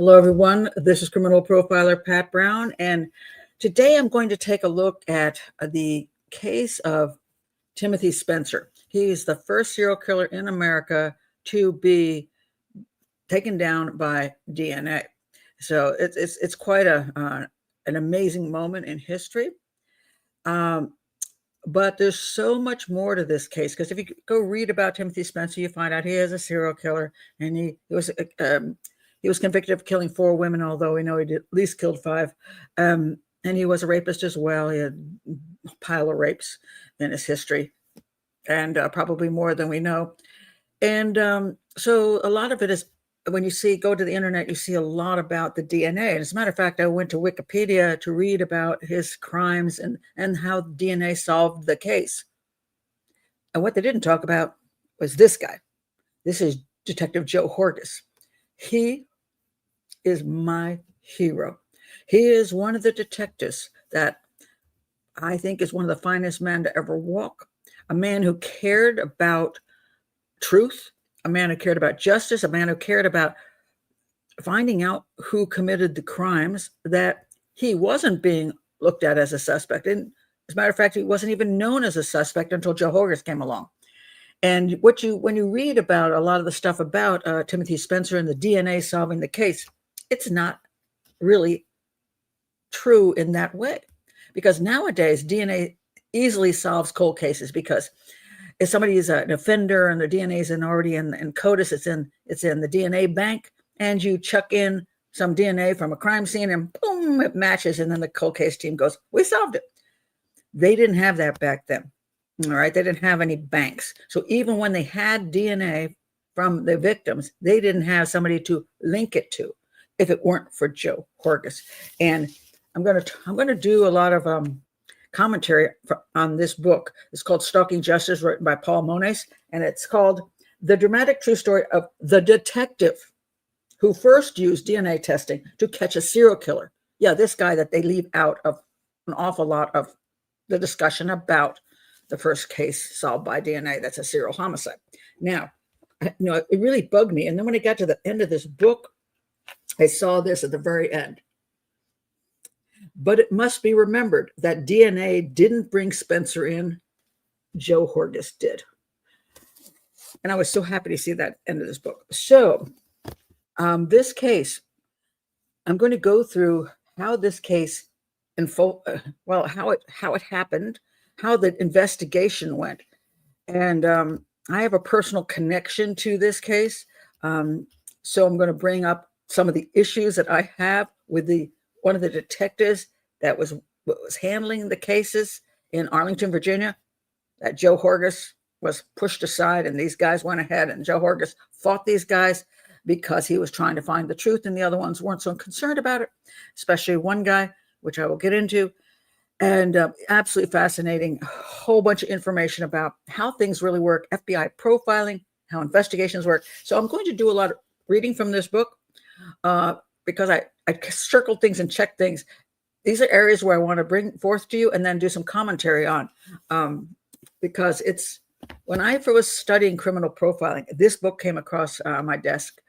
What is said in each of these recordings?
Hello, everyone. This is criminal profiler Pat Brown, and today I'm going to take a look at the case of Timothy Spencer. He is the first serial killer in America to be taken down by DNA. So it's quite an amazing moment in history. But there's so much more to this case, because if you go read about Timothy Spencer, you find out he is a serial killer, and he was convicted of killing 4 women, although we know he at least killed 5. And he was a rapist as well. He had a pile of rapes in his history, and probably more than we know. And so a lot of it is, when you go to the internet, you see a lot about the DNA. And as a matter of fact, I went to Wikipedia to read about his crimes and how DNA solved the case. And what they didn't talk about was this guy. This is Detective Joe Horgas. He is my hero. He is one of the detectives that I think is one of the finest men to ever walk. A man who cared about truth, a man who cared about justice, a man who cared about finding out who committed the crimes, that he wasn't being looked at as a suspect. And as a matter of fact, he wasn't even known as a suspect until Joe Horgas came along. And when you read about a lot of the stuff about Timothy Spencer and the DNA solving the case, it's not really true in that way. Because nowadays, DNA easily solves cold cases, because if somebody is an offender and their DNA is already in CODIS, it's in the DNA bank, and you chuck in some DNA from a crime scene and boom, it matches, and then the cold case team goes, we solved it. They didn't have that back then. All right, they didn't have any banks. So even when they had DNA from the victims, they didn't have somebody to link it to if it weren't for Joe Horgas. And I'm going to do a lot of commentary on this book. It's called Stalking Justice, written by Paul Moniz, and it's called The Dramatic True Story of the Detective Who First Used DNA Testing to Catch a Serial Killer. Yeah, this guy that they leave out of an awful lot of the discussion about the first case solved by DNA. That's a serial homicide. Now, it really bugged me. And then when I got to the end of this book, I saw this at the very end. But it must be remembered that DNA didn't bring Spencer in. Joe Horgas did. And I was so happy to see that end of this book. So this case, I'm going to go through how this case, how it happened, how the investigation went. And I have a personal connection to this case. So I'm going to bring up some of the issues that I have with one of the detectives that was handling the cases in Arlington, Virginia, that Joe Horgas was pushed aside, and these guys went ahead, and Joe Horgas fought these guys because he was trying to find the truth, and the other ones weren't so concerned about it, especially one guy, which I will get into. And absolutely fascinating, a whole bunch of information about how things really work, FBI profiling, how investigations work. So I'm going to do a lot of reading from this book because I circled things and checked things. These are areas where I want to bring forth to you and then do some commentary on, because when I was studying criminal profiling, this book came across my desk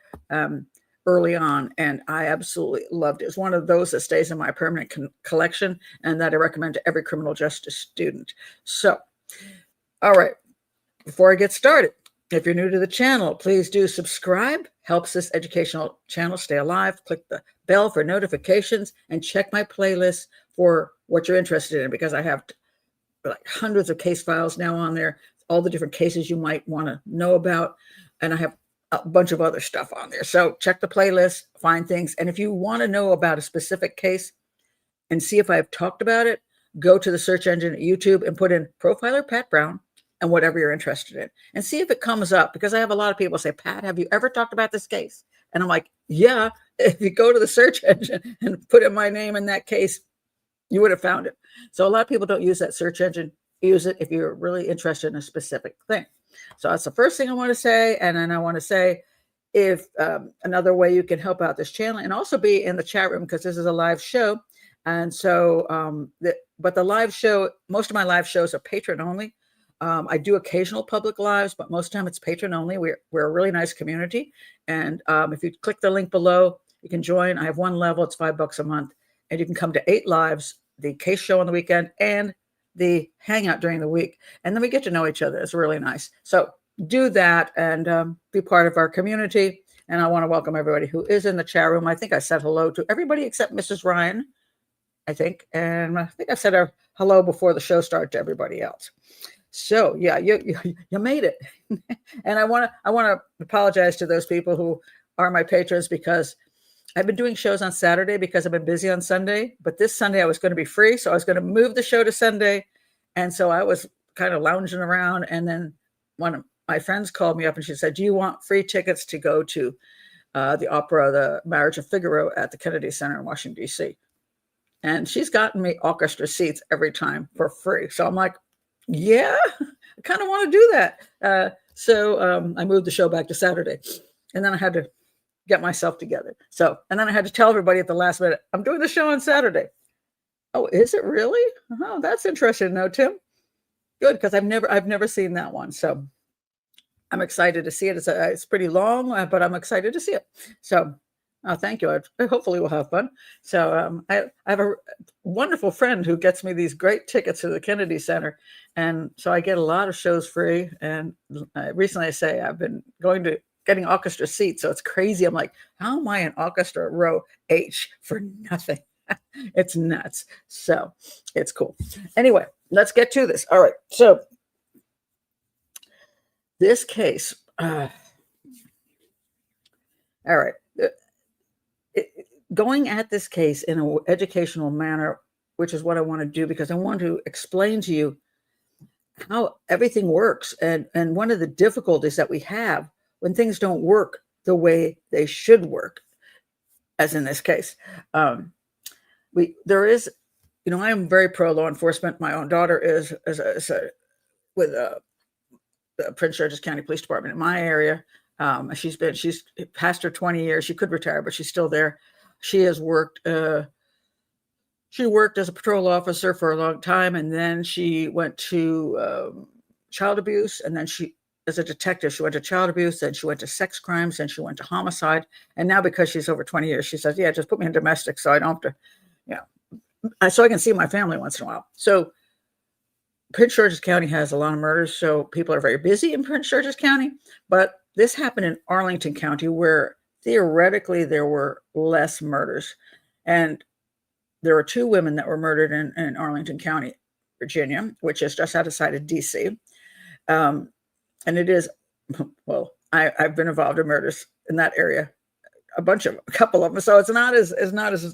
early on, and I absolutely loved it. It's one of those that stays in my permanent collection and that I recommend to every criminal justice student. So, all right, before I get started, if you're new to the channel, please do subscribe. Helps this educational channel stay alive. Click the bell for notifications and check my playlist for what you're interested in, because I have like hundreds of case files now on there, all the different cases you might want to know about, and I have a bunch of other stuff on there. So check the playlist, find things. And if you want to know about a specific case and see if I've talked about it, go to the search engine at YouTube and put in Profiler Pat Brown and whatever you're interested in, and see if it comes up, because I have a lot of people say, Pat, have you ever talked about this case? And I'm like, yeah, if you go to the search engine and put in my name in that case, you would have found it. So a lot of people don't use that search engine. Use it if you're really interested in a specific thing. So that's the first thing I want to say. And then I want to say, if another way you can help out this channel and also be in the chat room, because this is a live show. And so, but the live show, most of my live shows are patron only. I do occasional public lives, but most of the time it's patron only. We're a really nice community. And if you click the link below, You can join. I have one level. It's $5 a month. And you can come to 8 lives, the case show on the weekend, and the hangout during the week. And then we get to know each other. It's really nice. So do that and be part of our community. And I want to welcome everybody who is in the chat room. I think I said hello to everybody except Mrs. Ryan, I think. And I think I said a hello before the show started to everybody else. So yeah, you made it. And I want to apologize to those people who are my patrons, because I've been doing shows on Saturday because I've been busy on Sunday, but this Sunday I was going to be free. So I was going to move the show to Sunday. And so I was kind of lounging around. And then one of my friends called me up and she said, do you want free tickets to go to the opera, The Marriage of Figaro, at the Kennedy Center in Washington, D.C.? And she's gotten me orchestra seats every time for free. So I'm like, yeah, I kind of want to do that. So I moved the show back to Saturday. And then I had to get myself together. So, and then I had to tell everybody at the last minute, I'm doing the show on Saturday. Oh, is it really? Oh, that's interesting to know, Tim. Good, because I've never seen that one. So I'm excited to see it. It's pretty long, but I'm excited to see it. So thank you. Hopefully we'll have fun. So I have a wonderful friend who gets me these great tickets to the Kennedy Center. And so I get a lot of shows free. And recently I say I've been getting orchestra seats. So it's crazy. I'm like, how am I in orchestra row H for nothing? It's nuts. So it's cool. Anyway, let's get to this. All right. So this case, all right. Going at this case in an educational manner, which is what I want to do, because I want to explain to you how everything works. And one of the difficulties that we have when things don't work the way they should work, as in this case. There is, I am very pro law enforcement. My own daughter is with the Prince George's County Police Department in my area. She's past her 20 years. She could retire, but she's still there. She has worked. She worked as a patrol officer for a long time, and then she went to child abuse, and then as a detective, she went to child abuse, then she went to sex crimes, then she went to homicide. And now, because she's over 20 years, she says, yeah, just put me in domestic so I don't have to, so I can see my family once in a while. So Prince George's County has a lot of murders, so people are very busy in Prince George's County. But this happened in Arlington County, where theoretically there were less murders. And there were 2 women that were murdered in Arlington County, Virginia, which is just outside of D.C. And it is, well, I've been involved in murders in that area, a couple of them. So it's not as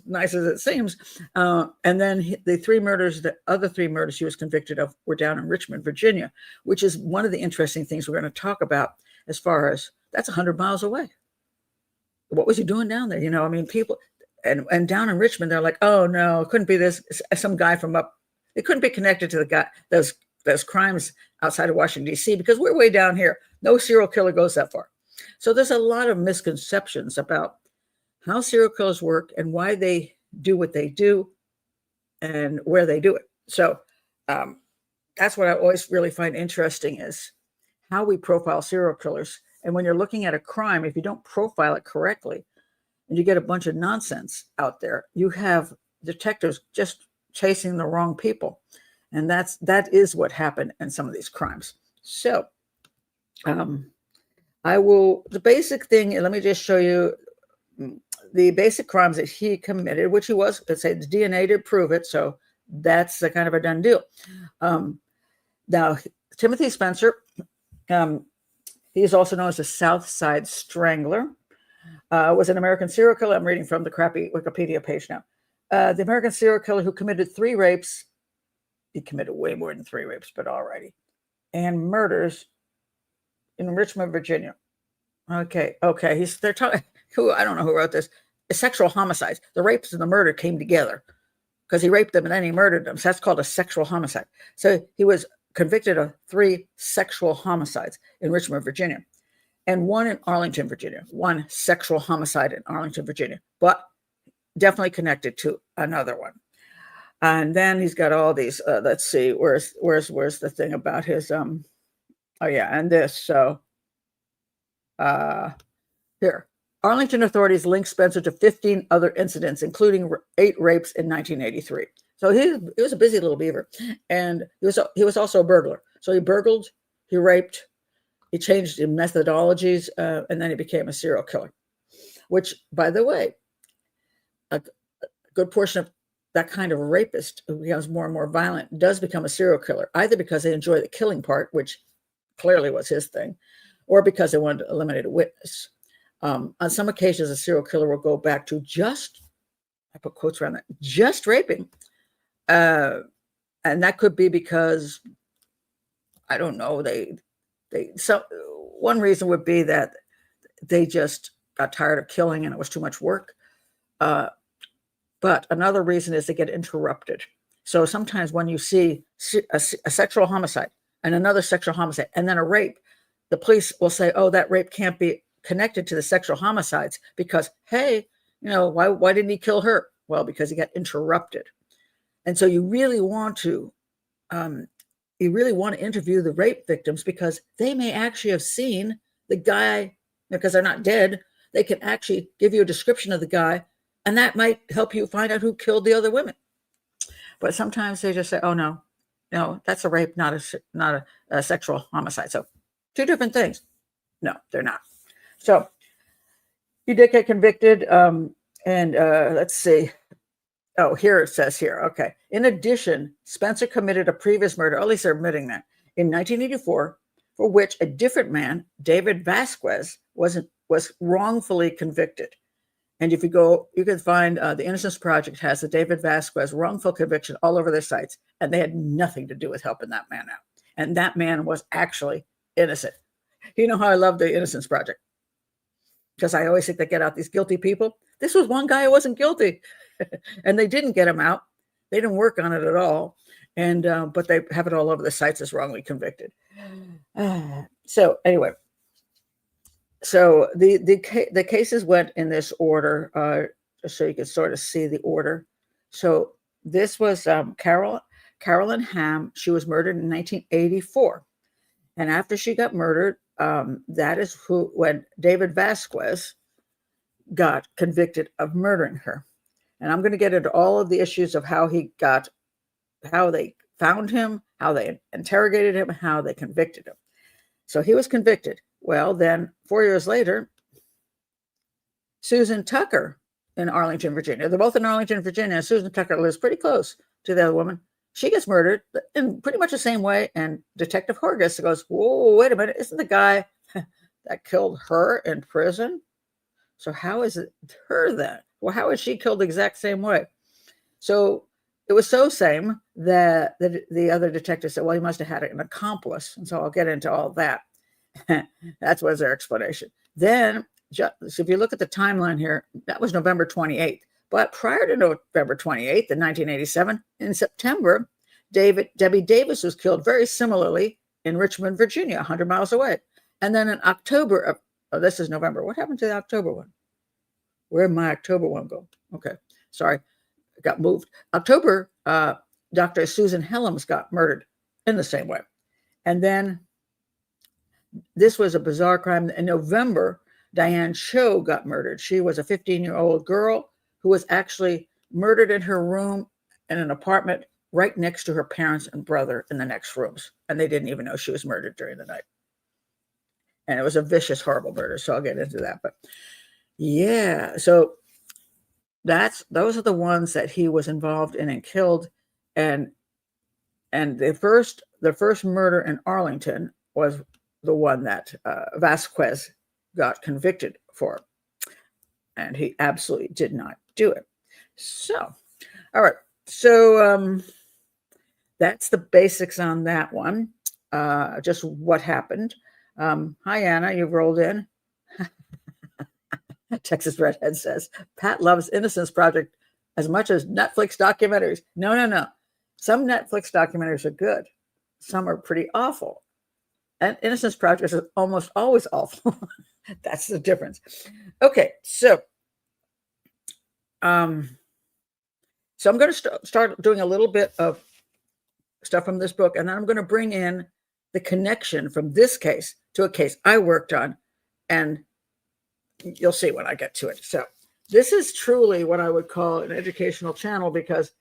nice as it seems. And then the other 3 murders he was convicted of were down in Richmond, Virginia, which is one of the interesting things we're going to talk about, as far as that's 100 miles away. What was he doing down there? People, and down in Richmond, they're like, oh no, it couldn't be some guy from up. It couldn't be connected to the guy, those crimes outside of Washington, D.C., because we're way down here. No serial killer goes that far. So there's a lot of misconceptions about how serial killers work and why they do what they do and where they do it. So that's what I always really find interesting, is how we profile serial killers. And when you're looking at a crime, if you don't profile it correctly and you get a bunch of nonsense out there, you have detectives just chasing the wrong people. And that is what happened in some of these crimes. So the basic thing, let me just show you the basic crimes that he committed, which he was, let's say the DNA did prove it. So that's a kind of a done deal. Now, Timothy Spencer, he is also known as the South Side Strangler, was an American serial killer. I'm reading from the crappy Wikipedia page now. The American serial killer who committed 3 rapes. He committed way more than 3 rapes, but alrighty. And murders in Richmond, Virginia. Okay. They're talking. I don't know who wrote this. Sexual homicides. The rapes and the murder came together because he raped them and then he murdered them. So that's called a sexual homicide. So he was convicted of 3 sexual homicides in Richmond, Virginia, and 1 in Arlington, Virginia. 1 sexual homicide in Arlington, Virginia, but definitely connected to another one. And then he's got all these. Let's see, where's the thing about his oh yeah, and this. So here, Arlington authorities linked Spencer to 15 other incidents, including 8 rapes in 1983. So he was a busy little beaver, and he was also a burglar. So he burgled, he raped, he changed in methodologies, and then he became a serial killer. Which, by the way, a good portion of that kind of a rapist who becomes more and more violent does become a serial killer, either because they enjoy the killing part, which clearly was his thing, or because they wanted to eliminate a witness. On some occasions, a serial killer will go back to I put quotes around that, just raping. And that could be because, I don't know, one reason would be that they just got tired of killing and it was too much work. But another reason is they get interrupted. So sometimes when you see a sexual homicide and another sexual homicide and then a rape, the police will say, oh, that rape can't be connected to the sexual homicides because, hey, why didn't he kill her? Well, because he got interrupted. And so you really want to interview the rape victims because they may actually have seen the guy, because they're not dead. They can actually give you a description of the guy, and that might help you find out who killed the other women. But sometimes they just say, oh, no, that's a rape, not a sexual homicide. So 2 different things. No, they're not. So he did get convicted. And let's see. Oh, here it says here. Okay. In addition, Spencer committed a previous murder, at least they're admitting that, in 1984, for which a different man, David Vasquez, was wrongfully convicted. And if you go, you can find the Innocence Project has the David Vasquez wrongful conviction all over their sites, and they had nothing to do with helping that man out. And that man was actually innocent. You know how I love the Innocence Project? Because I always think they get out these guilty people. This was one guy who wasn't guilty, and they didn't get him out. They didn't work on it at all, and but they have it all over the sites as wrongly convicted. So anyway. So the cases went in this order, just so you can sort of see the order. So this was Carolyn Ham. She was murdered in 1984, and after she got murdered, that is when David Vasquez got convicted of murdering her. And I'm going to get into all of the issues of how they found him, how they interrogated him, how they convicted him. So he was convicted. Well, then 4 years later, Suan Tucker in Arlington, Virginia. They're both in Arlington, Virginia. Suan Tucker lives pretty close to the other woman. She gets murdered in pretty much the same way. And Detective Horgas goes, whoa, wait a minute. Isn't the guy that killed her in prison? So how is it her then? Well, how is she killed the exact same way? So it was so same that the other detective said, well, he must have had an accomplice. And so I'll get into all that. That was their explanation. Then, so if you look at the timeline here, that was November 28th. But prior to November 28th, in 1987, in September, Debbie Davis was killed very similarly in Richmond, Virginia, 100 miles away. And then in October this is November. What happened to the October one? Where did my October one go? Okay, sorry, it got moved. October, Dr. Susan Helms got murdered in the same way. And then this was a bizarre crime. In November, Diane Cho got murdered. She was a 15-year-old girl who was actually murdered in her room in an apartment right next to her parents and brother in the next rooms. And they didn't even know she was murdered during the night. And it was a vicious, horrible murder. So I'll get into that. But yeah, so those are the ones that he was involved in and killed. And the first murder in Arlington was the one that Vasquez got convicted for. And he absolutely did not do it. So, all right. So that's the basics on that one. Just what happened. Hi, Anna, you've rolled in. Texas Redhead says, Pat loves Innocence Project as much as Netflix documentaries. No. Some Netflix documentaries are good. Some are pretty awful. And Innocence Project is almost always awful. That's the difference. Okay, so I'm going to start doing a little bit of stuff from this book, and then I'm going to bring in the connection from this case to a case I worked on, and you'll see when I get to it. So this is truly what I would call an educational channel because,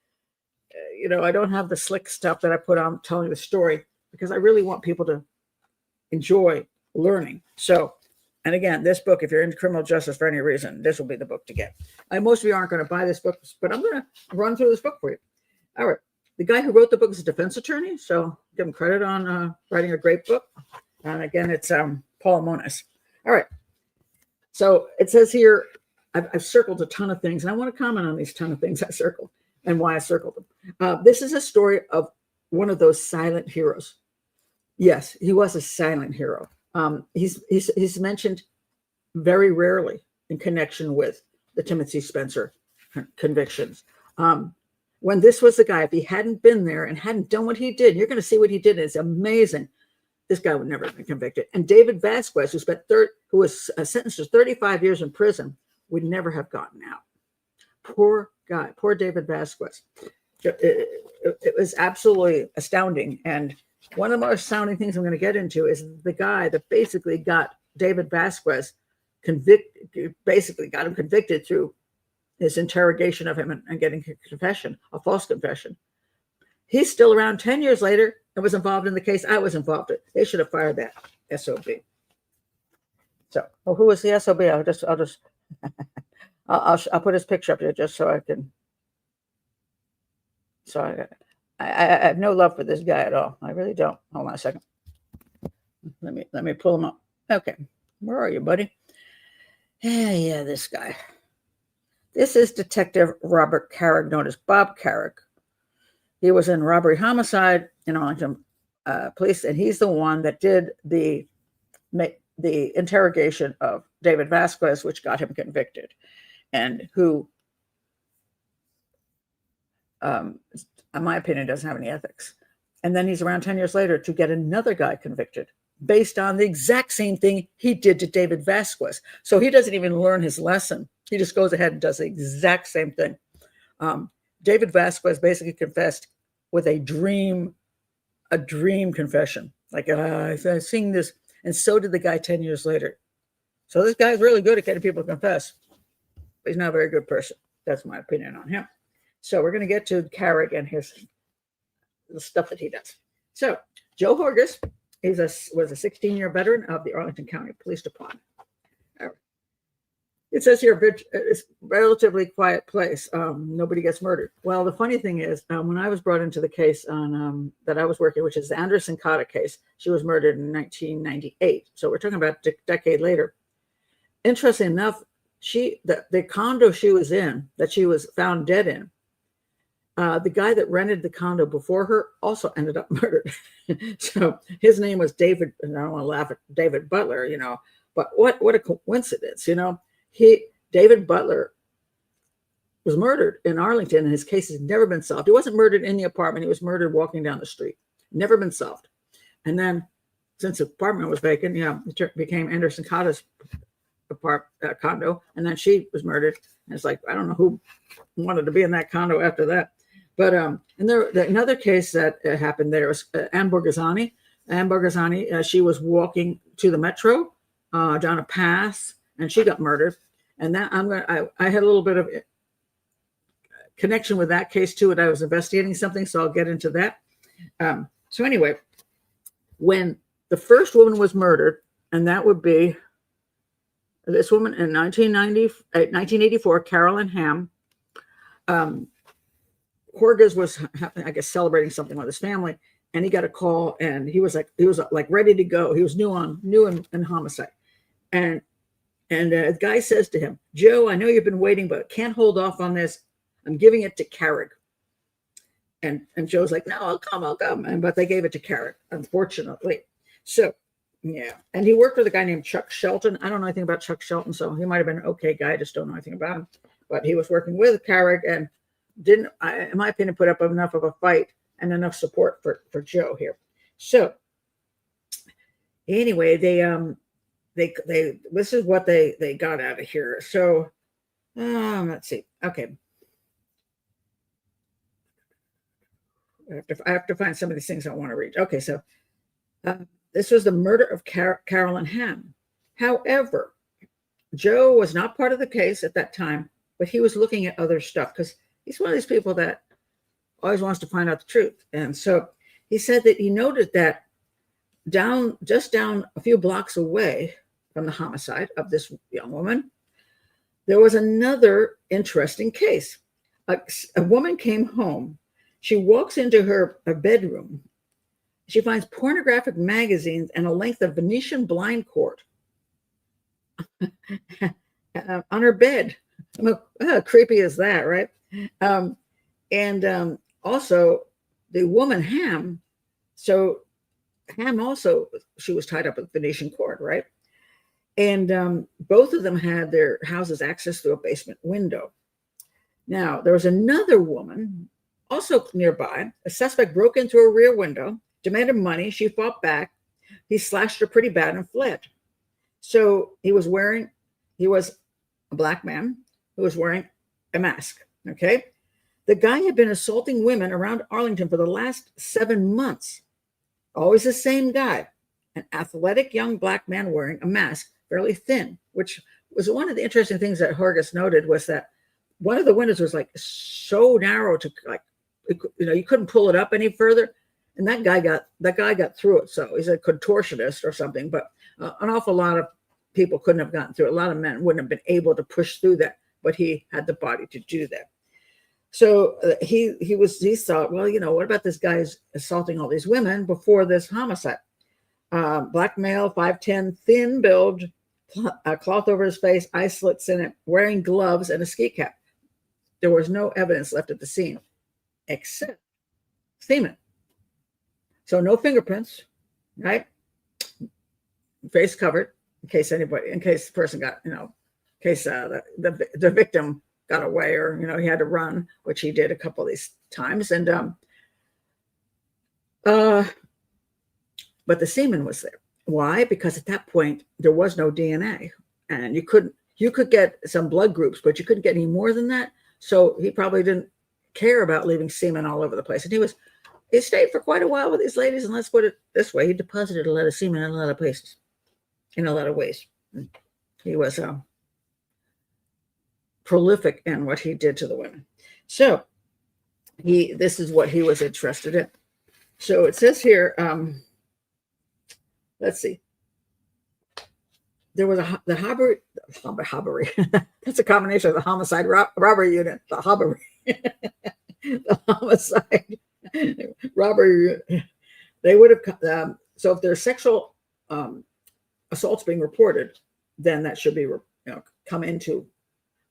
I don't have the slick stuff that I put on telling the story because I really want people to enjoy learning. So, and again, this book, if you're into criminal justice for any reason, this will be the book to get. Most of you aren't going to buy this book, but I'm going to run through this book for you. All right. The guy who wrote the book is a defense attorney, so give him credit on writing a great book. And again, it's Paul Moniz. All right. So it says here, I've circled a ton of things, and I want to comment on these ton of things I circled and why I circled them. This is a story of one of those silent heroes. Yes, he was a silent hero. He's mentioned very rarely in connection with the Timothy Spencer convictions. When this was the guy, if he hadn't been there and hadn't done what he did, you're going to see what he did. It's amazing. This guy would never have been convicted. And David Vasquez, who was sentenced to 35 years in prison, would never have gotten out. Poor guy, poor David Vasquez. It was absolutely astounding. And one of the most astounding things I'm going to get into is the guy that basically got David Vasquez convicted through his interrogation of him and getting a false confession. He's still around 10 years later and was involved in the case I was involved in. They should have fired that SOB. So, who was the SOB? I'll put his picture up here just so I can. So I have no love for this guy at all. I really don't. Hold on a second. Let me pull him up. Okay, where are you, buddy? Yeah, this guy. This is Detective Robert Carrick, known as Bob Carrick. He was in robbery homicide in Arlington police, and he's the one that did the interrogation of David Vasquez, which got him convicted, and who, in my opinion, doesn't have any ethics. And then he's around 10 years later to get another guy convicted based on the exact same thing he did to David Vasquez. So he doesn't even learn his lesson. He just goes ahead and does the exact same thing. David Vasquez basically confessed with a dream confession. Like, I'm seeing this. And so did the guy 10 years later. So this guy's really good at getting people to confess. But he's not a very good person. That's my opinion on him. So we're going to get to Carrick and the stuff that he does. So Joe Horgas was a 16-year veteran of the Arlington County Police Department. It says here, it's a relatively quiet place. Nobody gets murdered. Well, the funny thing is, when I was brought into the case that I was working, which is the Anderson Cotta case, she was murdered in 1998. So we're talking about a decade later. Interesting enough, the condo she was in, that she was found dead in, the guy that rented the condo before her also ended up murdered. So his name was David, and I don't want to laugh at David Butler, but what a coincidence, David Butler was murdered in Arlington, and his case has never been solved. He wasn't murdered in the apartment. He was murdered walking down the street. Never been solved. And then since the apartment was vacant, it became Anderson Cotta's condo, and then she was murdered. And it's like, I don't know who wanted to be in that condo after that. But and another case that happened there was Ann Borghesani. Ann Borghesani, she was walking to the metro down a pass, and she got murdered. And that I had a little bit of connection with that case too, and I was investigating something, so I'll get into that. So anyway, when the first woman was murdered, and that would be this woman in 1984, Carolyn Ham. Horgas was, I guess, celebrating something with his family, and he got a call, and he was like ready to go. He was new in homicide, and the guy says to him, "Joe, I know you've been waiting, but can't hold off on this. I'm giving it to Carrick." And Joe's like, "No, I'll come." But they gave it to Carrick, unfortunately. So yeah, and he worked with a guy named Chuck Shelton. I don't know anything about Chuck Shelton, so he might have been an okay guy. I just don't know anything about him. But he was working with Carrick and didn't, in my opinion, put up enough of a fight and enough support for Joe here. So anyway, this is what they got out of here. So let's see. Okay, I have to find some of these things I want to read. Okay, so this was the murder of Carolyn Ham. However, Joe was not part of the case at that time, but he was looking at other stuff because he's one of these people that always wants to find out the truth. And so he said that he noted that just down a few blocks away from the homicide of this young woman, there was another interesting case. A woman came home. She walks into her bedroom. She finds pornographic magazines and a length of Venetian blind cord on her bed. How creepy is that, right? Also, the woman Ham. So Ham also, she was tied up with Venetian cord, right? And both of them had their houses access through a basement window. Now, there was another woman also nearby. A suspect broke into a rear window, demanded money. She fought back. He slashed her pretty bad and fled. So he was a black man who was wearing a mask, okay? The guy had been assaulting women around Arlington for the last 7 months. Always the same guy, an athletic young black man wearing a mask, fairly thin, which was one of the interesting things that Horgas noted was that one of the windows was like so narrow to like, you couldn't pull it up any further. And that guy got through it. So he's a contortionist or something, but an awful lot of people couldn't have gotten through it. A lot of men wouldn't have been able to push through that, but he had the body to do that. So he thought, well, what about this guy who's assaulting all these women before this homicide? Black male, 5'10", thin build, a cloth over his face, eye slits in it, wearing gloves and a ski cap. There was no evidence left at the scene except semen. So no fingerprints, right? Face covered in case the person got, in case the victim got away or, he had to run, which he did a couple of these times. And, but the semen was there. Why? Because at that point there was no DNA and you could get some blood groups, but you couldn't get any more than that. So he probably didn't care about leaving semen all over the place. And he stayed for quite a while with these ladies. And let's put it this way. He deposited a lot of semen in a lot of places, in a lot of ways. He was, prolific in what he did to the women. So this is what he was interested in. So it says here, let's see. There was the hobbery. That's a combination of the homicide robbery unit, the hobbery, the homicide robbery unit. They would have, so if there's sexual assaults being reported, then that should be, come into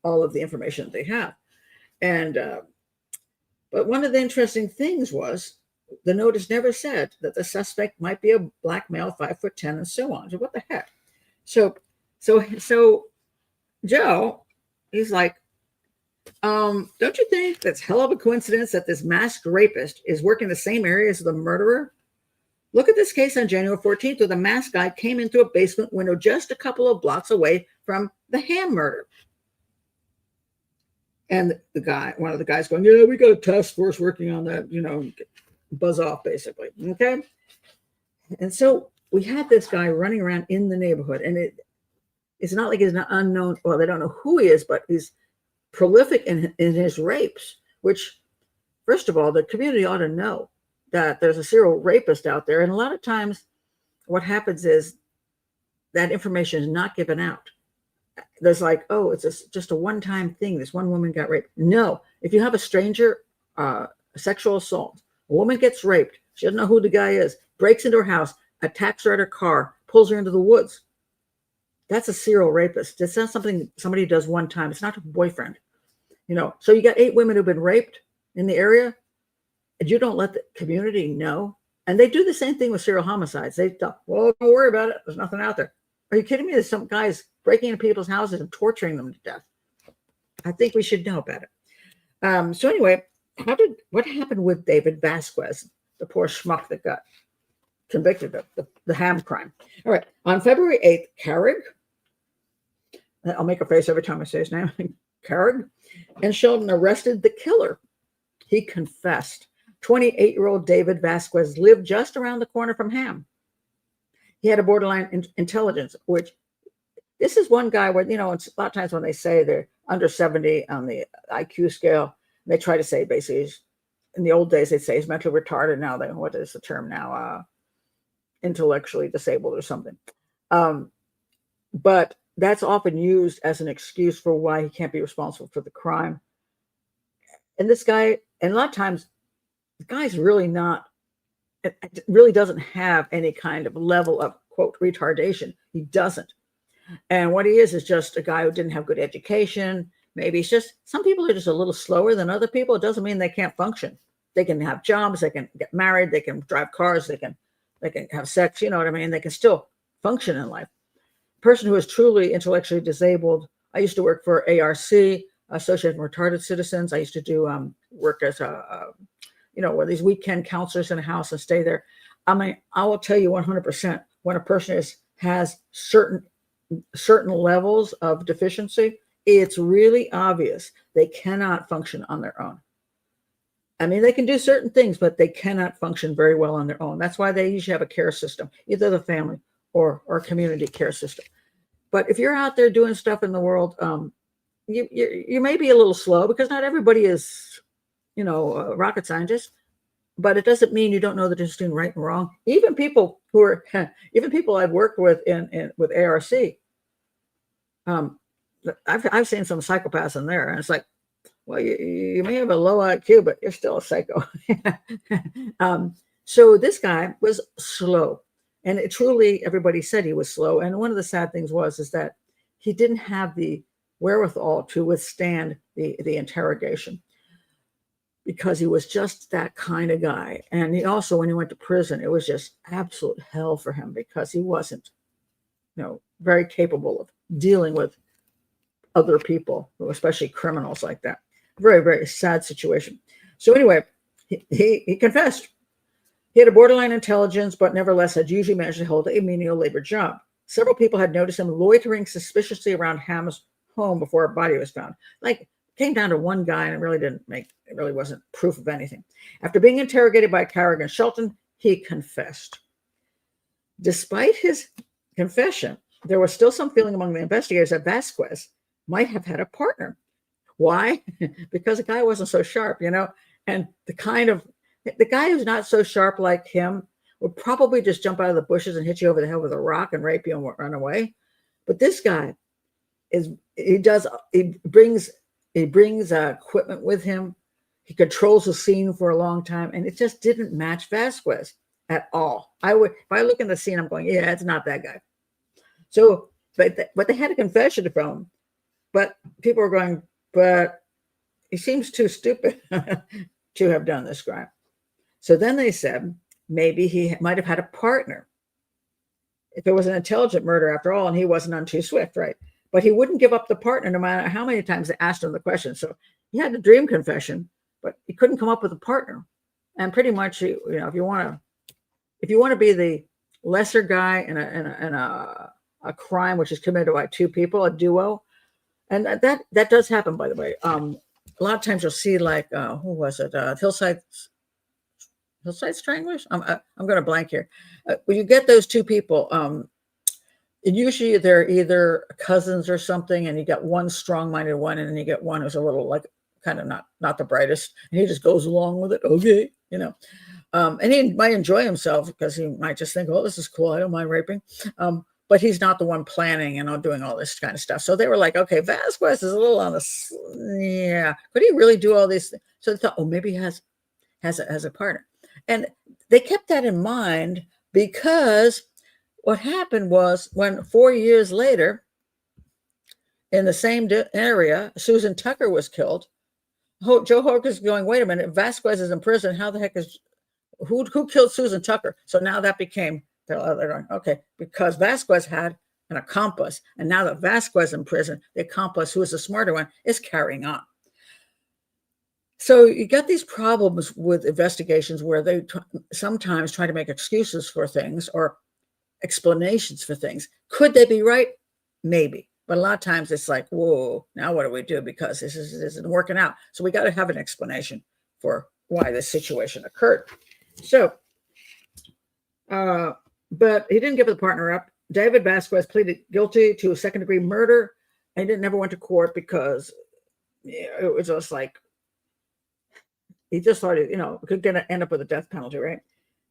all of the information that they have. And, but one of the interesting things was the notice never said that the suspect might be a black male, 5'10", and so on. So what the heck? So Joe, he's like, don't you think that's hell of a coincidence that this masked rapist is working the same area as the murderer? Look at this case on January 14th where the masked guy came into a basement window just a couple of blocks away from the Ham murder. And one of the guys going, yeah, we got a task force working on that, buzz off basically. Okay. And so we had this guy running around in the neighborhood and it's not like he's an unknown. Well, they don't know who he is, but he's prolific in his rapes, which first of all, the community ought to know that there's a serial rapist out there. And a lot of times what happens is that information is not given out. There's like, oh, it's just a one-time thing. This one woman got raped. No, if you have a stranger sexual assault, a woman gets raped, she doesn't know who the guy is, breaks into her house, attacks her at her car, pulls her into the woods. That's a serial rapist. It's not something somebody does one time. It's not a boyfriend. So you got 8 women who've been raped in the area, and you don't let the community know. And they do the same thing with serial homicides. They thought, well, don't worry about it. There's nothing out there. Are you kidding me? There's some guys breaking into people's houses and torturing them to death. I think we should know about it. So anyway, what happened with David Vasquez, the poor schmuck that got convicted of the Ham crime? All right. On February 8th, Carrig, I'll make a face every time I say his name, Carrig, and Sheldon arrested the killer. He confessed. 28-year-old David Vasquez lived just around the corner from Ham. He had a borderline intelligence, which This is one guy where, it's a lot of times when they say they're under 70 on the IQ scale, they try to say basically, in the old days, they'd say he's mentally retarded. Now, what is the term now? Intellectually disabled or something. But that's often used as an excuse for why he can't be responsible for the crime. And this guy, and a lot of times, the guy's really not, it really doesn't have any kind of level of, quote, retardation. He doesn't. And what he is just a guy who didn't have good education. Maybe it's just, some people are just a little slower than other people. It doesn't mean they can't function. They can have jobs, they can get married, they can drive cars, they can have sex, you know what I mean? They can still function in life. A person who is truly intellectually disabled, I used to work for ARC, Association of Retarded Citizens. I used to do work as where these weekend counselors in a house and stay there. I mean, I will tell you 100% when a person has certain levels of deficiency, it's really obvious they cannot function on their own. I mean, they can do certain things, but they cannot function very well on their own. That's why they usually have a care system, either the family or a community care system. But if you're out there doing stuff in the world, you may be a little slow because not everybody is, a rocket scientist. But it doesn't mean you don't know the difference between right and wrong. Even people I've worked with with ARC, I've seen some psychopaths in there, and it's like, well, you may have a low IQ, but you're still a psycho. So this guy was slow, and truly everybody said he was slow. And one of the sad things is that he didn't have the wherewithal to withstand the interrogation, because he was just that kind of guy. And he also, when he went to prison, it was just absolute hell for him because he wasn't, very capable of dealing with other people, especially criminals like that. Very, very sad situation. So anyway, he confessed. He had a borderline intelligence, but nevertheless had usually managed to hold a menial labor job. Several people had noticed him loitering suspiciously around Ham's home before a body was found. Like, came down to one guy, and it really wasn't proof of anything. After being interrogated by Carrigan Shelton, he confessed. Despite his confession, there was still some feeling among the investigators that Vasquez might have had a partner. Why? Because the guy wasn't so sharp, and the guy who's not so sharp like him would probably just jump out of the bushes and hit you over the head with a rock and rape you and run away. But this guy he brings equipment with him. He controls the scene for a long time, and it just didn't match Vasquez at all. If I look in the scene, I'm going, yeah, it's not that guy. So, but they had a confession from him, but people were going, but he seems too stupid to have done this crime. So then they said maybe he might have had a partner. If it was an intelligent murder after all, and he wasn't on too swift, right? But he wouldn't give up the partner no matter how many times they asked him the question. So he had a dream confession, but he couldn't come up with a partner. And pretty much, if you want to be the lesser guy in a crime which is committed by two people, a duo, and that does happen, by the way. A lot of times you'll see, like, who was it? Hillside Stranglers. I'm going to blank here. When you get those two people, and usually they're either cousins or something, and you get one strong-minded one, and then you get one who's a little, like, kind of not the brightest, and he just goes along with it. Okay, and he might enjoy himself because he might just think, oh, this is cool, I don't mind raping. But he's not the one planning and doing all this kind of stuff. So they were like, okay, Vasquez is a little on the, yeah, could he really do all these things? So they thought, oh, maybe he has a partner. And they kept that in mind because what happened was when 4 years later, in the same area, Suan Tucker was killed. Joe Horgas is going, wait a minute, Vasquez is in prison. How the heck who killed Suan Tucker? So now that became, they're going, okay, because Vasquez had an accomplice, and now that Vasquez in prison, the accomplice, who is the smarter one, is carrying on. So you got these problems with investigations where they sometimes try to make excuses for things or explanations for things. Could they be right? Maybe. But a lot of times it's like, whoa, now what do we do? Because this isn't working out. So we got to have an explanation for why this situation occurred. So, but he didn't give the partner up. David Vasquez pleaded guilty to second-degree murder, and he never went to court because it was just like he just thought, could end up with a death penalty, right?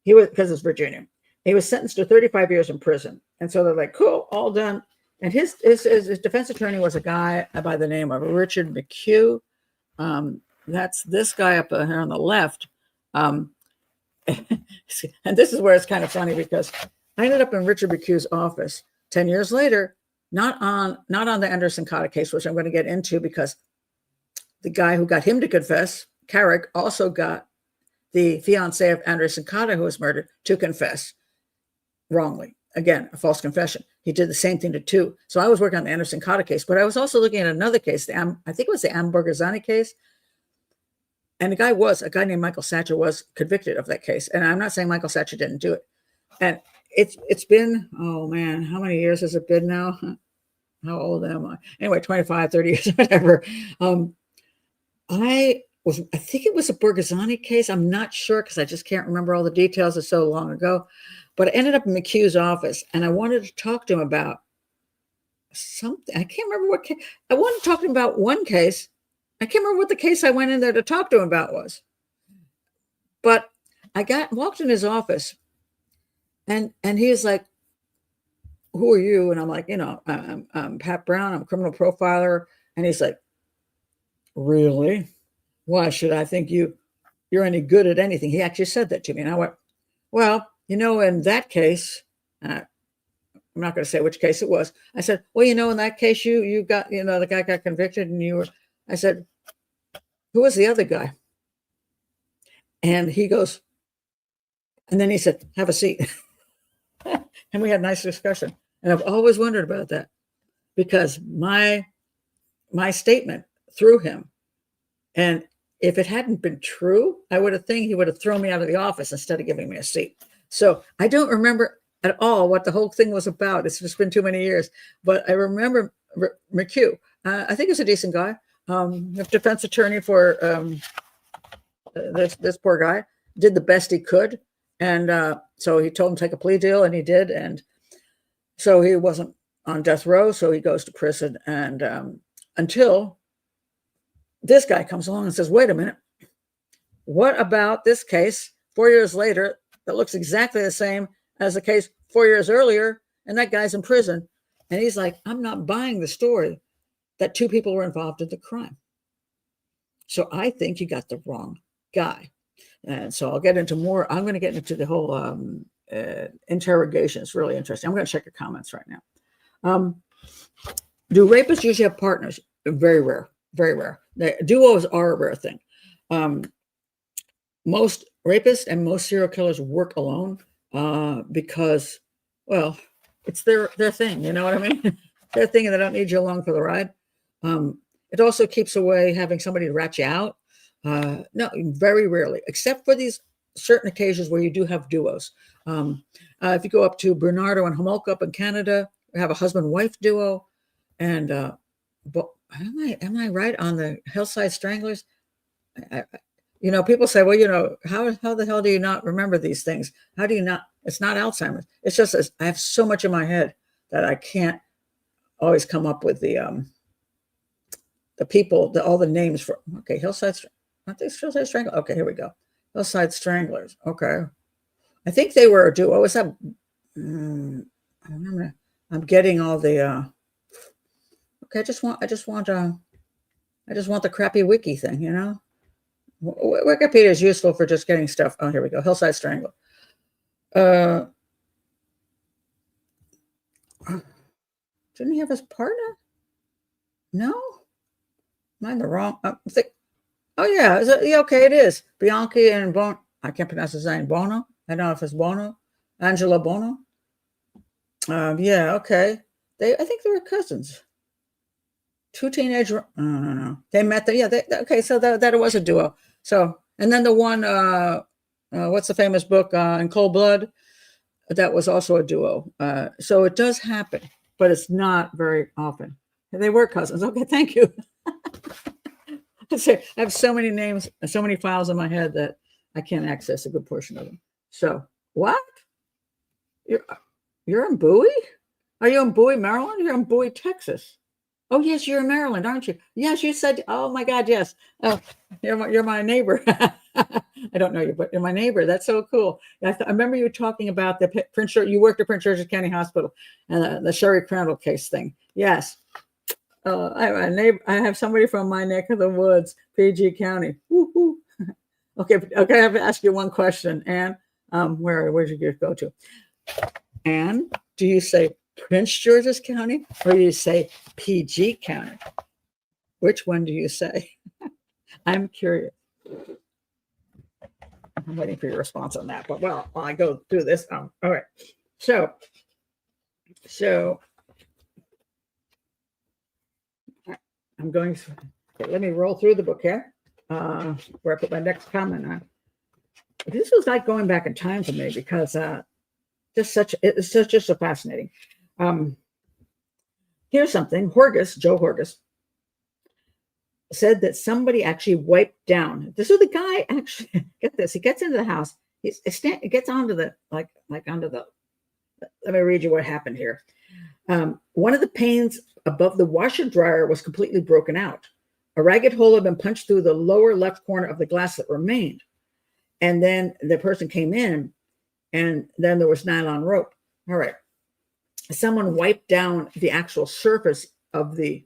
He was, because it's Virginia. He was sentenced to 35 years in prison, and so they're like, cool, all done. And his defense attorney was a guy by the name of Richard McHugh. That's this guy up here on the left. And this is where it's kind of funny because I ended up in Richard McHugh's office 10 years later, not on the Anderson Cotta case, which I'm going to get into because the guy who got him to confess, Carrick, also got the fiance of Anderson Cotta, who was murdered, to confess wrongly. Again, a false confession. He did the same thing to two. So I was working on the Anderson Cotta case, but I was also looking at another case. I think it was the Ambergazani case. And a guy named Michael Satcher was convicted of that case. And I'm not saying Michael Satcher didn't do it. And it's been, oh man, how many years has it been now? How old am I? Anyway, 25, 30 years, whatever. I think it was a Borghesani case. I'm not sure because I just can't remember all the details. It's so long ago. But I ended up in McHugh's office and I wanted to talk to him about something. I can't remember what case. I wanted to talk to him about one case. I can't remember what the case I went in there to talk to him about was. But I walked in his office and he was like, who are you? And I'm like, I'm Pat Brown. I'm a criminal profiler. And he's like, really? Why should I think you're any good at anything? He actually said that to me. And I went, well, in that case, I'm not going to say which case it was. I said, well, in that case, you got, the guy got convicted and I said, who was the other guy? And he goes, and then he said, have a seat. And we had a nice discussion. And I've always wondered about that because my statement threw him. And if it hadn't been true, I would have think he would have thrown me out of the office instead of giving me a seat. So I don't remember at all what the whole thing was about. It's just been too many years. But I remember McHugh. I think he's a decent guy. Defense attorney for this poor guy. Did the best he could. And so he told him to take a plea deal, and he did. And so he wasn't on death row, so he goes to prison. And until this guy comes along and says, wait a minute, what about this case 4 years later that looks exactly the same as the case 4 years earlier, and that guy's in prison? And he's like, I'm not buying the story that two people were involved in the crime. So I think you got the wrong guy. And so I'll get into more. I'm going to get into the whole interrogation. It's really interesting. I'm going to check your comments right now. Do rapists usually have partners? Very rare. Very rare. Duos are a rare thing. Most rapists and most serial killers work alone because, well, it's their thing. You know what I mean? Their thing, and they don't need you along for the ride. It also keeps away having somebody to rat you out. No, very rarely, except for these certain occasions where you do have duos. If you go up to Bernardo and Homolka up in Canada, we have a husband-wife duo. And but am I right on the Hillside Stranglers? People say, well, how the hell do you not remember these things? How do you not? It's not Alzheimer's. It's just I have so much in my head that I can't always come up with the people, all the names for. Okay, Hillside. I think Hillside Stranglers. Okay, here we go. Hillside Stranglers. Okay, I think they were a duo. Was that? I remember. I'm getting all the. Okay, I just want the crappy wiki thing, Wikipedia is useful for just getting stuff. Oh, here we go. Hillside Strangler. Didn't he have his partner? No? Am I in the wrong? Oh, yeah. Okay, it is. Bianchi and Bono. I can't pronounce his name. Bono? I don't know if it's Bono. Angelo Bono? Yeah, okay. I think they were cousins. Two teenage. No. They met. Okay, so that it was a duo. So, and then the one, what's the famous book, In Cold Blood? That was also a duo. So it does happen, but it's not very often. They were cousins. Okay, thank you. I have so many names and so many files in my head that I can't access a good portion of them. So what? You're in Bowie? Are you in Bowie, Maryland? You're in Bowie, Texas. Oh, yes, you're in Maryland, aren't you? Yes, you said, oh my God, yes. Oh, you're my neighbor. I don't know you, but you're my neighbor. That's so cool. I remember you talking about the Prince George, you worked at Prince George's County Hospital and the Sherry Crandall case thing. Yes. I have a neighbor, I have somebody from my neck of the woods, PG County. Woo-hoo. Okay, I have to ask you one question. Anne, where'd you go to? Anne, do you say Prince George's County or do you say PG County? Which one do you say? I'm curious. I'm waiting for your response on that. But while I go through this, all right. So I'm going to let me roll through the book here. Where I put my next comment on. This was like going back in time for me because it's just so fascinating. Here's something. Joe Horgas, said that somebody actually wiped down. This is the guy actually, get this, he gets into the house, he gets onto the, like onto the, let me read you what happened here. One of the panes above the washer dryer was completely broken out. A ragged hole had been punched through the lower left corner of the glass that remained. And then the person came in and then there was nylon rope. All right. Someone wiped down the actual surface of the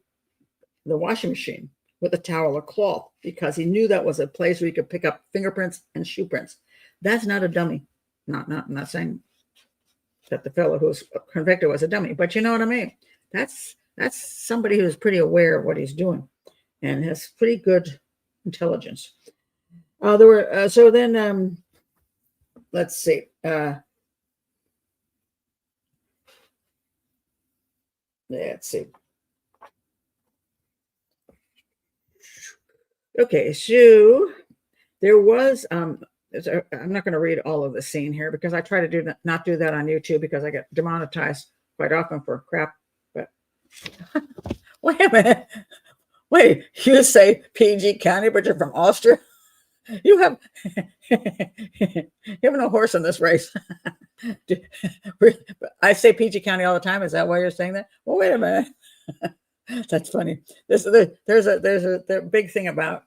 washing machine with a towel or cloth because he knew that was a place where you could pick up fingerprints and shoe prints. That's not a dummy. I'm not saying that the fellow who was convicted was a dummy, but you know what I mean? That's somebody who's pretty aware of what he's doing and has pretty good intelligence. There were so then let's see. Let's see. Okay, so there was I'm not going to read all of the scene here because I try to not do that on YouTube because I get demonetized quite often for crap. But wait a minute. Wait, you say PG County, but you're from Austria? You have no horse in this race. I say PG County all the time. Is that why you're saying that? Well, wait a minute. That's funny. There's a big thing about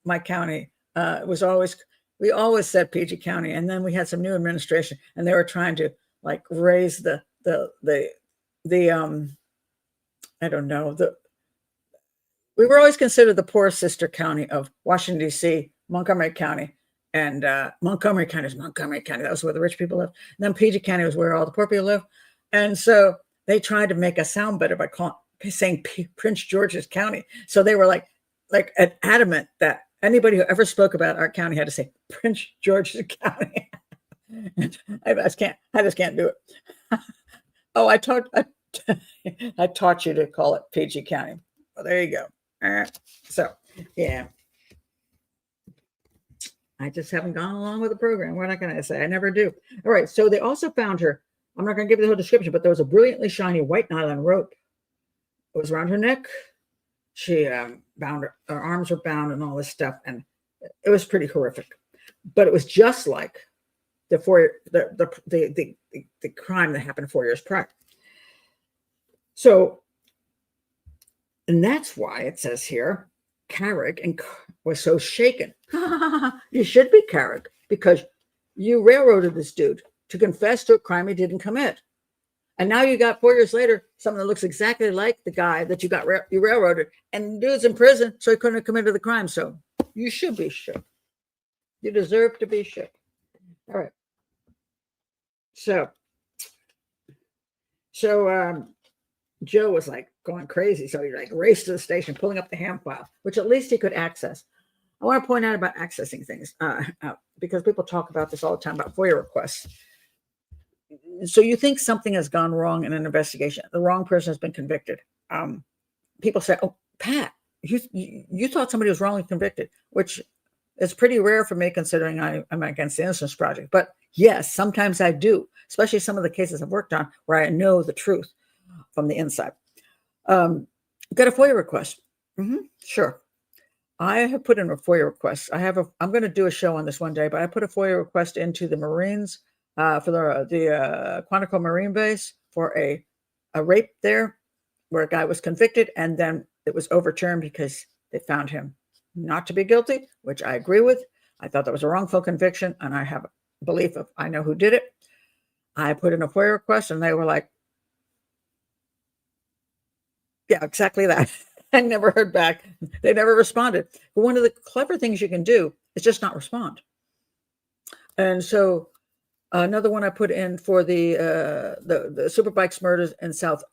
my county. It was always, we always said PG County, and then we had some new administration, and they were trying to like raise the I don't know, we were always considered the poor sister county of Washington, D.C., Montgomery County. And Montgomery County is Montgomery County. That was where the rich people lived. And then PG County was where all the poor people lived. And so they tried to make us sound better by saying Prince George's County. So they were like adamant that anybody who ever spoke about our county had to say Prince George's County. I just can't do it. Oh, I taught you to call it PG County. Well, there you go. So, yeah. I just haven't gone along with the program. What can I say? I never do. All right. So they also found her. I'm not going to give you the whole description, but there was a brilliantly shiny white nylon rope. It was around her neck. She bound her arms were bound and all this stuff. And it was pretty horrific. But it was just like the crime that happened 4 years prior. So, and that's why it says here, Carrick was so shaken. You should be Carrick because you railroaded this dude to confess to a crime he didn't commit. And now you got 4 years later, someone that looks exactly like the guy that you railroaded, and the dude's in prison, so he couldn't have committed the crime. So you should be shook. You deserve to be shook. All right. So Joe was like going crazy. So he like raced to the station, pulling up the ham file, which at least he could access. I want to point out about accessing things because people talk about this all the time about FOIA requests. So you think something has gone wrong in an investigation. The wrong person has been convicted. People say, oh, Pat, you thought somebody was wrongly convicted, which is pretty rare for me considering I'm against the Innocence Project. But yes, sometimes I do, especially some of the cases I've worked on where I know the truth from the inside. Got a FOIA request. Sure. I have put in a FOIA request. I'm going to do a show on this one day, but I put a FOIA request into the Marines for the Quantico Marine Base for a a rape there where a guy was convicted, and then it was overturned because they found him not to be guilty, which I agree with. I thought that was a wrongful conviction, and I have a belief of I know who did it. I put in a FOIA request, and they were like, yeah, exactly that. I never heard back. They never responded. But one of the clever things you can do is just not respond. And so another one I put in for the Superbikes murders in South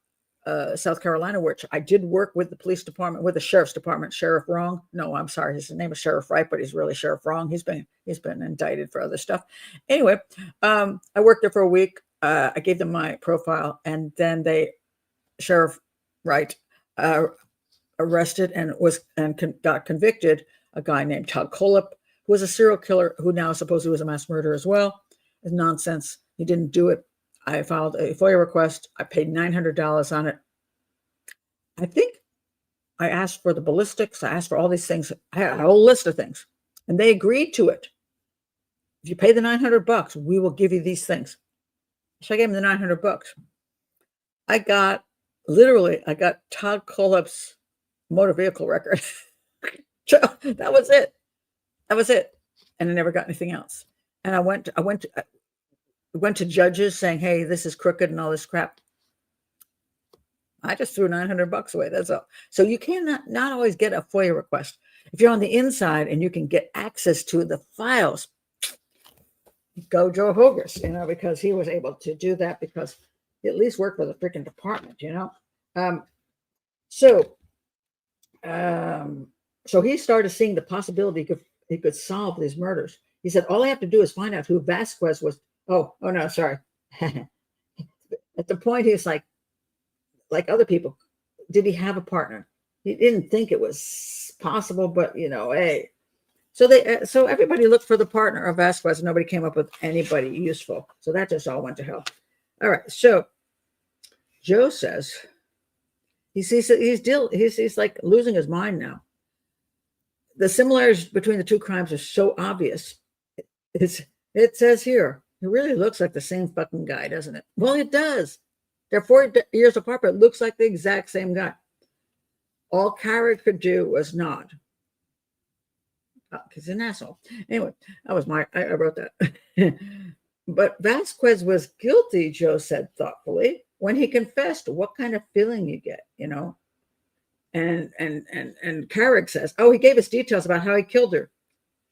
Carolina, which I did work with the police department, with the sheriff's department. Sheriff Wrong. No, I'm sorry. His name is Sheriff Right, but he's really Sheriff Wrong. He's been indicted for other stuff. Anyway, I worked there for a week. I gave them my profile, and then Sheriff Right arrested and got convicted a guy named Todd Kolop, who was a serial killer who now supposedly was a mass murderer as well. It's nonsense. He didn't do it. I filed a FOIA request. I paid $900 on it. I think I asked for the ballistics. I asked for all these things. I had a whole list of things, and they agreed to it. If you pay the $900, we will give you these things. So I gave him the $900. I got Todd Kolop's motor vehicle record. So that was it. And I never got anything else. And I went to judges saying, hey, this is crooked and all this crap. I just threw $900 away. That's all. So you cannot not always get a FOIA request. If you're on the inside and you can get access to the files, go Joe Horgas, because he was able to do that because he at least worked for the freaking department, So he started seeing the possibility he could solve these murders. He said, all I have to do is find out who Vasquez was. Oh no, sorry. At the point, he's like other people, did he have a partner? He didn't think it was possible, but hey. So everybody looked for the partner of Vasquez, and nobody came up with anybody useful. So that just all went to hell. All right. So Joe says he's like losing his mind now. The similarities between the two crimes are so obvious. It says here, it really looks like the same fucking guy, doesn't it? Well, it does. They're 4 years apart, but it looks like the exact same guy. All Carrick could do was nod. He's an asshole. Anyway, I wrote that. But Vasquez was guilty, Joe said thoughtfully. When he confessed, what kind of feeling you get, And Carrick says, he gave us details about how he killed her.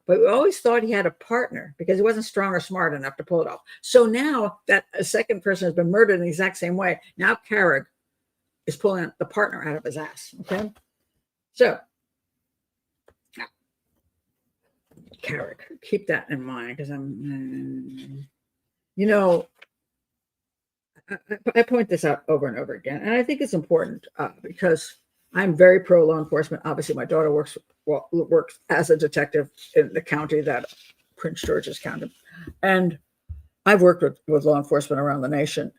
But we always thought he had a partner because he wasn't strong or smart enough to pull it off. So now that a second person has been murdered in the exact same way, now Carrick is pulling the partner out of his ass. Okay. So Carrick, keep that in mind because I point this out over and over again. And I think it's important because I'm very pro law enforcement. Obviously, my daughter works as a detective in the county that Prince George's County. And I've worked with law enforcement around the nation,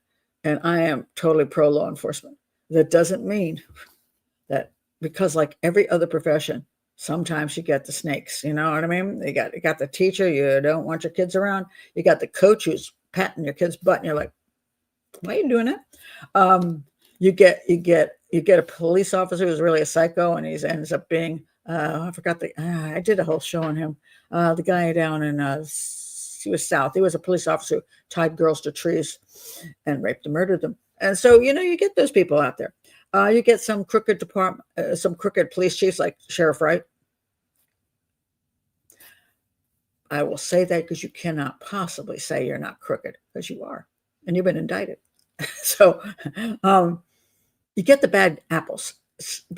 and I am totally pro law enforcement. That doesn't mean that because like every other profession, sometimes you get the snakes, you know what I mean? You got the teacher you don't want your kids around. You got the coach who's patting your kid's butt, and you're like, why are you doing that? You get a police officer who's really a psycho, and he ends up being I forgot I did a whole show on him. The guy down in he was south. He was a police officer who tied girls to trees and raped and murdered them. And so you get those people out there. You get some crooked department, some crooked police chiefs like Sheriff Wright. I will say that because you cannot possibly say you're not crooked, because you are, and you've been indicted. So you get the bad apples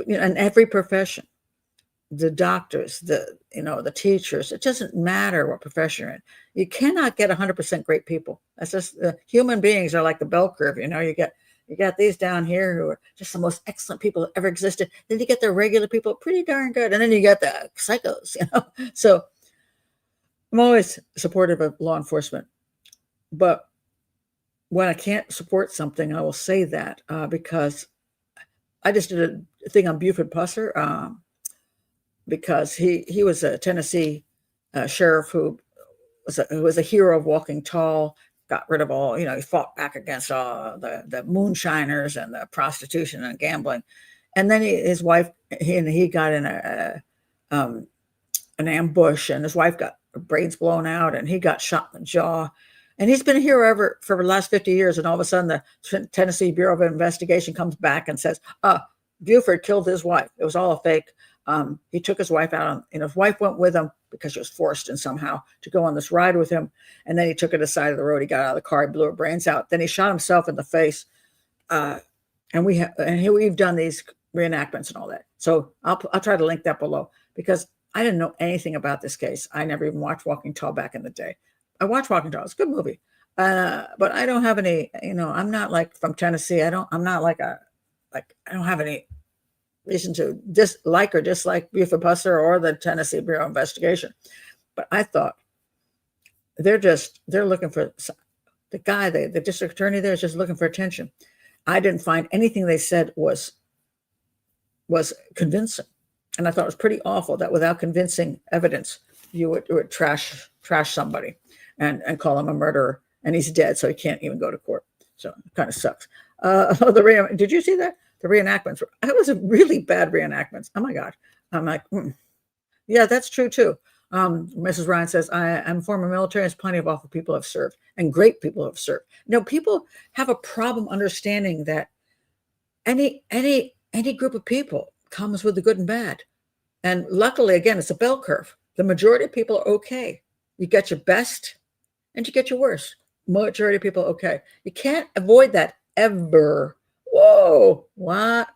in every profession. The doctors, the teachers, it doesn't matter what profession you're in. You cannot get 100% great people. That's just human beings are like the bell curve. You got these down here who are just the most excellent people that ever existed. Then you get the regular people, pretty darn good. And then you get the psychos, So I'm always supportive of law enforcement. But when I can't support something, I will say that because I just did a thing on Buford Pusser because he was a Tennessee sheriff who was a hero of walking tall, got rid of all, he fought back against the moonshiners and the prostitution and gambling. And then his wife, he got in um, an ambush, and his wife got her brains blown out, and he got shot in the jaw. And he's been here ever for the last 50 years. And all of a sudden, the Tennessee Bureau of Investigation comes back and says, Buford killed his wife. It was all a fake. He took his wife out his wife went with him because she was forced and somehow to go on this ride with him. And then he took her to the side of the road. He got out of the car, he blew her brains out. Then he shot himself in the face. And we've done these reenactments and all that. So I'll try to link that below, because I didn't know anything about this case. I never even watched Walking Tall back in the day. I watched Walking Tall. It's a good movie. But I don't have any, I'm not like from Tennessee. I don't have any reason to dislike or dislike Buford Pusser or the Tennessee Bureau of Investigation. But I thought they're looking for the guy, the district attorney there is just looking for attention. I didn't find anything they said was convincing. And I thought it was pretty awful that without convincing evidence, you would trash somebody and call him a murderer. And he's dead, so he can't even go to court. So it kind of sucks. Did you see that? The reenactments. That was a really bad reenactments. Oh my God. I'm like, yeah, that's true too. Mrs. Ryan says, I'm former military. There's plenty of awful people have served, and great people have served. People have a problem understanding that any group of people comes with the good and bad. And luckily, again, it's a bell curve. The majority of people are okay. You get your best and you get your worst. Majority of people okay. You can't avoid that ever. Whoa, what?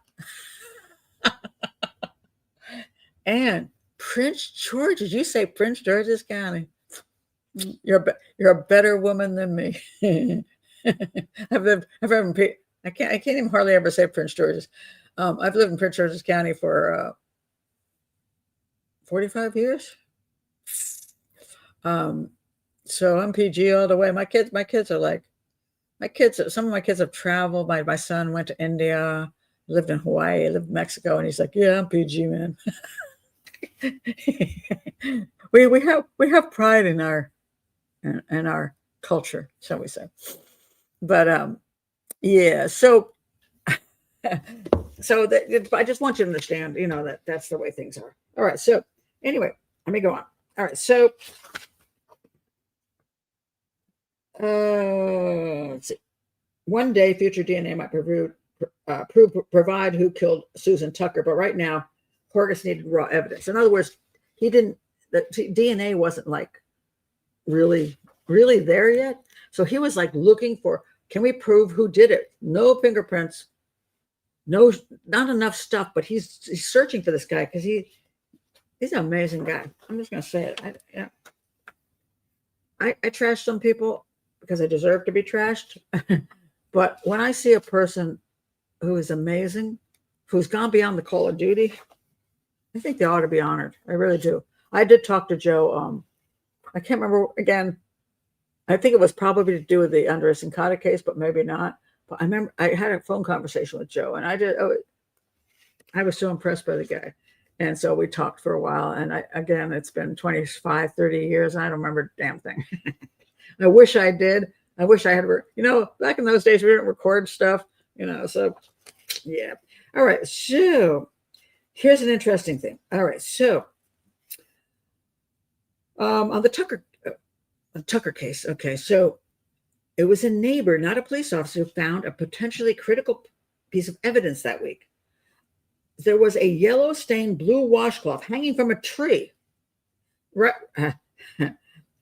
And Prince George, did you say Prince George's County? You're a better woman than me. I can't even hardly ever say Prince George's. I've lived in Prince George's County for 45 years. So I'm PG all the way. My kids are like, some of my kids have traveled. My son went to India, lived in Hawaii, lived in Mexico, and he's like, yeah, I'm PG, man. we have pride in our culture, shall we say. But yeah, so I just want you to understand, that's the way things are. All right, so anyway, let me go on. All right, so let's see. One day, future DNA might provide who killed Susan Tucker, but right now, Horgas needed raw evidence. In other words, the DNA wasn't like really there yet. So he was like looking for, can we prove who did it? No fingerprints, not enough stuff, but he's searching for this guy because he's an amazing guy. I'm just going to say it. I trash some people because I deserve to be trashed. But when I see a person who is amazing, who's gone beyond the call of duty, I think they ought to be honored. I really do. I did talk to Joe. I can't remember again. I think it was probably to do with the Andres Incata case, but maybe not. But I remember I had a phone conversation with Joe, and I was so impressed by the guy. And so we talked for a while. And it's been 25, 30 years, and I don't remember a damn thing. I wish I did. I wish I had, back in those days, we didn't record stuff, so yeah. All right. So here's an interesting thing. All right. So on the Tucker case. Okay. So it was a neighbor, not a police officer, who found a potentially critical piece of evidence that week. There was a yellow stained blue washcloth hanging from a tree.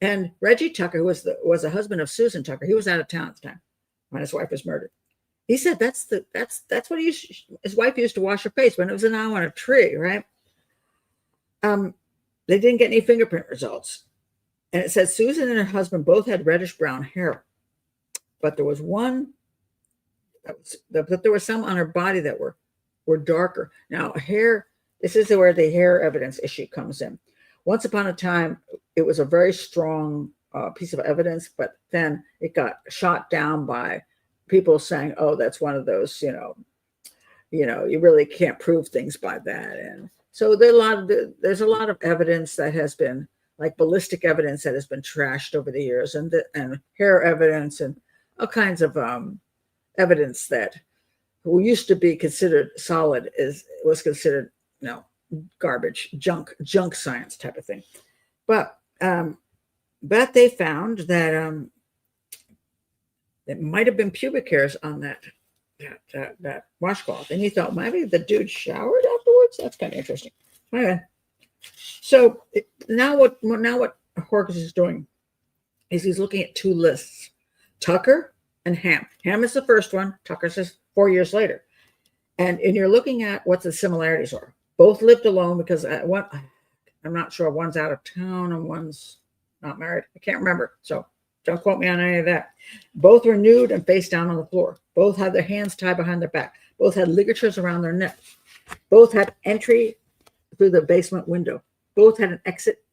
And Reggie Tucker, who was the husband of Susan Tucker, he was out of town at the time when his wife was murdered. He said that's what his wife used to wash her face when it was an eye on a tree, right? They didn't get any fingerprint results. And it said Susan and her husband both had reddish brown hair. But there was one, but there was some on her body that were darker. Now, hair, this is where the hair evidence issue comes in. Once upon a time, it was a very strong piece of evidence, but then it got shot down by people saying, "Oh, that's one of those, you really can't prove things by that." And so there's a lot of evidence that has been like ballistic evidence that has been trashed over the years, and hair evidence, and all kinds of evidence that who used to be considered solid was considered garbage, junk science type of thing. But they found that it might have been pubic hairs on that washcloth, and he thought maybe the dude showered afterwards. That's kind of interesting. Anyway, so now what Horgas is doing is he's looking at two lists: Tucker and Ham. Ham is the first one. Tucker says 4 years later, and you're looking at what the similarities are. Both lived alone because I'm not sure, one's out of town and one's not married. I can't remember, so don't quote me on any of that. Both were nude and face down on the floor. Both had their hands tied behind their back. Both had ligatures around their neck. Both had entry through the basement window. Both had an exit.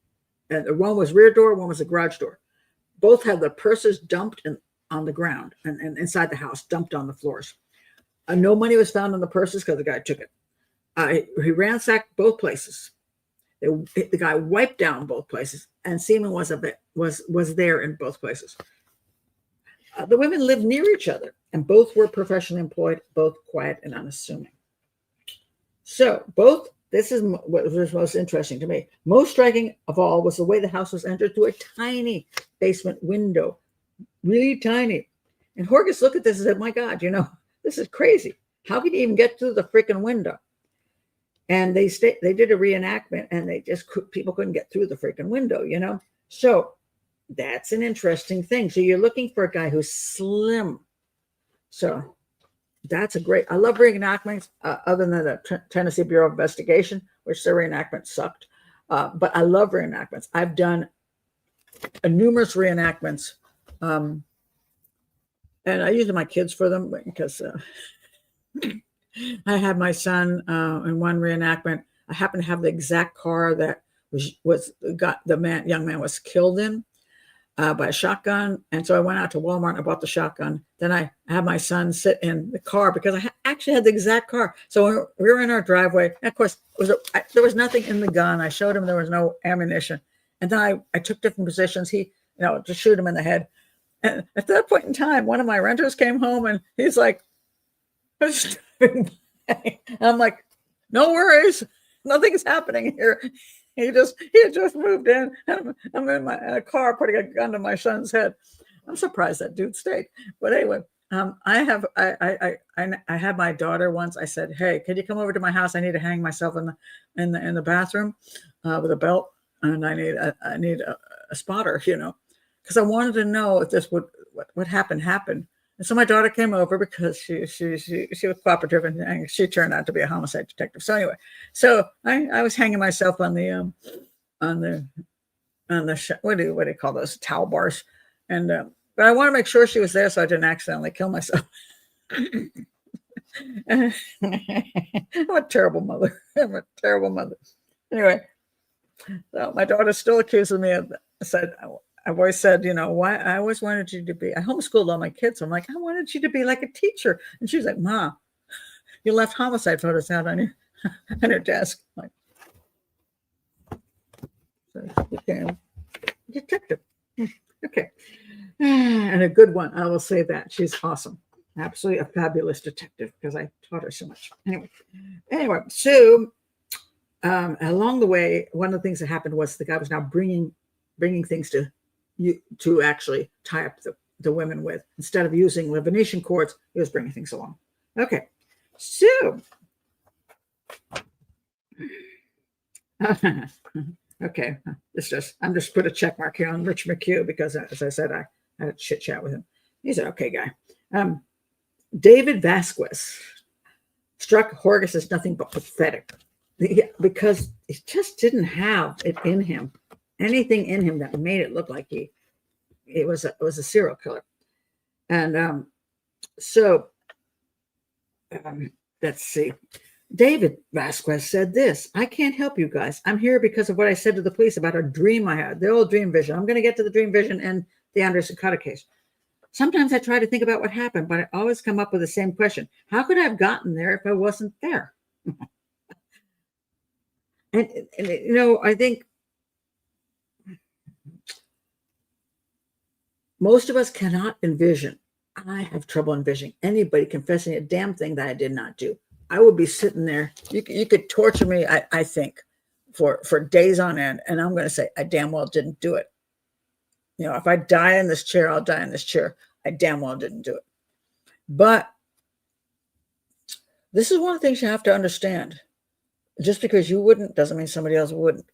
And one was rear door, one was a garage door. Both had their purses dumped on the ground and inside the house, dumped on the floors. No money was found in the purses because the guy took it. He ransacked both places. The guy wiped down both places, and semen was there in both places. The women lived near each other, and both were professionally employed, both quiet and unassuming. So this is what was most interesting to me. Most striking of all was the way the house was entered through a tiny basement window, really tiny. And Horgas looked at this and said, "My God, this is crazy. How could you even get through the freaking window?" And they did a reenactment, and people couldn't get through the freaking window, So that's an interesting thing. So you're looking for a guy who's slim. So that's I love reenactments, other than the Tennessee Bureau of Investigation, which their reenactment sucked. But I love reenactments. I've done numerous reenactments, and I use my kids for them because I had my son in one reenactment. I happened to have the exact car that young man was killed in by a shotgun, and so I went out to Walmart and I bought the shotgun. Then I had my son sit in the car because I actually had the exact car. So we were in our driveway, and of course there was nothing in the gun. I showed him there was no ammunition, and then I took different positions. He, to shoot him in the head. And at that point in time, one of my renters came home, and he's like, and I'm like, "No worries, nothing's happening here." He had just moved in, and I'm in a car putting a gun to my son's head. I'm surprised that dude stayed. But anyway, I had my daughter once. I said, "Hey, can you come over to my house? I need to hang myself in the bathroom with a belt, and I need a spotter, because I wanted to know if this what happened. And so my daughter came over because she was cooperative, and she turned out to be a homicide detective. So anyway, I was hanging myself on the what do you call those, towel bars, and but I want to make sure she was there so I didn't accidentally kill myself. I'm a terrible mother. Anyway, so my daughter still accuses me of said. I've always said, why I always wanted you to be, I homeschooled all my kids. So I'm like, I wanted you to be like a teacher. And she's like, "Ma, you left homicide photos out on your desk." I'm like, so you became a detective. Okay. And a good one. I will say that. She's awesome. Absolutely a fabulous detective because I taught her so much. Anyway, so along the way, one of the things that happened was the guy was now bringing things to actually tie up the women with. Instead of using the Venetian cords, he was bringing things along. Okay, so okay, I'm just put a check mark here on Rich McHugh because, as I said, I had a chit chat with him. He's an okay guy. David Vasquez struck Horgas as nothing but pathetic because he just didn't have it in him. Anything in him that made it look like it was a serial killer. And let's see. David Vasquez said this: "I can't help you guys. I'm here because of what I said to the police about a dream I had, the old dream vision. I'm going to get to the dream vision and the Anderson Cutter case. Sometimes I try to think about what happened, but I always come up with the same question. How could I have gotten there if I wasn't there?" and I think most of us cannot envision. I have trouble envisioning anybody confessing a damn thing that I did not do. I would be sitting there. You could torture me, I think, for days on end, and I'm going to say I damn well didn't do it. If I die in this chair, I'll die in this chair. I damn well didn't do it. But this is one of the things you have to understand. Just because you wouldn't doesn't mean somebody else wouldn't,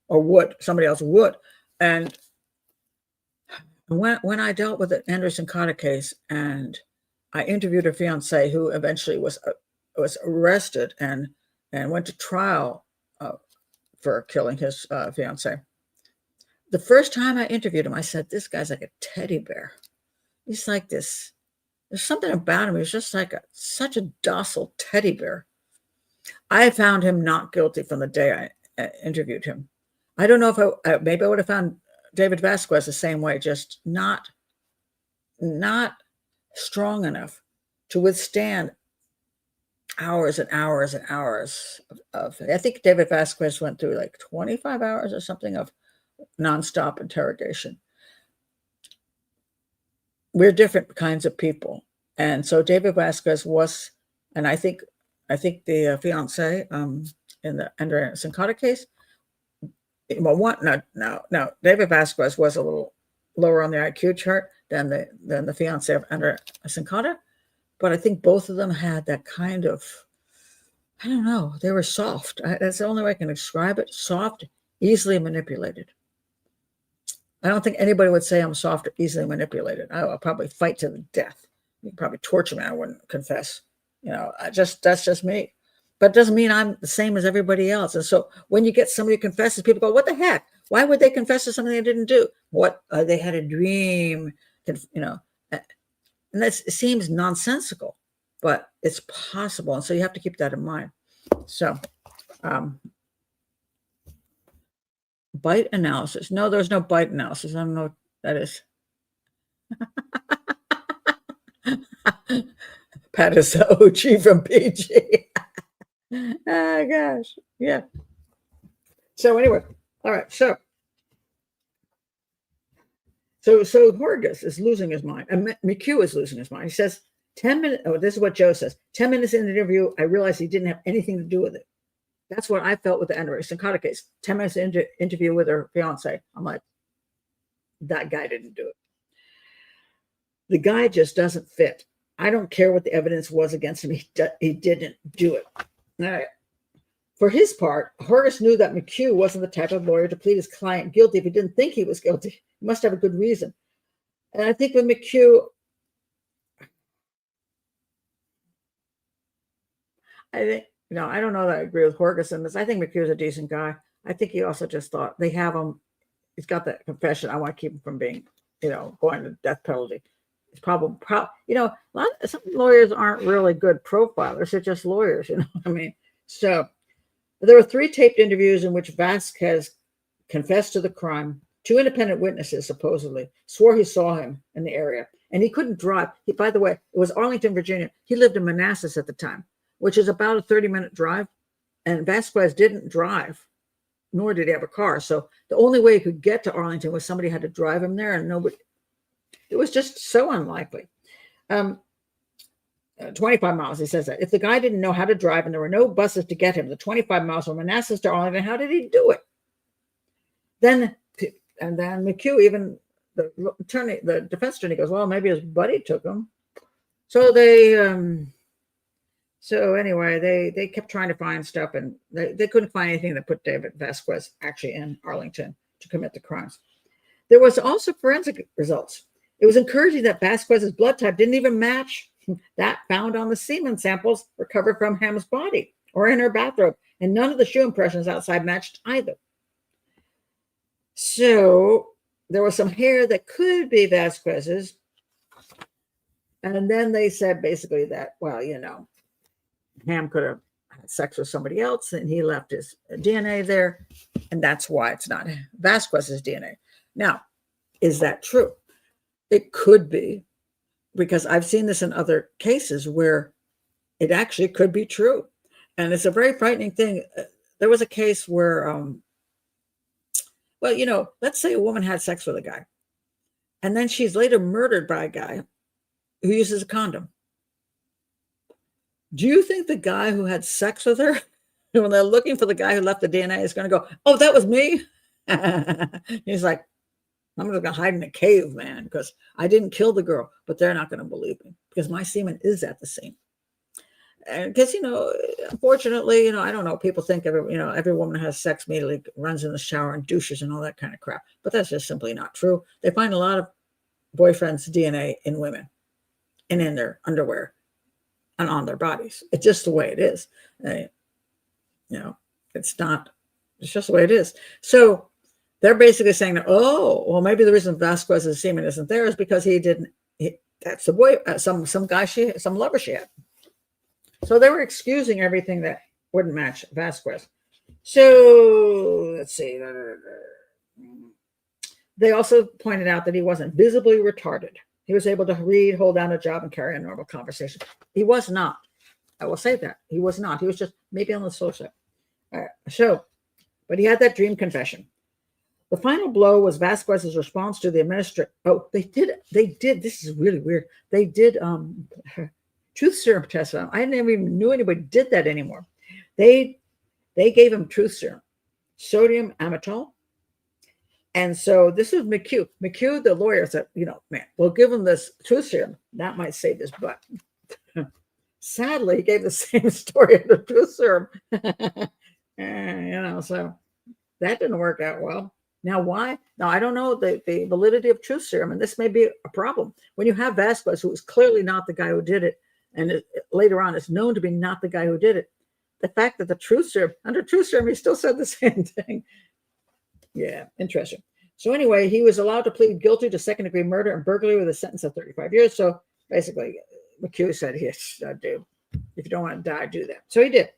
or would. Somebody else would. And when I dealt with the Anderson Cotta case, and I interviewed her fiance, who eventually was arrested and went to trial for killing his fiance. The first time I interviewed him, I said, "This guy's like a teddy bear. He's like this. There's something about him. He's just like such a docile teddy bear." I found him not guilty from the day I interviewed him. I don't know if maybe I would have found David Vasquez the same way, just not strong enough to withstand hours and hours and hours of I think David Vasquez went through like 25 hours or something of nonstop interrogation. We're different kinds of people. And so David Vasquez was, and I think the fiance in the Anderson Cotta case, well, no, David Vasquez was a little lower on the IQ chart than the fiance of Anderson Cotta, but I think both of them had that kind of, I don't know, they were soft. That's the only way I can describe it. Soft, easily manipulated. I don't think anybody would say I'm soft or easily manipulated. I'll probably fight to the death. You can probably torture me. I wouldn't confess. That's just me. But it doesn't mean I'm the same as everybody else. And so when you get somebody who confesses, people go, "What the heck? Why would they confess to something they didn't do?" What they had a dream, and it seems nonsensical, but it's possible. And so you have to keep that in mind. So, bite analysis. No, there's no bite analysis. I don't know what that is. Pat is the OG from PG. Oh, gosh. Yeah. So anyway, all right. So Horgas is losing his mind. And McHugh is losing his mind. He says, 10 minutes. Oh, this is what Joe says. 10 minutes in the interview, I realized he didn't have anything to do with it. That's what I felt with the Anderson Cotta case. 10 minutes into interview with her fiance. I'm like, that guy didn't do it. The guy just doesn't fit. I don't care what the evidence was against him. He didn't do it. All right. For his part, Horgas knew that McHugh wasn't the type of lawyer to plead his client guilty if he didn't think he was guilty. He must have a good reason. And I think with McHugh, I don't know that I agree with Horgas in this. I think McHugh's a decent guy. I think he also just thought they have him. He's got that confession. I want to keep him from being, going to death penalty. It's probably, some lawyers aren't really good profilers. They're just lawyers, what I mean? So there were 3 taped interviews in which Vasquez confessed to the crime. 2 independent witnesses supposedly swore he saw him in the area, and he couldn't drive. By the way, it was Arlington, Virginia. He lived in Manassas at the time, which is about a 30-minute drive, and Vasquez didn't drive, nor did he have a car. So the only way he could get to Arlington was somebody had to drive him there, and nobody. It was just so unlikely. 25 miles, he says that. If the guy didn't know how to drive and there were no buses to get him, the 25 miles from Manassas to Arlington, how did he do it? Then McHugh, even the defense attorney goes, well, maybe his buddy took him. So they kept trying to find stuff, and they couldn't find anything that put David Vasquez actually in Arlington to commit the crimes. There was also forensic results. It was encouraging that Vasquez's blood type didn't even match that found on the semen samples recovered from Ham's body or in her bathrobe, and none of the shoe impressions outside matched either. So there was some hair that could be Vasquez's, and then they said basically that, well, Ham could have had sex with somebody else, and he left his DNA there, and that's why it's not Vasquez's DNA. Now, is that true? It could be, because I've seen this in other cases where it actually could be true. And it's a very frightening thing. There was a case where, let's say a woman had sex with a guy, And then she's later murdered by a guy who uses a condom. Do you think the guy who had sex with her, when they're looking for the guy who left the DNA, is going to go, oh, that was me? He's like, I'm just going to hide in a cave, man, because I didn't kill the girl, but they're not going to believe me because my semen is at the scene. And because, unfortunately, I don't know, people think every woman who has sex immediately runs in the shower and douches and all that kind of crap, but that's just simply not true. They find a lot of boyfriends' DNA in women and in their underwear and on their bodies. It's just the way it is. It's just the way it is. So they're basically saying that, oh, well, maybe the reason Vasquez's semen isn't there is because that's the boy, some guy some lover she had. So they were excusing everything that wouldn't match Vasquez. So let's see. They also pointed out that he wasn't visibly retarded. He was able to read, hold down a job, and carry a normal conversation. He was not. I will say that. He was not. He was just maybe on the slow side. All right. But he had that dream confession. The final blow was Vasquez's response to the administrator. Oh, they did. This is really weird. They did truth serum tests on him. I never even knew anybody did that anymore. They gave him truth serum, sodium amytal. And so this is McHugh. McHugh, the lawyer, said, man, we'll give him this truth serum. That might save his butt. Sadly, he gave the same story of the truth serum. So that didn't work out well. Now, why? Now, I don't know the validity of truth serum, and this may be a problem. When you have Vasquez, who is clearly not the guy who did it, and later on is known to be not the guy who did it, the fact that under truth serum, he still said the same thing. Yeah, interesting. So anyway, he was allowed to plead guilty to second-degree murder and burglary with a sentence of 35 years. So basically, McHugh said, yes, dude, if you don't want to die, do that. So he did.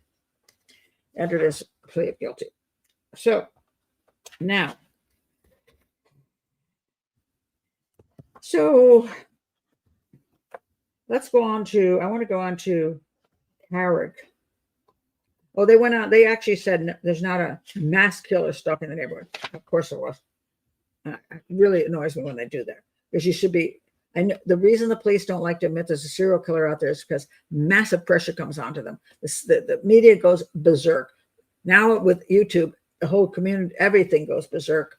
Entered his plea of guilty. So now, let's go on to, I want to go on to Carrick. Oh, they went out. They actually said there's not a mass killer stuck in the neighborhood. Of course there was. It really annoys me when they do that, because you should be. I know the reason the police don't like to admit there's a serial killer out there is because massive pressure comes onto them. The media goes berserk. Now with YouTube, the whole community, everything goes berserk.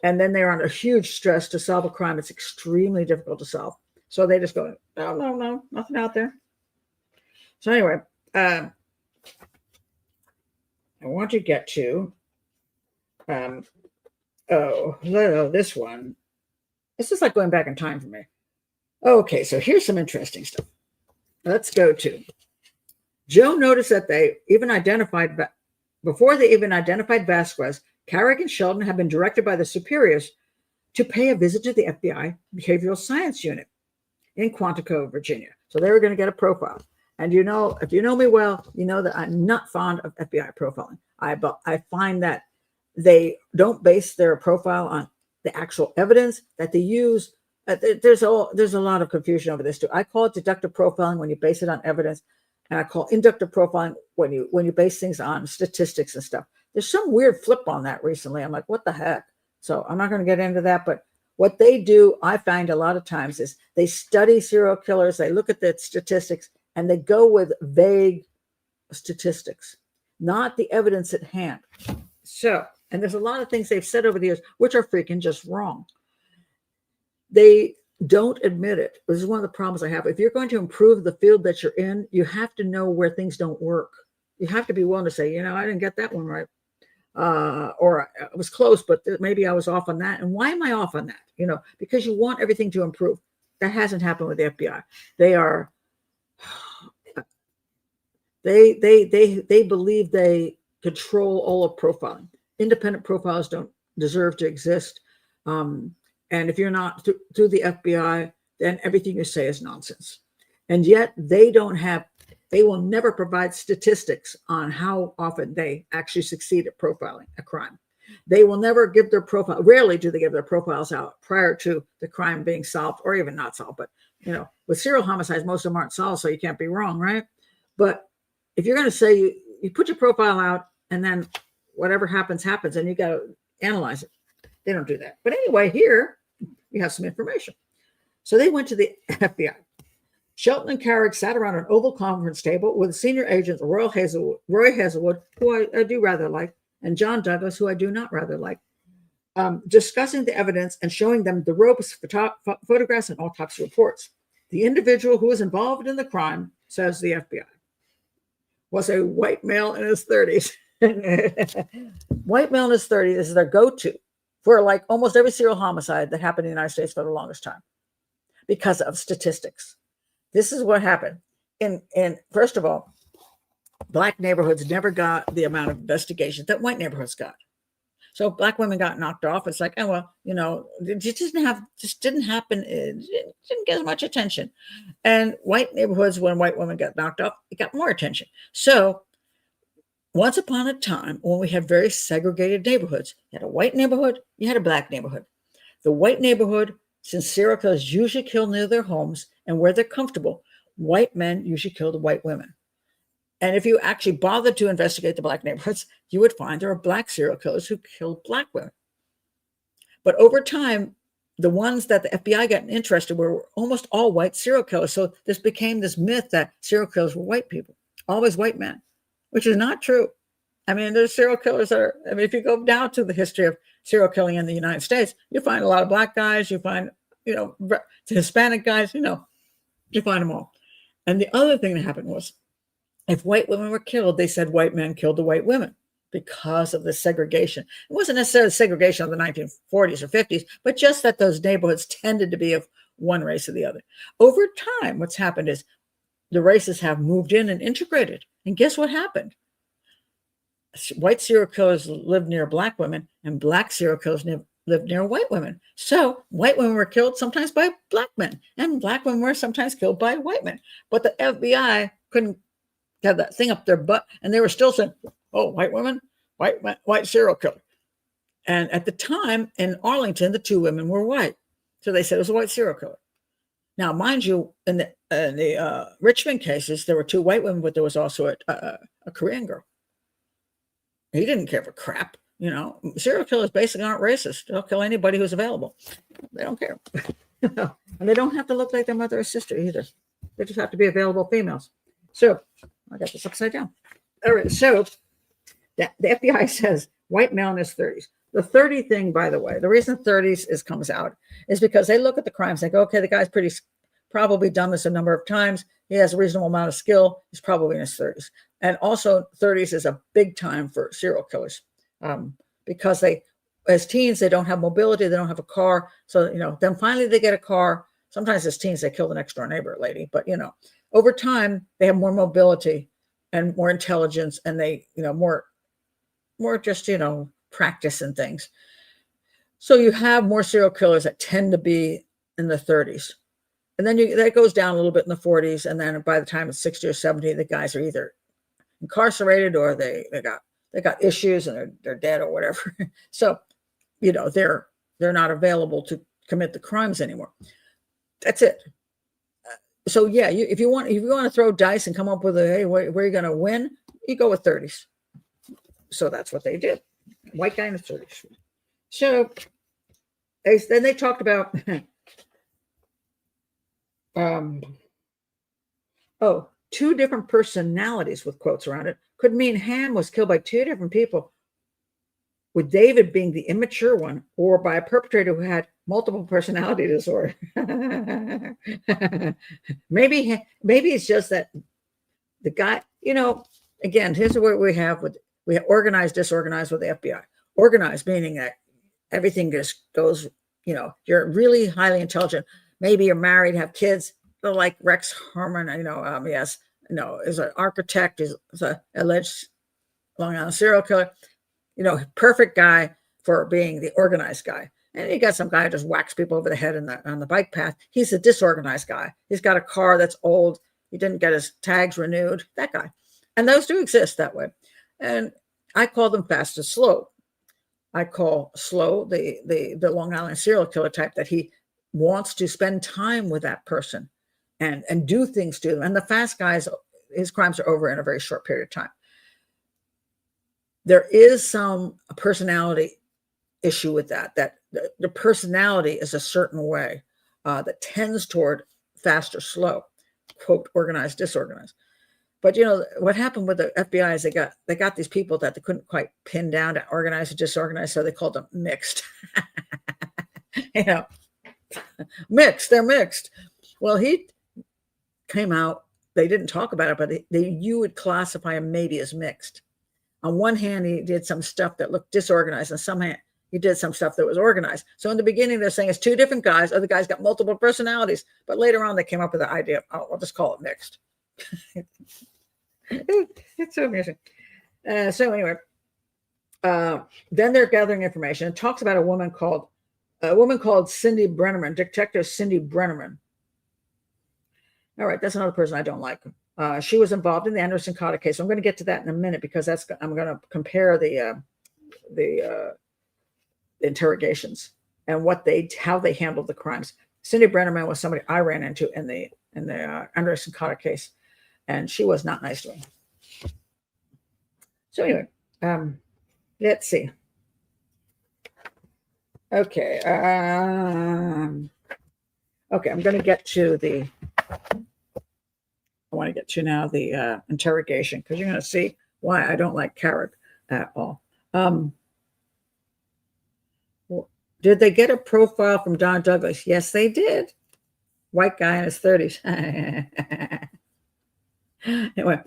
And then they're under huge stress to solve a crime. It's extremely difficult to solve. So they just go, no, nothing out there. So anyway, I want to get to, this one. This is like going back in time for me. Okay, so here's some interesting stuff. Let's go to, Joe noticed that before they even identified Vasquez, Carrick and Sheldon had been directed by the superiors to pay a visit to the FBI Behavioral Science Unit in Quantico, Virginia. So they were going to get a profile. And if you know me well, you know that I'm not fond of FBI profiling. I find that they don't base their profile on the actual evidence that they use. There's a lot of confusion over this too. I call it deductive profiling when you base it on evidence, and I call inductive profiling when you base things on statistics and stuff. There's some weird flip on that recently. I'm like, what the heck? So I'm not going to get into that, but what they do, I find a lot of times, is they study serial killers, they look at the statistics, and they go with vague statistics, not the evidence at hand. So, and there's a lot of things they've said over the years which are freaking just wrong. They don't admit it. This is one of the problems I have. If you're going to improve the field that you're in, you have to know where things don't work. You have to be willing to say, I didn't get that one right. Or it was close, but maybe I was off on that. And why am I off on that? Because you want everything to improve. That hasn't happened with the FBI. They believe they control all of profiling. Independent profiles don't deserve to exist. And if you're not through the FBI, then everything you say is nonsense. And yet they will never provide statistics on how often they actually succeed at profiling a crime. They will never give their profile. Rarely do they give their profiles out prior to the crime being solved or even not solved. But, with serial homicides, most of them aren't solved, so you can't be wrong, right? But if you're going to say you put your profile out and then whatever happens, and you got to analyze it. They don't do that. But anyway, here, we have some information. So they went to the FBI. Shelton and Carrick sat around an oval conference table with senior agents Roy Hazelwood, who I do rather like, and John Douglas, who I do not rather like, discussing the evidence and showing them the ropes, photographs, and autopsy reports. The individual who was involved in the crime, says the FBI, was a white male in his 30s. White male in his 30s is their go-to for like almost every serial homicide that happened in the United States for the longest time because of statistics. This is what happened. And first of all, Black neighborhoods never got the amount of investigation that white neighborhoods got. So Black women got knocked off. It's like, oh, well, it just didn't happen. It didn't get as much attention. And white neighborhoods, when white women got knocked off, it got more attention. So once upon a time, when we had very segregated neighborhoods, you had a white neighborhood, you had a Black neighborhood. The white neighborhood, since serial killers usually kill near their homes and where they're comfortable, white men usually kill the white women. And if you actually bothered to investigate the Black neighborhoods, you would find there are Black serial killers who killed Black women. But over time, the ones that the FBI got interested were almost all white serial killers. So this became this myth that serial killers were white people, always white men, which is not true. I mean, there's serial killers that are, if you go down to the history of serial killing in the United States, you find a lot of Black guys, you find, the Hispanic guys, you find them all. And the other thing that happened was, if white women were killed, they said white men killed the white women because of the segregation. It wasn't necessarily segregation of the 1940s or 50s, but just that those neighborhoods tended to be of one race or the other. Over time, what's happened is the races have moved in and integrated. And guess what happened? White serial killers lived near Black women, and Black serial killers lived near white women. So white women were killed sometimes by Black men, and Black women were sometimes killed by white men. But the FBI couldn't have that thing up their butt, and they were still saying, oh, white women, white serial killer. And at the time in Arlington, the two women were white. So they said it was a white serial killer. Now, mind you, in the Richmond cases, there were two white women, but there was also a Korean girl. He didn't care for crap. Serial killers basically aren't racist. They'll kill anybody who's available. They don't care. And they don't have to look like their mother or sister either. They just have to be available females. So I got this upside down. All right. So the FBI says white male in his 30s. The 30 thing, by the way, the reason 30s comes out is because they look at the crimes and go, okay, the guy's probably done this a number of times. He has a reasonable amount of skill. He's probably in his 30s. And also 30s is a big time for serial killers because as teens, they don't have mobility. They don't have a car. So, then finally they get a car. Sometimes as teens, they kill the next door neighbor lady. But, over time, they have more mobility and more intelligence, and they, more just, practice and things. So you have more serial killers that tend to be in the 30s. And then that goes down a little bit in the 40s. And then by the time it's 60 or 70, the guys are either incarcerated or they got issues and they're dead or whatever. So, they're not available to commit the crimes anymore. That's it. So yeah, if you want to throw dice and come up with hey, where are you going to win? You go with 30s. So that's what they did. White guy in the 30s. So then they talked about two different personalities with quotes around it. Could mean Ham was killed by two different people, with David being the immature one, or by a perpetrator who had multiple personality disorder. Maybe it's just that the guy, again, here's what we have organized, disorganized with the FBI. Organized, meaning that everything just goes, you're really highly intelligent. Maybe you're married, have kids, like Rex Harmon, is an architect, is an alleged Long Island serial killer. Perfect guy for being the organized guy. And you got some guy who just whacks people over the head on the bike path. He's a disorganized guy. He's got a car that's old. He didn't get his tags renewed. That guy. And those do exist that way. And I call them fast and slow. I call slow the Long Island serial killer type, that he wants to spend time with that person and do things to them. And the fast guys, his crimes are over in a very short period of time. There is some personality issue with that the personality is a certain way that tends toward fast or slow, quote, organized, disorganized. But what happened with the FBI is they got these people that they couldn't quite pin down to organized or disorganized, so they called them mixed. you know, Mixed. They're mixed. Well, he came out. They didn't talk about it, but you would classify him maybe as mixed. On one hand, he did some stuff that looked disorganized, and some hand, he did some stuff that was organized. So in the beginning, they're saying it's two different guys. Other guys got multiple personalities. But later on, they came up with the idea of, I'll just call it mixed. It's so amusing. So anyway, then they're gathering information. It talks about a woman called Cindy Brenneman, Detective Cindy Brenneman. All right, that's another person I don't like. She was involved in the Anderson Cotter case. So I'm going to get to that in a minute because I'm going to compare the interrogations and how they handled the crimes. Cindy Brenneman was somebody I ran into in the Anderson Cotter case, and she was not nice to me. So anyway, let's see. Okay. Okay, I'm going to get to the. I want to get to now the interrogation because you're going to see why I don't like Carrick at all. Did they get a profile from Don Douglas? Yes, they did. White guy in his 30s. Anyway,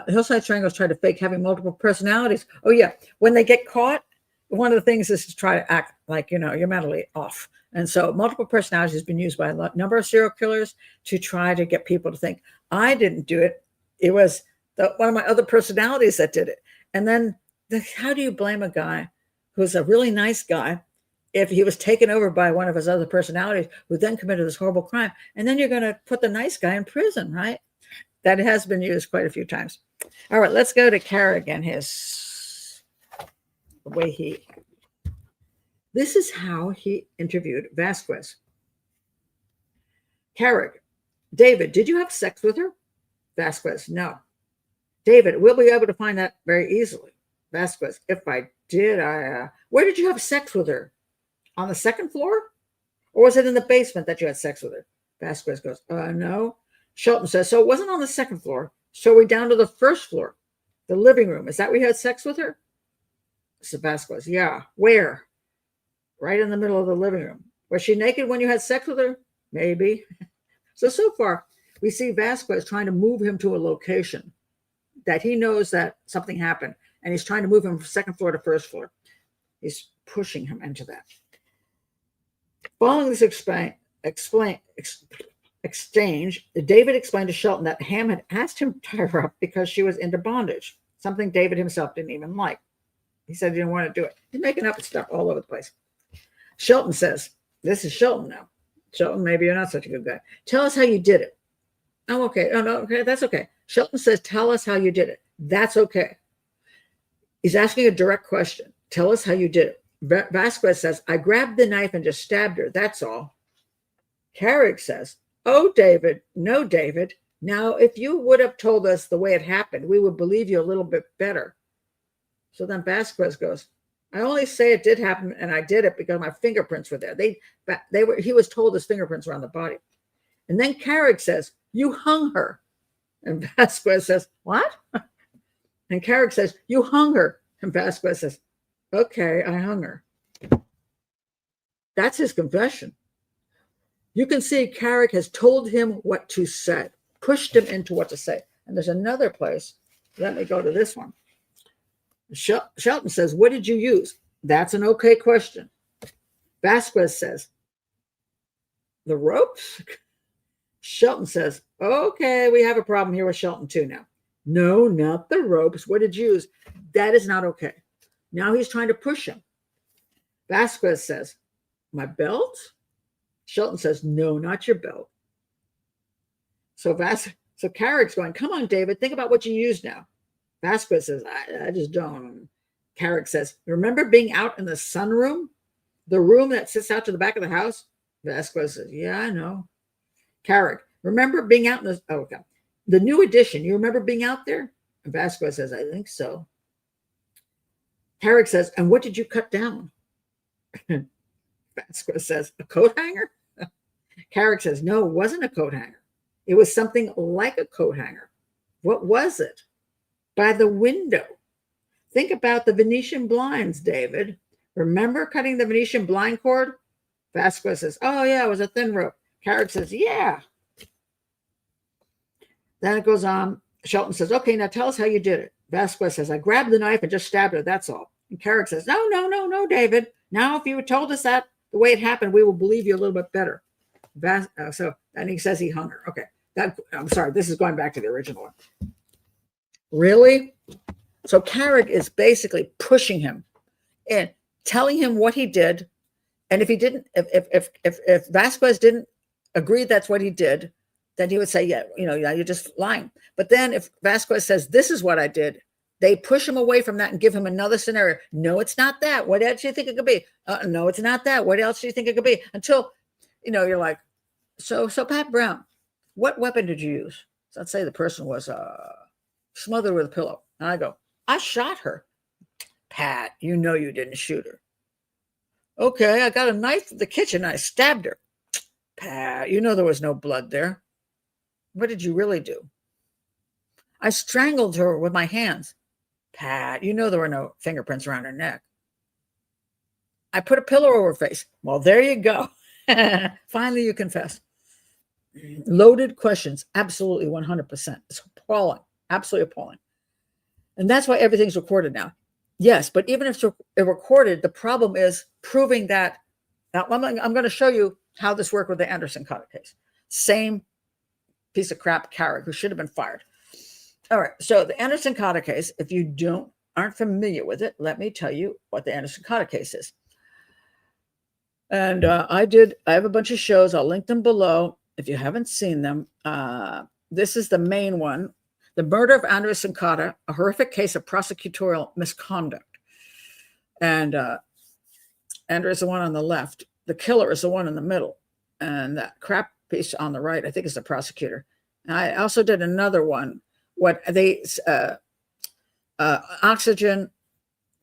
Hillside Triangles tried to fake having multiple personalities. Oh, yeah. When they get caught, one of the things is to try to act like, you're mentally off. And so multiple personalities has been used by a number of serial killers to try to get people to think, I didn't do it. It was one of my other personalities that did it. And then how do you blame a guy who's a really nice guy if he was taken over by one of his other personalities who then committed this horrible crime? And then you're going to put the nice guy in prison, right? That has been used quite a few times. All right, let's go to Carrick and the way this is how he interviewed Vasquez. Carrick, David, did you have sex with her? Vasquez, no. David, we'll be able to find that very easily. Vasquez, if I did, where did you have sex with her? On the second floor? Or was it in the basement that you had sex with her? Vasquez goes, no. Shelton says, so it wasn't on the second floor. So we're down to the first floor, the living room. Is that where you had sex with her? So Vasquez, yeah. Where? Right in the middle of the living room. Was she naked when you had sex with her? Maybe. So far, we see Vasquez trying to move him to a location that he knows that something happened, and he's trying to move him from second floor to first floor. He's pushing him into that. Following this exchange, David explained to Shelton that Ham had asked him to tie her up because she was into bondage, something David himself didn't even like. He said he didn't want to do it. He's making up stuff all over the place. Shelton says, this is Shelton now. Shelton, maybe you're not such a good guy. Tell us how you did it. Oh, okay. Oh, no, okay, that's okay. Shelton says, tell us how you did it. That's okay. He's asking a direct question. Tell us how you did it. Vasquez says, I grabbed the knife and just stabbed her. That's all. Carrick says, oh, David, no, David. Now, if you would have told us the way it happened, we would believe you a little bit better. So then Vasquez goes, I only say it did happen and I did it because my fingerprints were there. He was told his fingerprints were on the body. And then Carrick says, you hung her. And Vasquez says, what? And Carrick says, you hung her. And Vasquez says, okay, I hung her. That's his confession. You can see Carrick has told him what to say, pushed him into what to say. And there's another place. Let me go to this one. Shelton says, what did you use? That's an okay question. Vasquez says, the ropes? Shelton says, okay, we have a problem here with Shelton too now. No, not the ropes. What did you use? That is not okay. Now he's trying to push him. Vasquez says, my belt? Shelton says, no, not your belt. So Carrick's going, come on, David, think about what you used now. Vasquez says, I just don't. Carrick says, remember being out in the sunroom? The room that sits out to the back of the house? Vasquez says, yeah, I know. Carrick, remember being out in the new addition, you remember being out there? And Vasquez says, I think so. Carrick says, and what did you cut down? Vasquez says, a coat hanger? Carrick says, no, it wasn't a coat hanger. It was something like a coat hanger. What was it? By the window. Think about the Venetian blinds, David. Remember cutting the Venetian blind cord? Vasquez says, oh, yeah, it was a thin rope. Carrick says, yeah. Then it goes on. Shelton says, okay, now tell us how you did it. Vasquez says, I grabbed the knife and just stabbed her, that's all. And Carrick says, no, David. Now, if you had told us that the way it happened, we will believe you a little bit better. And he says he hung her. Okay, I'm sorry, this is going back to the original one. Really? So Carrick is basically pushing him and telling him what he did. And if he didn't, if Vasquez didn't agree that's what he did, then he would say, yeah, you're just lying. But then if Vasquez says, this is what I did, they push him away from that and give him another scenario. No, it's not that. What else do you think it could be? No, it's not that. What else do you think it could be? Until, you're like, so Pat Brown, what weapon did you use? So let's say the person was smothered with a pillow. And I go, I shot her. Pat, you didn't shoot her. Okay, I got a knife from the kitchen. I stabbed her. Pat, there was no blood there. What did you really do? I strangled her with my hands. Pat, there were no fingerprints around her neck. I put a pillow over her face. Well, there you go. Finally, you confess. Loaded questions. Absolutely 100%. It's appalling. Absolutely appalling. And that's why everything's recorded now. Yes, but even if it's recorded, the problem is proving that. Now, I'm going to show you how this worked with the Anderson Cotter case. Same piece of crap Carrick, who should have been fired. All right, so the Anderson Cotter case, if you aren't familiar with it, let me tell you what the Anderson Cotter case is. And I have a bunch of shows. I'll link them below if you haven't seen them. This is the main one. The murder of Anderson Cotter, a horrific case of prosecutorial misconduct. And Andrew is the one on the left. The killer is the one in the middle. And that crap piece on the right, I think, is the prosecutor. And I also did another one. What they, Oxygen,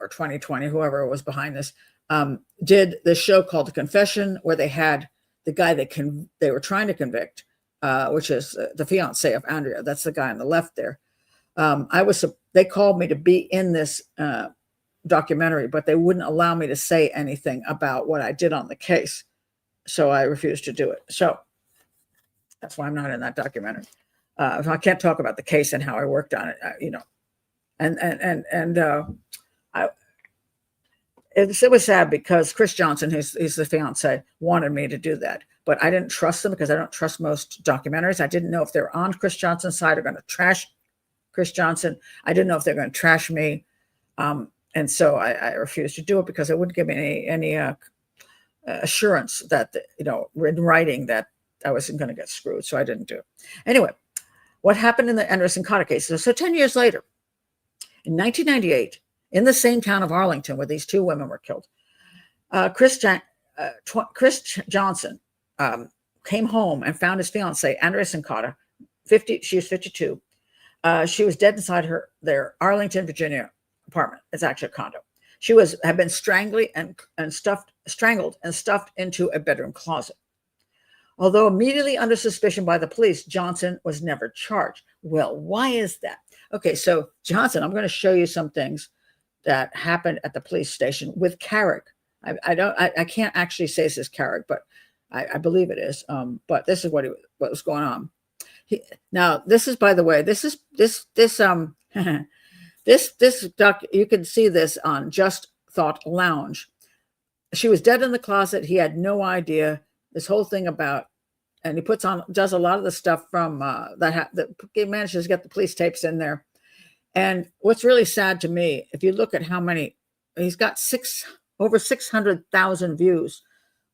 or 2020, whoever was behind this, did this show called The Confession, where they had the guy that they were trying to convict, which is the fiance of Andrea. That's the guy on the left there. They called me to be in this documentary, but they wouldn't allow me to say anything about what I did on the case. So I refused to do it. So that's why I'm not in that documentary. I can't talk about the case and how I worked on it, it was sad because Chris Johnson, he's the fiance, wanted me to do that. But I didn't trust them because I don't trust most documentaries. I didn't know if they're on Chris Johnson's side or going to trash Chris Johnson. I didn't know if they're going to trash me. And so I refused to do it because it wouldn't give me any assurance that, in writing that I wasn't going to get screwed. So I didn't do it. Anyway, what happened in the Anderson Cotter case? So 10 years later, in 1998, in the same town of Arlington where these two women were killed, Chris Johnson came home and found his fiancée, Anderson Cotter, 50. She was 52. She was dead inside their Arlington, Virginia apartment. It's actually a condo. She had been strangled and stuffed into a bedroom closet. Although immediately under suspicion by the police, Johnson was never charged. Well, why is that? Okay, so Johnson, I'm going to show you some things that happened at the police station with Carrick. I can't actually say this is Carrick, but I believe it is. But this is what was going on. Now, this is, by the way, this doc, you can see this on Just Thought Lounge. She was dead in the closet. He had no idea. This whole thing about, and he does a lot of the stuff from that he manages to get the police tapes in there. And what's really sad to me, if you look at how many, he's got over 600,000 views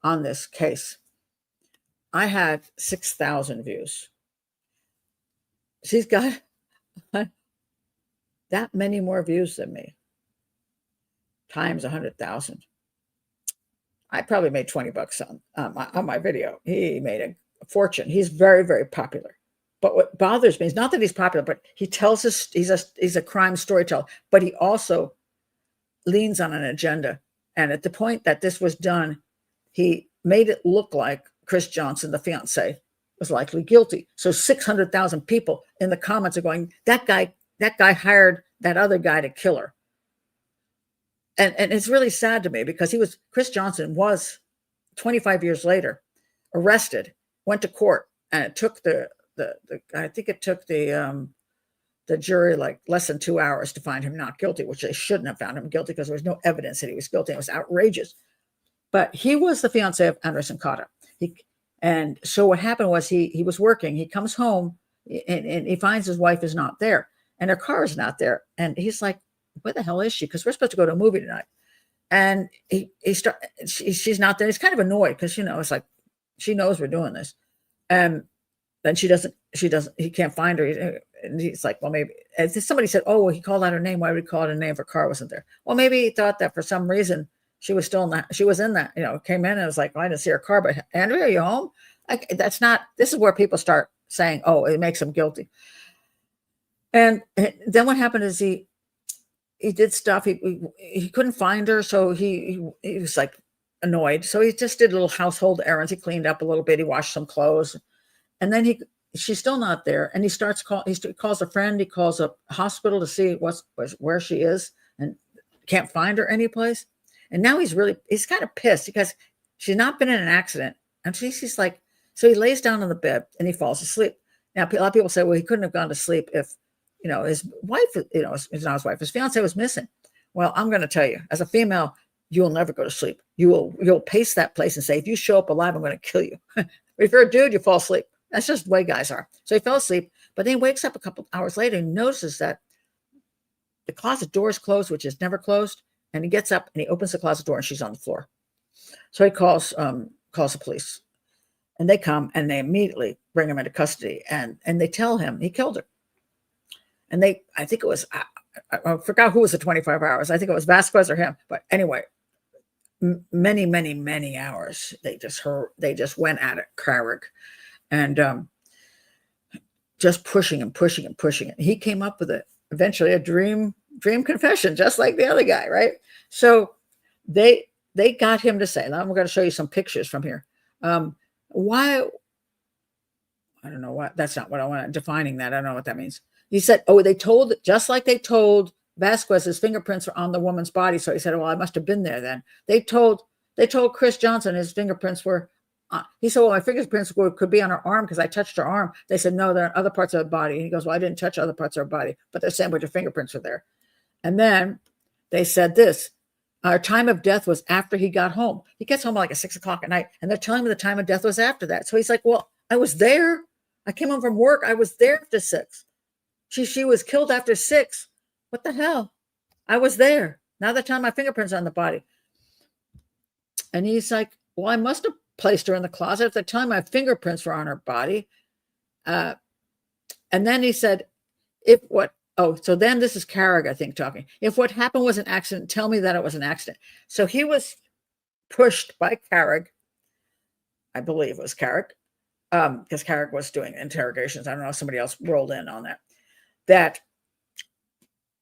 on this case. I had 6,000 views. She's got that many more views than me, times 100,000. I probably made $20 on my video. He made a fortune. He's very, very popular. But what bothers me is not that he's popular, but he tells us he's a crime storyteller, but he also leans on an agenda. And at the point that this was done, he made it look like Chris Johnson, the fiance, was likely guilty. So 600,000 people in the comments are going, that guy hired that other guy to kill her. And it's really sad to me because Chris Johnson was 25 years later arrested, went to court, and it took I think it took the jury like less than 2 hours to find him not guilty, which they shouldn't have found him guilty because there was no evidence that he was guilty. It was outrageous. But he was the fiance of Anderson Cotta. And so what happened was he was working. He comes home and he finds his wife is not there and her car is not there. And he's like, where the hell is she? Because we're supposed to go to a movie tonight. And she's not there. He's kind of annoyed because, it's like she knows we're doing this. And then he can't find her. And he's like, well, maybe. And somebody said, oh, well, he called out her name. Why would he call out her name if her car wasn't there? Well, maybe he thought that for some reason she was still in that. She was in that, came in and was like, well, I didn't see her car, but Andrea, are you home? This is where people start saying, oh, it makes him guilty. And then what happened is he did stuff. He couldn't find her. So he was like annoyed. So he just did little household errands. He cleaned up a little bit. He washed some clothes. And then she's still not there. And he calls a friend. He calls a hospital to see where she is and can't find her anyplace. And now he's kind of pissed because she's not been in an accident. And she's like, so he lays down on the bed and he falls asleep. Now, a lot of people say, well, he couldn't have gone to sleep if, his wife, it's not his wife, his fiance was missing. Well, I'm going to tell you, as a female, you'll never go to sleep. You'll pace that place and say, if you show up alive, I'm going to kill you. If you're a dude, you fall asleep. That's just the way guys are. So he fell asleep, but then he wakes up a couple hours later and notices that the closet door is closed, which is never closed. And he gets up and he opens the closet door and she's on the floor. So he calls the police and they come and they immediately bring him into custody and they tell him he killed her. And I think it was, I forgot who was the 25 hours. I think it was Vasquez or him. But anyway, many, many, many hours. They just went at it, Carrick. And just pushing and pushing and pushing it. He came up with eventually a dream confession, just like the other guy, right? So they got him to say, now I'm going to show you some pictures from here. Why? I don't know what, that's not what I want, defining that. I don't know what that means. He said, just like they told Vasquez his fingerprints were on the woman's body. So he said, well, I must have been there then. They told Chris Johnson his fingerprints were, he said, well, my fingerprints could be on her arm because I touched her arm. They said, no, they're on other parts of her body. And he goes, well, I didn't touch other parts of her body, but they're saying, but your fingerprints are there. And then they said this, our time of death was after he got home. He gets home like at 6 o'clock at night and they're telling me the time of death was after that. So he's like, well, I was there. I came home from work. I was there after 6. She was killed after 6. What the hell? I was there. Now they're telling my fingerprints on the body. And he's like, well, I must have placed her in the closet if they're telling my fingerprints were on her body. And then he said, so then this is Carrick, I think, talking. If what happened was an accident, tell me that it was an accident. So he was pushed by Carrick. I believe it was Carrick, because Carrick was doing interrogations. I don't know if somebody else rolled in on that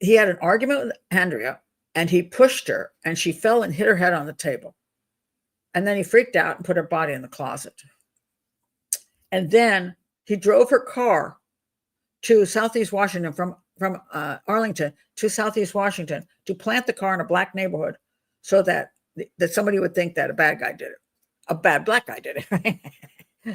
he had an argument with Andrea and he pushed her and she fell and hit her head on the table. And then he freaked out and put her body in the closet. And then he drove her car to Southeast Washington from Arlington to Southeast Washington to plant the car in a black neighborhood so that somebody would think that a bad guy did it. A bad black guy did it. Right?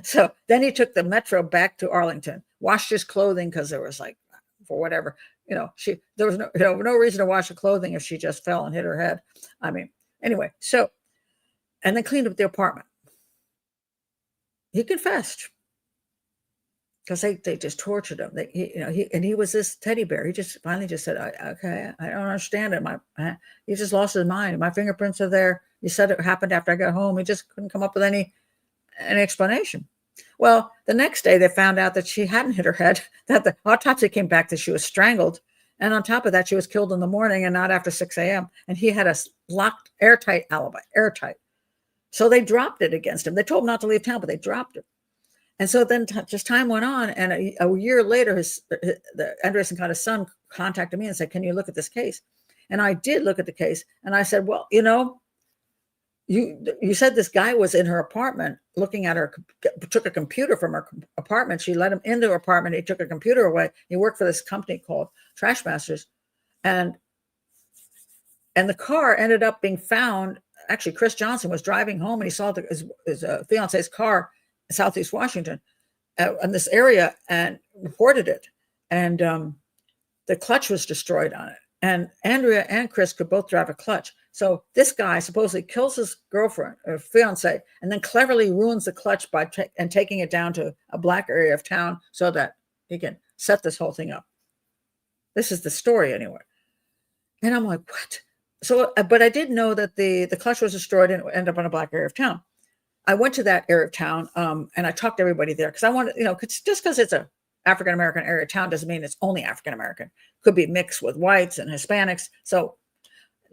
So then he took the metro back to Arlington, washed his clothing because there was like, for whatever, there was no reason to wash her clothing if she just fell and hit her head. I mean, anyway, so, and then cleaned up the apartment. He confessed because they just tortured him. He was this teddy bear. He just finally just said, okay, I don't understand it. He just lost his mind. My fingerprints are there. You said it happened after I got home. He just couldn't come up with any explanation. Well, the next day they found out that she hadn't hit her head, that the autopsy came back that she was strangled. And on top of that, she was killed in the morning and not after 6 a.m. And he had a locked, airtight alibi, airtight. So they dropped it against him. They told him not to leave town, but they dropped it. And so then just time went on. And a year later, the Anderson Cotta's son contacted me and said, can you look at this case? And I did look at the case. And I said, well, You said this guy was in her apartment looking at her, took a computer from her apartment. She let him into her apartment. He took a computer away. He worked for this company called Trash Masters, and the car ended up being found. Actually, Chris Johnson was driving home and he saw his fiance's car in Southeast Washington in this area and reported it. And the clutch was destroyed on it. And Andrea and Chris could both drive a clutch. So this guy supposedly kills his girlfriend or fiance and then cleverly ruins the clutch by taking it down to a black area of town so that he can set this whole thing up. This is the story anyway. And I'm like, what? So, but I did know that the clutch was destroyed and ended up in a black area of town. I went to that area of town and I talked to everybody there because I wanted, just because it's a African-American area of town doesn't mean it's only African-American. Could be mixed with whites and Hispanics. So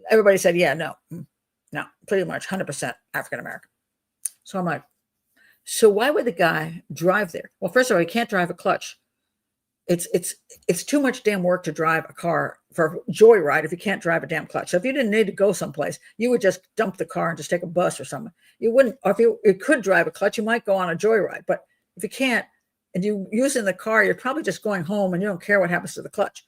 everybody said, yeah, no, pretty much 100% African-American. So I'm like, so why would the guy drive there? Well, first of all, he can't drive a clutch. It's too much damn work to drive a car for a joyride if you can't drive a damn clutch. So if you didn't need to go someplace, you would just dump the car and just take a bus or something. You wouldn't, or if you could drive a clutch, you might go on a joyride. But if you can't, and you using the car, you're probably just going home and you don't care what happens to the clutch.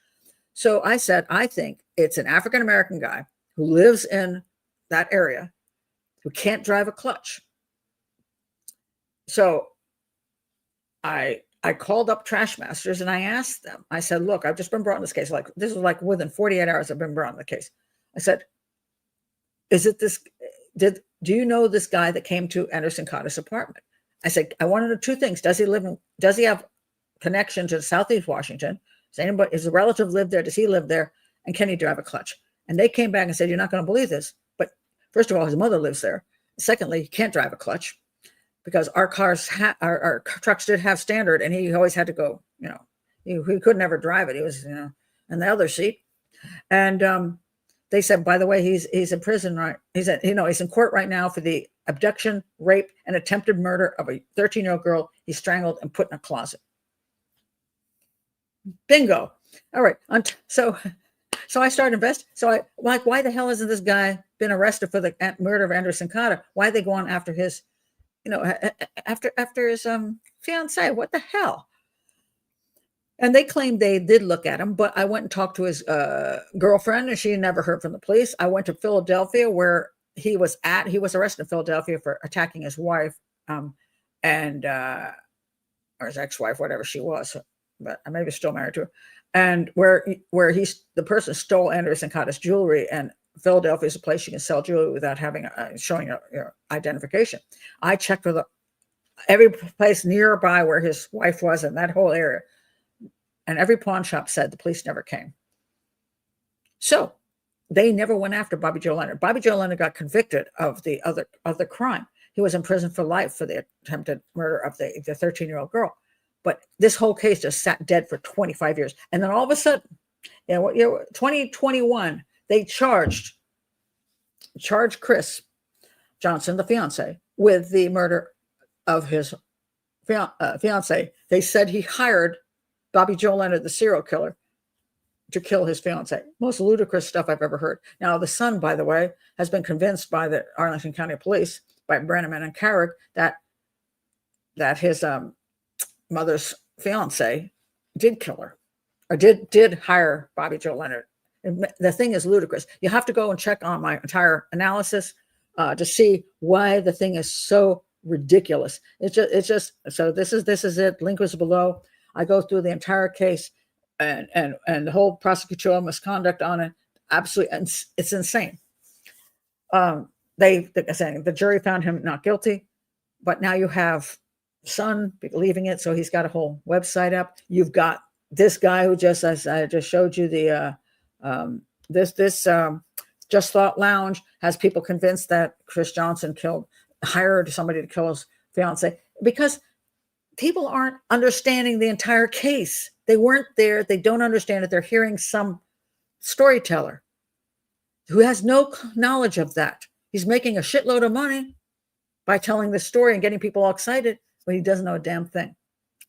So I said, I think it's an African-American guy who lives in that area who can't drive a clutch. So I called up Trash Masters and I asked them, I said, look, I've just been brought in this case. Like, this was like within 48 hours I've been brought in the case. I said, do you know this guy that came to Anderson Cotter's apartment? I said, I want to know two things. Does he have connection to Southeast Washington? Does a relative live there? Does he live there? And can he drive a clutch? And they came back and said, you're not going to believe this. But first of all, his mother lives there. Secondly, he can't drive a clutch because our our trucks did have standard and he always had to go, he could never drive it. He was, in the other seat. And they said, by the way, he's in prison, right? He's in court right now for the abduction, rape, and attempted murder of a 13-year-old girl he strangled and put in a closet. Bingo. All right. So I started investing. So I like, why the hell hasn't this guy been arrested for the murder of Anderson Cotter? Why are they going after his, after his fiance? What the hell? And they claimed they did look at him, but I went and talked to his girlfriend, and she never heard from the police. I went to Philadelphia, where he was at. He was arrested in Philadelphia for attacking his wife, or his ex-wife, whatever she was, but I maybe still married to her. And where the person stole Anderson Cotter's jewelry, and Philadelphia is a place you can sell jewelry without having showing your identification. I checked with every place nearby where his wife was in that whole area. And every pawn shop said the police never came. So they never went after Bobby Joe Leonard. Bobby Joe Leonard got convicted of the other crime. He was in prison for life for the attempted murder of the 13-year-old girl. But this whole case just sat dead for 25 years. And then all of a sudden, 2021, they charged Chris Johnson, the fiance, with the murder of his fiance. They said he hired Bobby Joe Leonard, the serial killer, to kill his fiance. Most ludicrous stuff I've ever heard. Now, the son, by the way, has been convinced by the Arlington County Police, by Brenneman and Carrick, that his mother's fiance did kill her, or did hire Bobby Joe Leonard. And the thing is ludicrous. You have to go and check on my entire analysis to see why the thing is so ridiculous. It's just so this is it. Link was below. I go through the entire case and the whole prosecutorial misconduct on it. Absolutely, it's insane. The jury found him not guilty, but now you have Son believing it, so he's got a whole website up. You've got this guy who as I just showed you the this Just Thought Lounge has people convinced that Chris Johnson hired somebody to kill his fiance, because people aren't understanding the entire case. They weren't there. They don't understand it. They're hearing some storyteller who has no knowledge of that. He's making a shitload of money by telling the story and getting people all excited, but he doesn't know a damn thing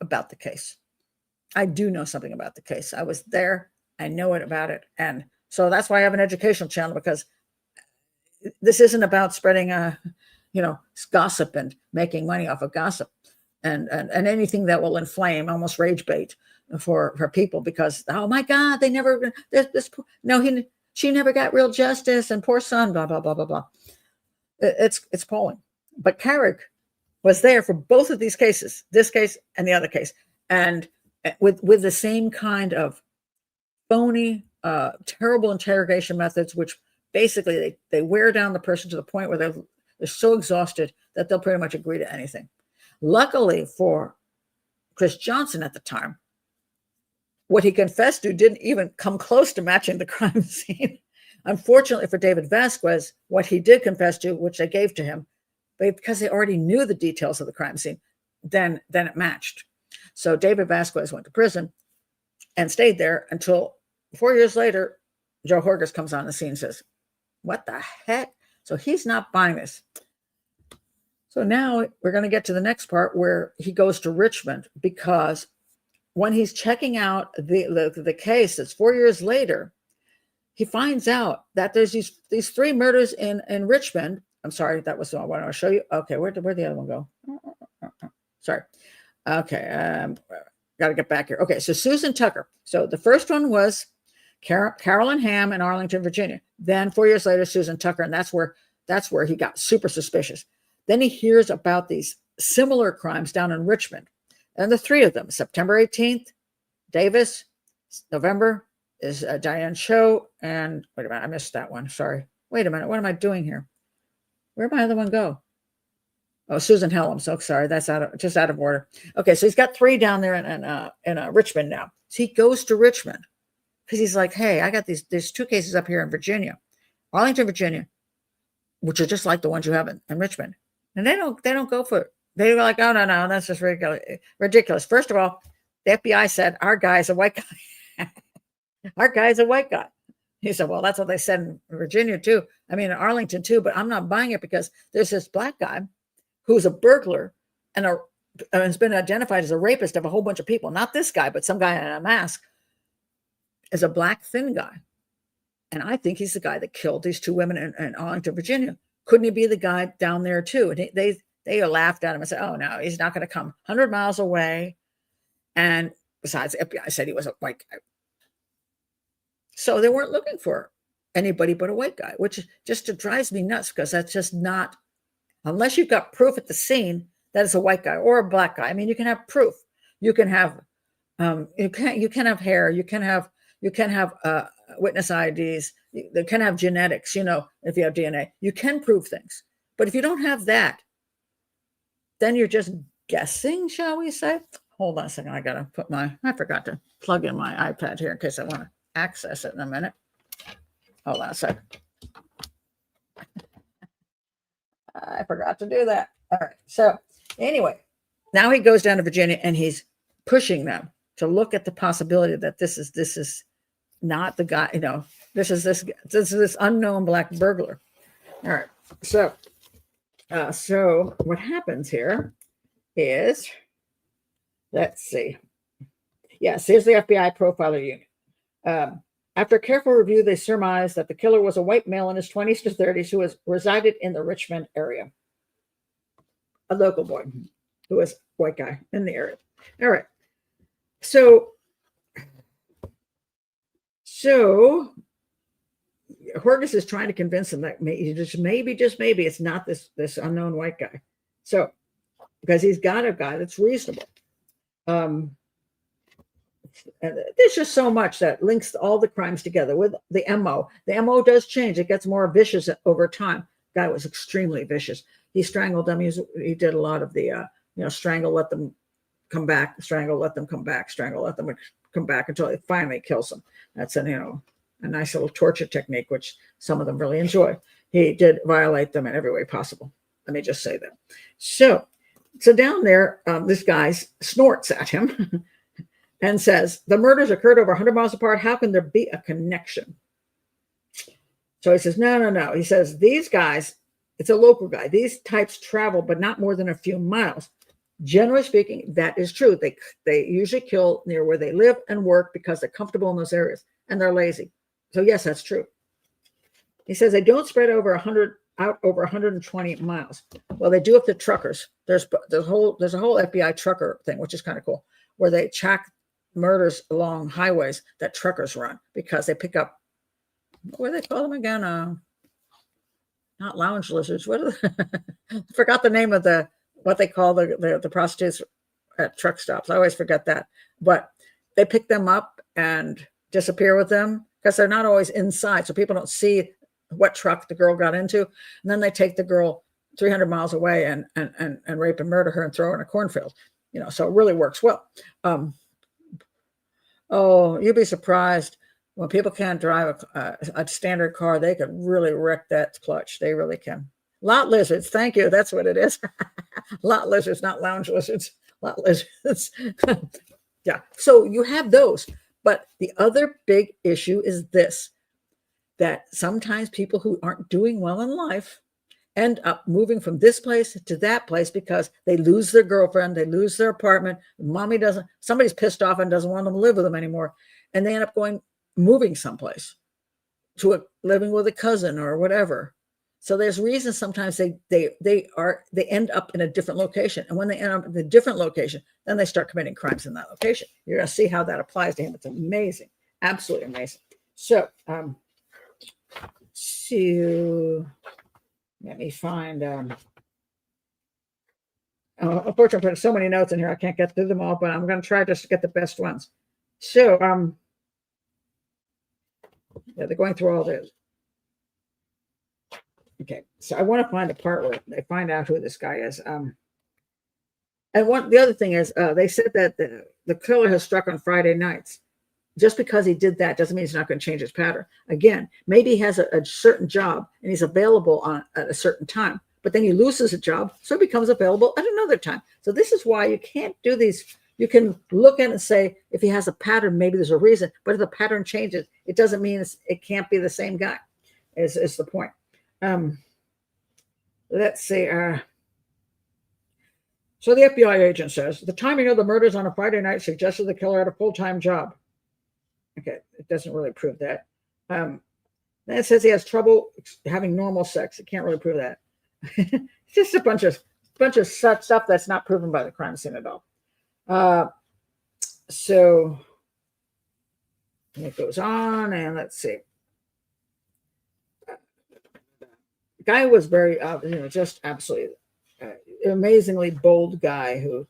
about the case. I do know something about the case. I was there. I know it about it. And so that's why I have an educational channel, because this isn't about spreading gossip and making money off of gossip and anything that will inflame, almost rage bait for people, because, oh my God, they never, she never got real justice, and poor son, blah, blah, blah, blah, blah. It's appalling. But Carrick was there for both of these cases, this case and the other case, and with the same kind of phony, terrible interrogation methods, which basically they wear down the person to the point where they're so exhausted that they'll pretty much agree to anything. Luckily for Chris Johnson at the time, what he confessed to didn't even come close to matching the crime scene. Unfortunately for David Vasquez, what he did confess to, which they gave to him, but because they already knew the details of the crime scene, then it matched. So David Vasquez went to prison and stayed there until 4 years later, Joe Horgas comes on the scene and says, what the heck? So he's not buying this. So now we're going to get to the next part where he goes to Richmond, because when he's checking out the case that's 4 years later, he finds out that there's these 3 murders in Richmond. I'm sorry, that was the one I want to show you. Okay, where'd the other one go? Sorry. Okay, got to get back here. Okay, so Susan Tucker. So the first one was Carolyn Ham in Arlington, Virginia. Then 4 years later, Susan Tucker, and that's where he got super suspicious. Then he hears about these similar crimes down in Richmond, and the 3 of them: September 18th, Davis; November is Diane Cho, and wait a minute, I missed that one. Sorry. Wait a minute, what am I doing here? Where'd my other one go? Oh, Susan Helms. So sorry, that's out of order. Okay, so he's got 3 down there in Richmond now. So he goes to Richmond because he's like, hey, I got there's 2 cases up here in Virginia, Arlington, Virginia, which are just like the ones you have in Richmond. And they don't go for it. They were like, oh, no, that's just ridiculous. First of all, the FBI said, our guy's a white guy. Our guy's a white guy. He said, well, that's what they said in Virginia too. I mean, in Arlington too, but I'm not buying it because there's this black guy who's a burglar and has been identified as a rapist of a whole bunch of people. Not this guy, but some guy in a mask is a black, thin guy. And I think he's the guy that killed these 2 women in Arlington, Virginia. Couldn't he be the guy down there too? And they laughed at him and said, oh, no, he's not going to come 100 miles away. And besides, the FBI said he was a white guy. So they weren't looking for anybody but a white guy, which just drives me nuts, because that's just not, unless you've got proof at the scene that it's a white guy or a black guy. I mean, you can have proof. You can have you can have hair. You can have witness IDs. You can have genetics. If you have DNA, you can prove things. But if you don't have that, then you're just guessing, shall we say? Hold on a second. I forgot to plug in my iPad here in case I want to access it in a minute. Hold on a second. I forgot to do that. All right. So anyway, now he goes down to Virginia and he's pushing them to look at the possibility that this is not the guy, this is this unknown black burglar. All right. So what happens here is, let's see. Yes, here's the FBI profiler unit. After careful review, they surmised that the killer was a white male in his 20s to 30s who resided in the Richmond area. A local boy who was a white guy in the area. All right. So Horgas is trying to convince him that maybe it's not this unknown white guy. So, because he's got a guy that's reasonable. And there's just so much that links all the crimes together with the MO. The MO does change. It gets more vicious over time. Guy was extremely vicious. He strangled them. He did a lot of the, strangle, let them come back, strangle, let them come back, strangle, let them come back until he finally kills them. That's a nice little torture technique, which some of them really enjoy. He did violate them in every way possible. Let me just say that. So down there, this guy snorts at him and says, the murders occurred over 100 miles apart. How can there be a connection? So he says, no. He says, these guys, it's a local guy. These types travel, but not more than a few miles. Generally speaking, that is true. They usually kill near where they live and work because they're comfortable in those areas and they're lazy. So yes, that's true. He says they don't spread over 100 out over 120 miles. Well, they do if the truckers. There's a whole FBI trucker thing, which is kind of cool, where they track murders along highways that truckers run because they pick up, what do they call them again? Not lounge lizards. What are I forgot the name of what they call the prostitutes at truck stops. I always forget that. But they pick them up and disappear with them because they're not always inside, so people don't see what truck the girl got into. And then they take the girl 300 miles away and rape and murder her and throw her in a cornfield. So it really works well. You'd be surprised when people can't drive a standard car. They could really wreck that clutch. They really can. Lot lizards. Thank you. That's what it is. Lot lizards, not lounge lizards. Lot lizards. Yeah. So you have those. But the other big issue is this, that sometimes people who aren't doing well in life end up moving from this place to that place because they lose their girlfriend, they lose their apartment, somebody's pissed off and doesn't want them to live with them anymore. And they end up moving someplace living with a cousin or whatever. So there's reasons sometimes they end up in a different location. And when they end up in a different location, then they start committing crimes in that location. You're going to see how that applies to him. It's amazing. Absolutely amazing. So, let me find, unfortunately, I put so many notes in here, I can't get through them all, but I'm going to try just to get the best ones. So, they're going through all this. Okay, so I want to find a part where they find out who this guy is. And the other thing is, they said that the killer has struck on Friday nights. Just because he did that doesn't mean he's not going to change his pattern. Again, maybe he has a certain job and he's available at a certain time, but then he loses a job, so he becomes available at another time. So this is why you can't do these. You can look at it and say, if he has a pattern, maybe there's a reason, but if the pattern changes, it doesn't mean it can't be the same guy, is the point. Let's see. So the FBI agent says, the timing of the murders on a Friday night suggested the killer had a full-time job. Okay, it doesn't really prove that. Then it says he has trouble having normal sex. It can't really prove that. It's just a bunch of stuff that's not proven by the crime scene at all. So it goes on, and let's see. The guy was very, just absolutely amazingly bold guy who,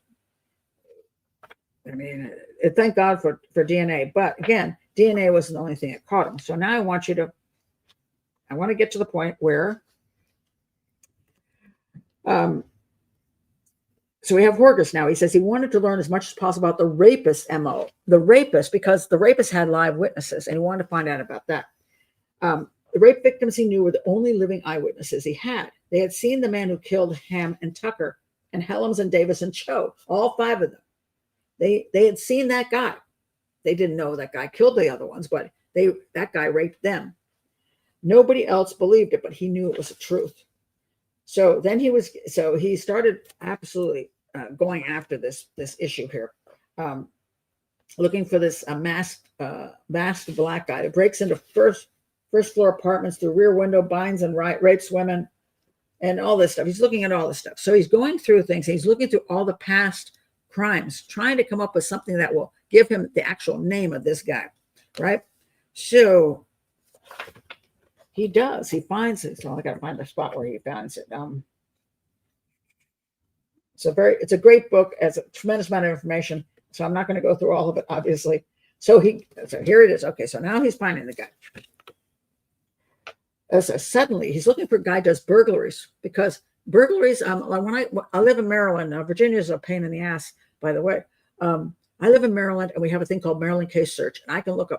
thank God for DNA. But again, DNA wasn't the only thing that caught him. So now I want to get to the point where, so we have Horgas now. He says he wanted to learn as much as possible about the rapist's MO. The rapist, because the rapist had live witnesses, and he wanted to find out about that. The rape victims he knew were the only living eyewitnesses he had. They had seen the man who killed Ham and Tucker and Helms and Davis and Cho, all 5 of them. They had seen that guy. They didn't know that guy killed the other ones, but that guy raped them. Nobody else believed it, but he knew it was the truth. So then he started absolutely going after this issue here, looking for this masked black guy that breaks into first floor apartments through rear window, binds and rapes women, and all this stuff. He's looking at all this stuff. So he's going through things. He's looking through all the past crimes, trying to come up with something that will give him the actual name of this guy, right? So he does. He finds it. So I got to find the spot where he finds it. It's a great book. It has a tremendous amount of information. So I'm not going to go through all of it, obviously. So here it is. Okay, so now he's finding the guy. So suddenly he's looking for a guy who does burglaries, because burglaries, when I live in Maryland, Virginia is a pain in the ass, by the way. I live in Maryland, and we have a thing called Maryland Case Search, and I can look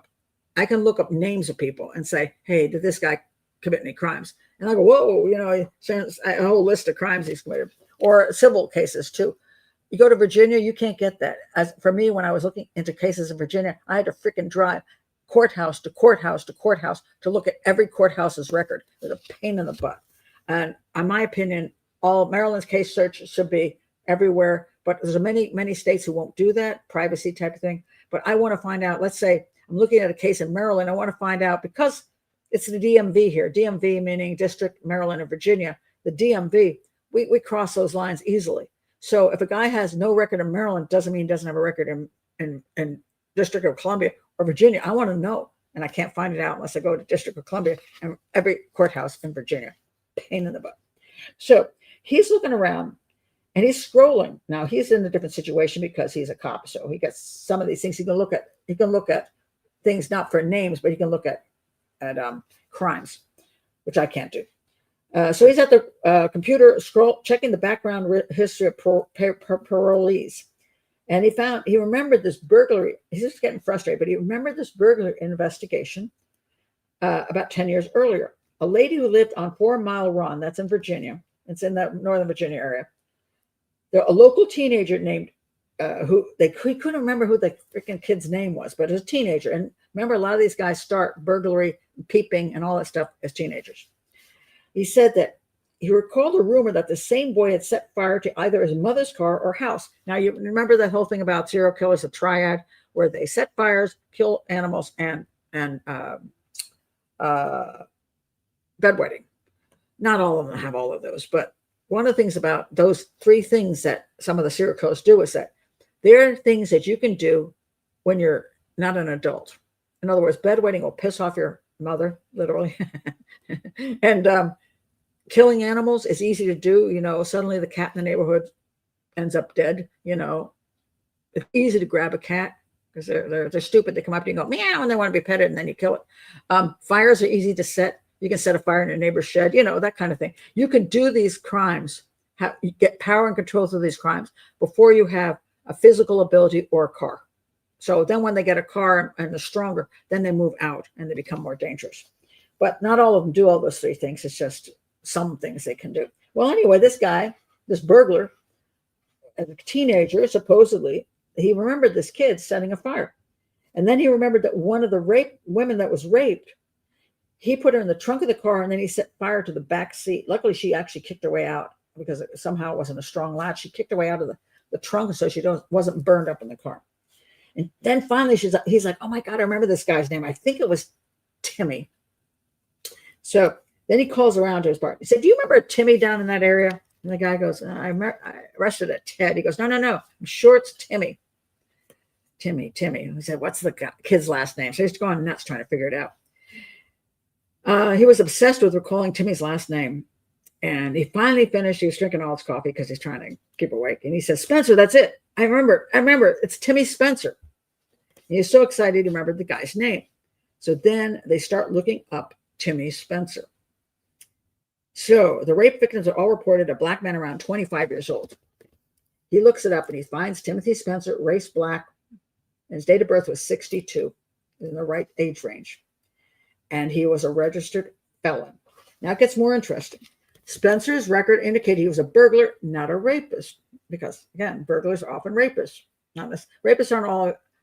up names of people and say, hey, did this guy commit any crimes? And I go, whoa, a whole list of crimes he's committed, or civil cases too. You go to Virginia, you can't get that. As for me, when I was looking into cases in Virginia, I had to freaking drive courthouse to courthouse to courthouse to look at every courthouse's record. It was a pain in the butt. And in my opinion, all Maryland's case search should be everywhere, but there's many states who won't do that, privacy type of thing. But I want to find out, let's say I'm looking at a case in Maryland, I want to find out, because It's the DMV here. DMV meaning District, Maryland, and Virginia. The DMV, we cross those lines easily. So if a guy has no record in Maryland, doesn't mean he doesn't have a record in District of Columbia or Virginia. I want to know, and I can't find it out unless I go to District of Columbia and every courthouse in Virginia. Pain in the butt. So he's looking around and he's scrolling. Now he's in a different situation because he's a cop. So he gets some of these things. He can look at things not for names, but he can look at crimes, which I can't do. So he's at the computer checking the background history of parolees. And he remembered this burglary. He's just getting frustrated, but he remembered this burglary investigation about 10 years earlier. A lady who lived on 4 Mile Run, that's in Virginia. It's in that Northern Virginia area. A local teenager named, he couldn't remember who the freaking kid's name was, but it was a teenager. And remember, a lot of these guys start burglary, peeping, and all that stuff as teenagers. He said that he recalled a rumor that the same boy had set fire to either his mother's car or house. Now, you remember that whole thing about serial killers, a triad, where they set fires, kill animals, and bedwetting. Not all of them have all of those, but one of the things about those 3 things that some of the serial killers do is that there are things that you can do when you're not an adult. In other words, bedwetting will piss off your mother, literally. And killing animals is easy to do. Suddenly the cat in the neighborhood ends up dead. It's easy to grab a cat because they're stupid. They come up to you and go meow, and they want to be petted, and then you kill it. Fires are easy to set. You can set a fire in your neighbor's shed, that kind of thing. You can do these crimes, you get power and control through these crimes before you have a physical ability or a car. So then when they get a car and they're stronger, then they move out and they become more dangerous. But not all of them do all those 3 things. It's just some things they can do. Well, anyway, this guy, this burglar, as a teenager, supposedly, he remembered this kid setting a fire. And then he remembered that one of the women that was raped, he put her in the trunk of the car, and then he set fire to the back seat. Luckily, she actually kicked her way out because somehow it wasn't a strong latch. She kicked her way out of the trunk so she wasn't burned up in the car. And then finally, he's like, oh my God, I remember this guy's name. I think it was Timmy. So then he calls around to his partner. He said, do you remember Timmy down in that area? And the guy goes, I arrested at Ted. He goes, no. I'm sure it's Timmy. Timmy. He said, what's the kid's last name? So he's going nuts trying to figure it out. He was obsessed with recalling Timmy's last name. And he finally finished. He was drinking all his coffee because he's trying to keep awake. And he says, Spencer, that's it. I remember. It's Timmy Spencer. And he was so excited he remembered the guy's name. So then they start looking up Timmy Spencer. So the rape victims are all reported a black man around 25 years old. He looks it up and he finds Timothy Spencer, race black, and his date of birth was 62, in the right age range. And he was a registered felon. Now it gets more interesting. Spencer's record indicated he was a burglar, not a rapist, because again, burglars are often rapists.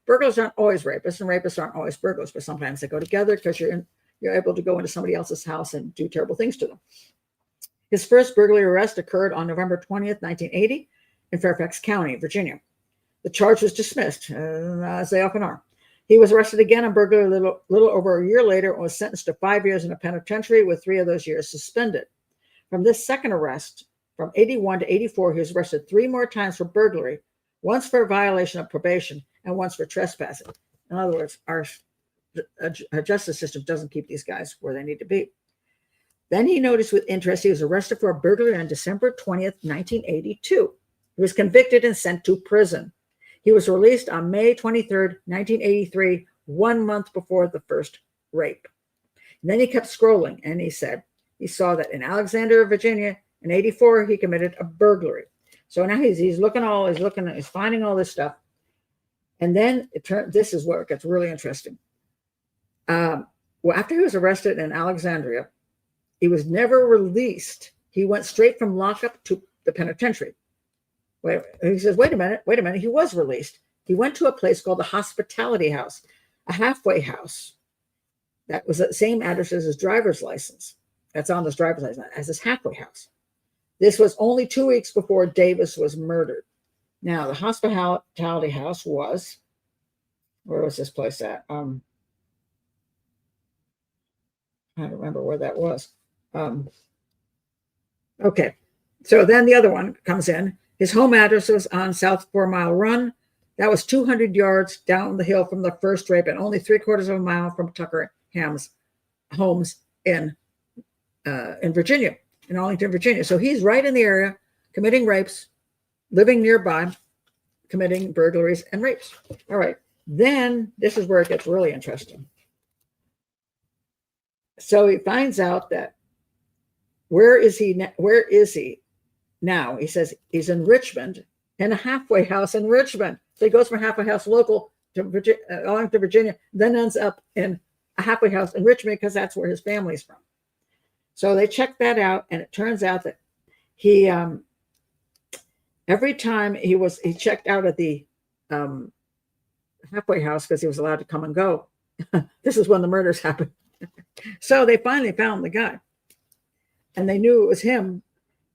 Burglars aren't always rapists, and rapists aren't always burglars, but sometimes they go together because you're able to go into somebody else's house and do terrible things to them. His first burglary arrest occurred on November 20th, 1980 in Fairfax County, Virginia. The charge was dismissed, as they often are. He was arrested again on burglary a little over a year later and was sentenced to 5 years in a penitentiary with 3 of those years suspended. From this second arrest, from 81 to 84, he was arrested 3 more times for burglary, once for a violation of probation and once for trespassing. In other words, our justice system doesn't keep these guys where they need to be. Then he noticed with interest he was arrested for a burglary on December 20th, 1982. He was convicted and sent to prison. He was released on May 23rd, 1983, 1 month before the first rape. And then he kept scrolling, and he said he saw that in Alexandria, Virginia, in 84, he committed a burglary. So now he's finding all this stuff. And then this is where it gets really interesting. Well, after he was arrested in Alexandria, he was never released. He went straight from lockup to the penitentiary. He says, wait a minute. He was released. He went to a place called the Hospitality House, a halfway house. That was the same address as his driver's license. That's on his driver's license, as his halfway house. This was only 2 weeks before Davis was murdered. Now, the Hospitality House was, where was this place at? I don't remember where that was. Okay. So then the other one comes in. His home address was on South 4 Mile Run. That was 200 yards down the hill from the first rape and only 3/4 of a mile from Tucker Ham's homes in Virginia, in Arlington, Virginia. So he's right in the area, committing rapes, living nearby, committing burglaries and rapes. All right. Then this is where it gets really interesting. So he finds out that where is he now? He says he's in Richmond, in a halfway house in Richmond. So he goes from a halfway house local to Arlington, Virginia, then ends up in a halfway house in Richmond because that's where his family's from. So they checked that out, and it turns out that he every time he checked out at the halfway house because he was allowed to come and go. This is when the murders happened. So they finally found the guy, and they knew it was him.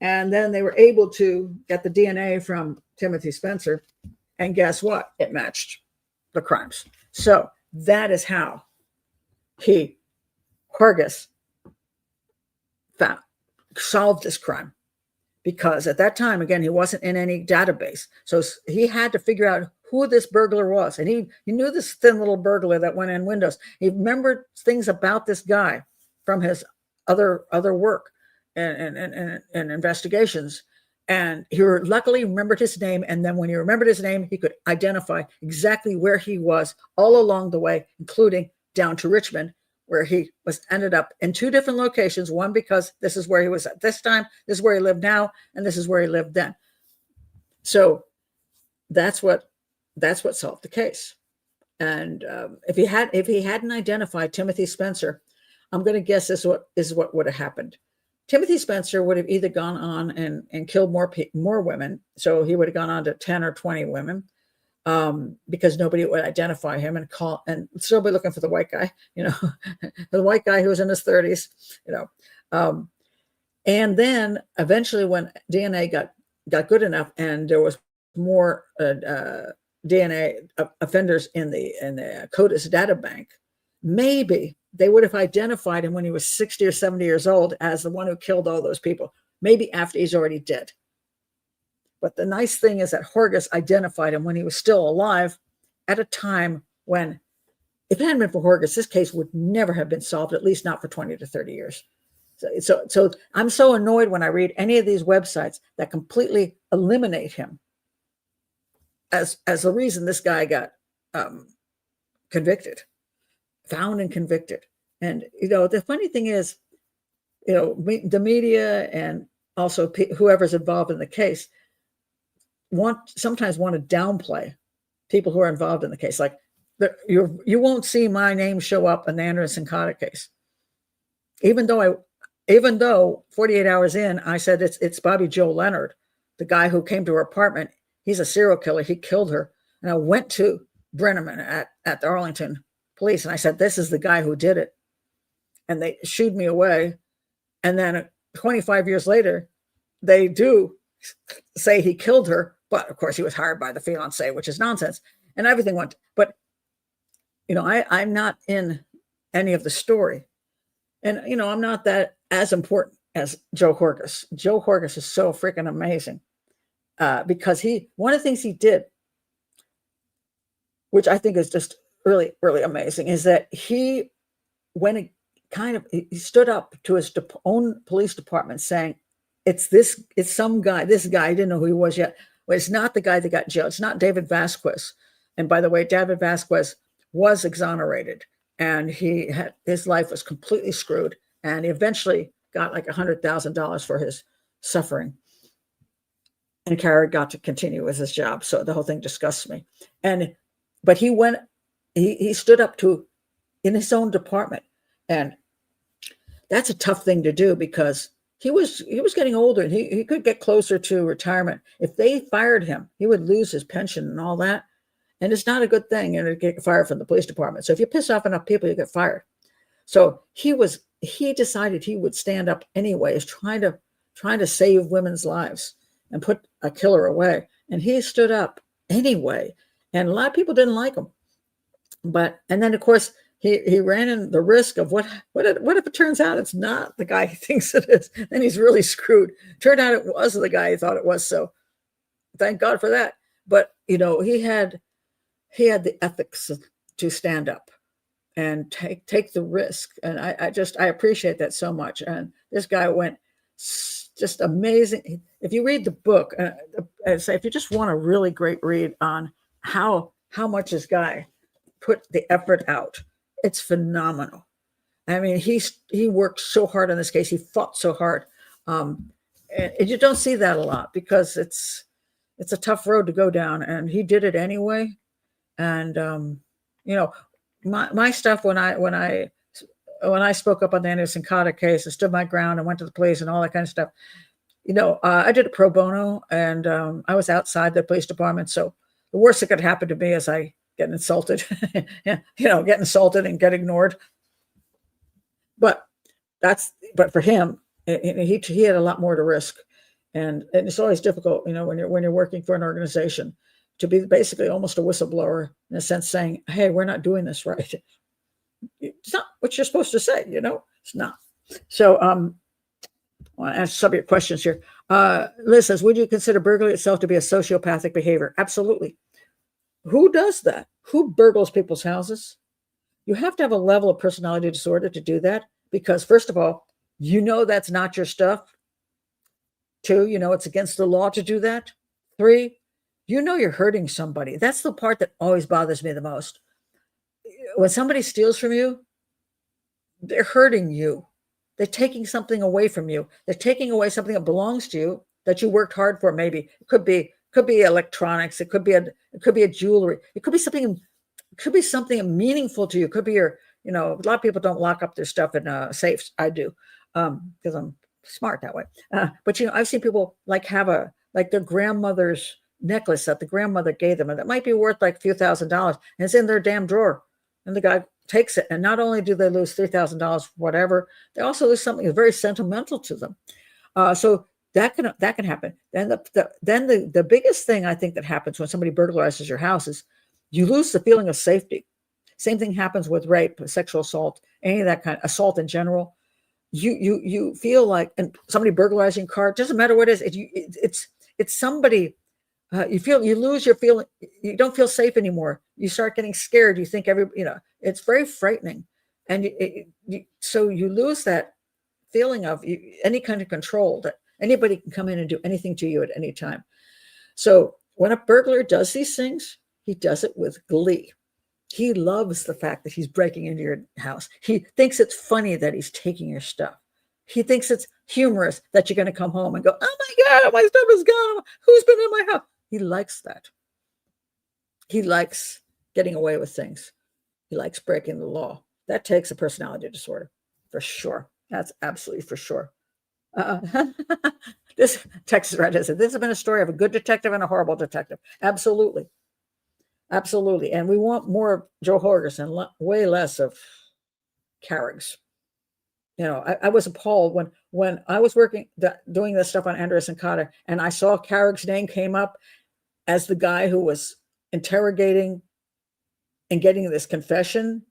And then they were able to get the DNA from Timothy Spencer, and guess what? It matched the crimes. So that is how Horgas solved this crime, because at that time, again, he wasn't in any database. So he had to figure out who this burglar was. And he knew this thin little burglar that went in windows. He remembered things about this guy from his other work and investigations. And he luckily remembered his name. And then when he remembered his name, he could identify exactly where he was all along the way, including down to Richmond, where he ended up in 2 different locations. One, because this is where he was at this time, this is where he lived now, and this is where he lived then. So that's what solved the case. And if he hadn't identified Timothy Spencer, I'm going to guess this is what would have happened. Timothy Spencer would have either gone on and killed more women, so he would have gone on to 10 or 20 women, because nobody would identify him and still be looking for the white guy, the white guy who was in his 30s, and then eventually when DNA got good enough and there was more DNA offenders in the CODIS data bank, maybe they would have identified him when he was 60 or 70 years old as the one who killed all those people, maybe after he's already dead. But the nice thing is that Horgas identified him when he was still alive, at a time when, if it hadn't been for Horgas, this case would never have been solved, at least not for 20 to 30 years. So I'm so annoyed when I read any of these websites that completely eliminate him as the reason this guy got found and convicted. And, the funny thing is, the media and also whoever's involved in the case sometimes want to downplay people who are involved in the case. Like, you won't see my name show up in the Anderson Cotta case, even though 48 hours in, I said it's Bobby Joe Leonard, the guy who came to her apartment. He's a serial killer. He killed her. And I went to Brenneman at the Arlington police, and I said, this is the guy who did it. And they shooed me away. And then 25 years later, they do say he killed her. But of course, he was hired by the fiance, which is nonsense. And everything went. But, I'm not in any of the story. And, I'm not that as important as Joe Horgas. Joe Horgas is so freaking amazing, because one of the things he did, which I think is just really, really amazing, is that he stood up to his own police department saying, it's some guy, this guy, I didn't know who he was yet. Well, it's not the guy that got jailed. It's not David Vasquez. And by the way, David Vasquez was exonerated, and his life was completely screwed. And he eventually got like $100,000 for his suffering. And Carrot got to continue with his job. So the whole thing disgusts me. But he stood up in his own department. And that's a tough thing to do, because he was getting older, and he could get closer to retirement. If they fired him, he would lose his pension and all that. And it's not a good thing, to get fired from the police department. So if you piss off enough people, you get fired. So he decided he would stand up anyways, trying to save women's lives and put a killer away. And he stood up anyway. And a lot of people didn't like him. And then, of course, he ran in the risk of what if it turns out it's not the guy he thinks it is, then he's really screwed. Turned out it was the guy he thought it was, so thank God for that. But he had the ethics to stand up and take the risk, and I appreciate that so much. And this guy went just amazing. If you read the book, I'd say if you just want a really great read on how much this guy put the effort out, it's phenomenal. I mean, he worked so hard on this case. He fought so hard, and you don't see that a lot because it's a tough road to go down, and he did it anyway. And my stuff when I spoke up on the Anderson Cotta case, I stood my ground and went to the police and all that kind of stuff. I did it pro bono, and I was outside the police department, so the worst that could happen to me is I get insulted, get insulted and get ignored. But for him, he had a lot more to risk, and it's always difficult, when you're working for an organization, to be basically almost a whistleblower in a sense, saying, "Hey, we're not doing this right." It's not what you're supposed to say, It's not. So, I want to ask some of your questions here. Liz says, "Would you consider burglary itself to be a sociopathic behavior?" Absolutely. Who does that? Who burgles people's houses? You have to have a level of personality disorder to do that, because first of all, that's not your stuff. 2, it's against the law to do that. 3, you're hurting somebody. That's the part that always bothers me the most. When somebody steals from you, they're hurting you. They're taking something away from you. They're taking away something that belongs to you, that you worked hard for. Maybe it could be electronics. It could be a jewelry. It could be something meaningful to you. It could be a lot of people don't lock up their stuff in safes. I do, because I'm smart that way. But I've seen people have their grandmother's necklace that the grandmother gave them, and that might be worth like a few $1,000s, and it's in their damn drawer. And the guy takes it, and not only do they lose $3,000, whatever, they also lose something that's very sentimental to them. So that can happen. Then the biggest thing I think that happens when somebody burglarizes your house is you lose the feeling of safety. Same thing happens with rape, sexual assault, any of that kind of assault in general. You feel like, and somebody burglarizing your car, it doesn't matter what it is. It's somebody. You lose your feeling. You don't feel safe anymore. You start getting scared. You think it's very frightening. And so you lose that feeling of any kind of control, that anybody can come in and do anything to you at any time. So when a burglar does these things, he does it with glee. He loves the fact that he's breaking into your house. He thinks it's funny that he's taking your stuff. He thinks it's humorous that you're going to come home and go, "Oh my God, my stuff is gone. Who's been in my house?" He likes that. He likes getting away with things. He likes breaking the law. That takes a personality disorder, for sure. That's absolutely for sure. This Texas Red said, "This has been a story of a good detective and a horrible detective." Absolutely. Absolutely. And we want more of Joe Horgas and way less of Carrigs. I was appalled when I was doing this stuff on Anderson Cotta, and I saw Carrick's name came up as the guy who was interrogating and getting this confession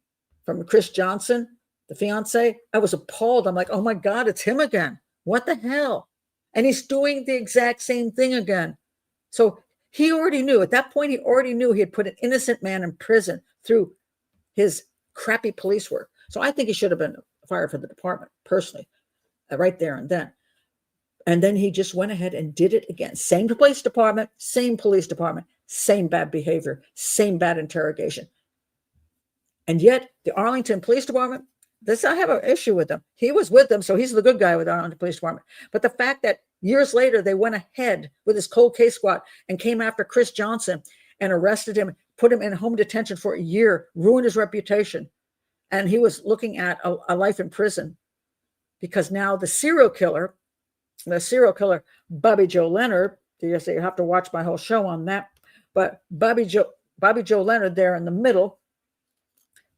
from Chris Johnson, the fiance. I was appalled. I'm like, "Oh my God, it's him again. What the hell?" And he's doing the exact same thing again. So he already knew. At that point, he already knew he had put an innocent man in prison through his crappy police work. So I think he should have been fired from the department, personally, right there and then. And then he just went ahead and did it again. Same police department, same bad behavior, same bad interrogation. And yet the Arlington Police Department, I have an issue with them. He was with them, so he's the good guy with the Arlington Police Department. But the fact that years later they went ahead with his cold case squad and came after Chris Johnson and arrested him, put him in home detention for a year, ruined his reputation. And he was looking at a life in prison, because now the serial killer, Bobby Joe Leonard, you have to watch my whole show on that. But Bobby Joe Leonard there in the middle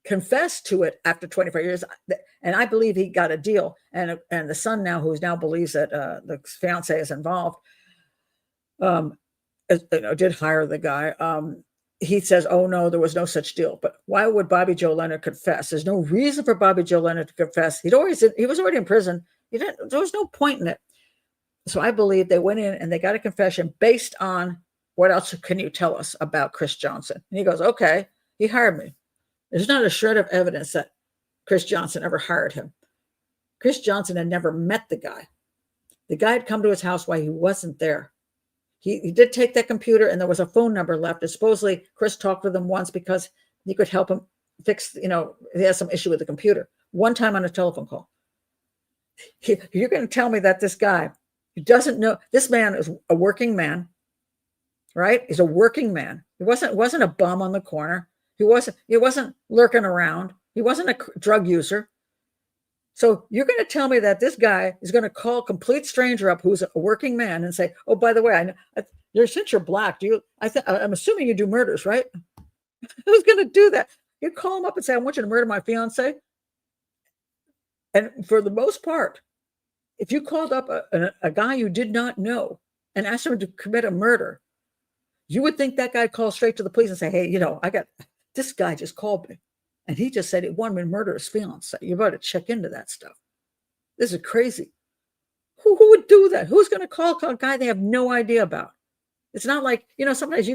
confessed to it after 24 years. And I believe he got a deal. And the son now, who now believes that the fiance is involved, did hire the guy. he says, oh no, there was no such deal. But why would Bobby Joe Leonard confess? There's no reason for Bobby Joe Leonard to confess. He was already in prison. There was no point in it. So I believe they went in and they got a confession based on, what else can you tell us about Chris Johnson? And he goes, okay, he hired me. There's not a shred of evidence that Chris Johnson ever hired him. Chris Johnson had never met the guy. The guy had come to his house while he wasn't there. He did take that computer, and there was a phone number left. And supposedly Chris talked with him once because he could help him fix, he has some issue with the computer. One time on a telephone call. You're going to tell me that this guy, he doesn't know, this man is a working man, right? He's a working man. He wasn't a bum on the corner. He wasn't lurking around. He wasn't a drug user. So you're going to tell me that this guy is going to call a complete stranger up who's a working man and say, oh, by the way, since you're black, I'm assuming you do murders, right? Who's going to do that? You call him up and say, I want you to murder my fiance. And for the most part, if you called up a guy you did not know and asked him to commit a murder, you would think that guy called straight to the police and say, hey, this guy just called me. And he just said he wanted to murder his fiance. You better check into that stuff. This is crazy. Who would do that? Who's going to call a guy they have no idea about? It's not like, sometimes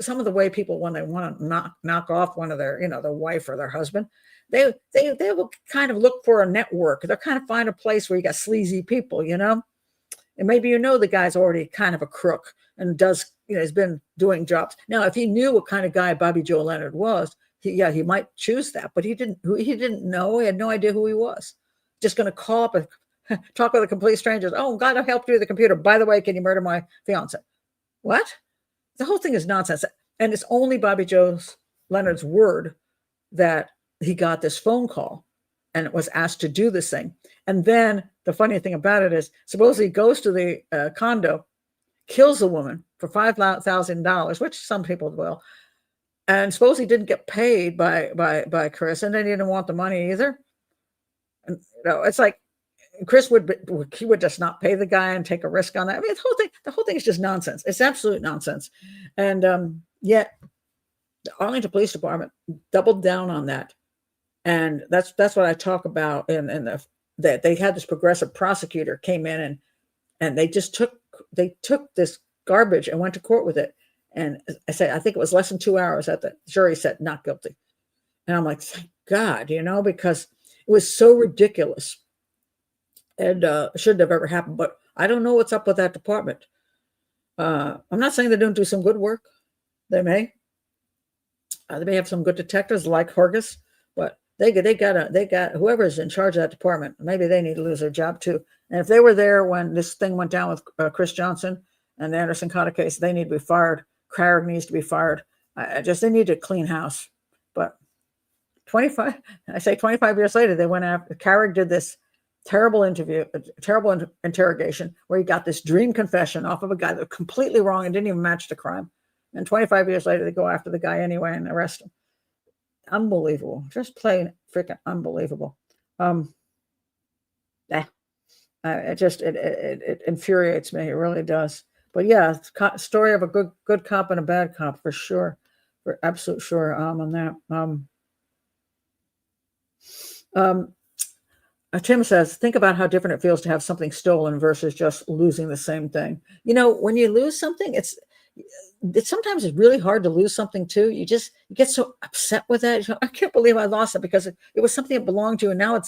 some of the way people, when they want to knock off one of their, their wife or their husband, they will kind of look for a network. They'll kind of find a place where you got sleazy people, and maybe the guy's already kind of a crook and does, has been doing jobs. Now, if he knew what kind of guy Bobby Joe Leonard was, he might choose that, but he didn't know. He had no idea who he was. Just going to call up and talk with a complete stranger. Oh, God, I helped you with the computer. By the way, can you murder my fiance? What? The whole thing is nonsense. And it's only Bobby Joe Leonard's word that he got this phone call and was asked to do this thing. And then the funny thing about it is, supposedly he goes to the condo, kills the woman for $5,000, which some people will. And suppose he didn't get paid by Chris, and then he didn't want the money either. And, it's like Chris would just not pay the guy and take a risk on that. I mean, the whole thing is just nonsense. It's absolute nonsense. And yet the Arlington Police Department doubled down on that. And that's what I talk about that they had this progressive prosecutor came in and they took this garbage and went to court with it. And I think it was less than 2 hours that the jury said not guilty. And I'm like, thank God, because it was so ridiculous and shouldn't have ever happened. But I don't know what's up with that department. I'm not saying they don't do some good work. They may. They may have some good detectives like Horgas, but they got whoever's in charge of that department. Maybe they need to lose their job too. And if they were there when this thing went down with Chris Johnson and the Anderson Cotta case, they need to be fired. Crowd needs to be fired. They need to clean house. But 25 years later, they went after, Carrick did this terrible interrogation where he got this dream confession off of a guy that was completely wrong and didn't even match the crime. And 25 years later, they go after the guy anyway and arrest him. Unbelievable. Just plain freaking unbelievable. It infuriates me. It really does. But yeah, story of a good cop and a bad cop for sure, for absolute sure. On that. Tim says, think about how different it feels to have something stolen versus just losing the same thing. When you lose something, it's sometimes it's really hard to lose something too. You get so upset with it. I can't believe I lost it because it was something that belonged to you, and now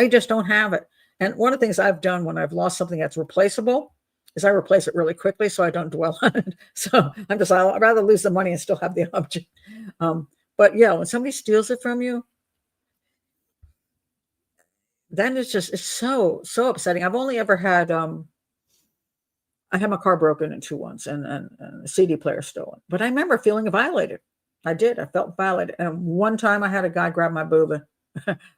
you just don't have it. And one of the things I've done when I've lost something that's replaceable is I replace it really quickly so I don't dwell on it. So I'd rather lose the money and still have the object. But yeah, when somebody steals it from you, then it's so upsetting. I've only ever had I had my car broken into once and a CD player stolen. But I remember feeling violated. I did. I felt violated. And one time I had a guy grab my boob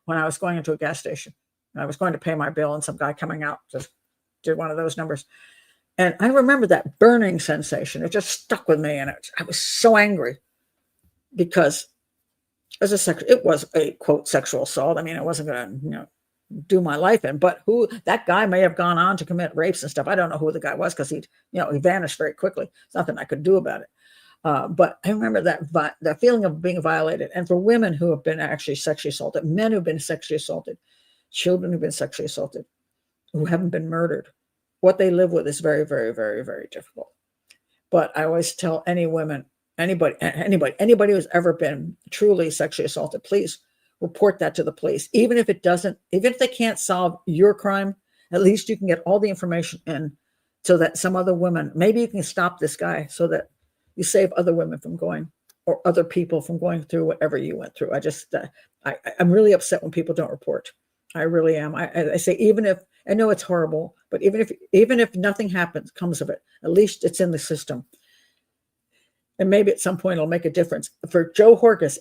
when I was going into a gas station. I was going to pay my bill and some guy coming out just did one of those numbers. And I remember that burning sensation. It just stuck with me. And I was so angry because it was a quote sexual assault. I mean, I wasn't going to, do my life in, but that guy may have gone on to commit rapes and stuff. I don't know who the guy was because he vanished very quickly. There's nothing I could do about it. But I remember that feeling of being violated. And for women who have been actually sexually assaulted, men who've been sexually assaulted, children who've been sexually assaulted, who haven't been murdered, what they live with is very, very, very, very difficult. But I always tell anybody who's ever been truly sexually assaulted, please report that to the police. Even if they can't solve your crime, at least you can get all the information in so that some other women, maybe you can stop this guy so that you save other women from going, or other people from going through whatever you went through. I'm really upset when people don't report. I really am. I say, even if, I know it's horrible, but even if nothing comes of it, at least it's in the system. And maybe at some point it'll make a difference. For Joe Horgas,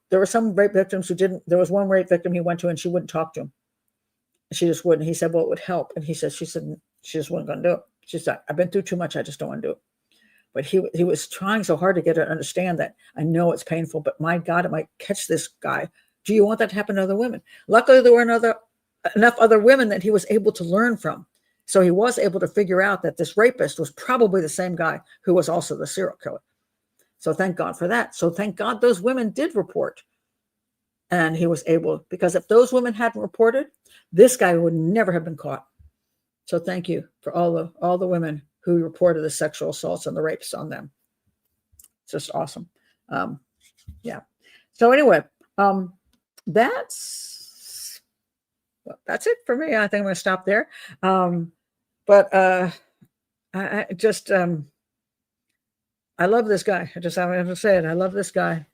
there were some rape victims who didn't. There was one rape victim he went to and she wouldn't talk to him. She just wouldn't. He said, well, it would help. And she said she just wasn't going to do it. She said, I've been through too much. I just don't want to do it. But he was trying so hard to get her to understand that I know it's painful, but my God, it might catch this guy. Do you want that to happen to other women? Luckily, there were enough other women that he was able to learn from. So he was able to figure out that this rapist was probably the same guy who was also the serial killer. So thank God for that. So thank God those women did report. And he was able, because if those women hadn't reported, this guy would never have been caught. So thank you for all the women who reported the sexual assaults and the rapes on them. It's just awesome. Yeah. So anyway, that's it for me. I think I'm going to stop there. But I just, I love this guy. I have to say it. I love this guy.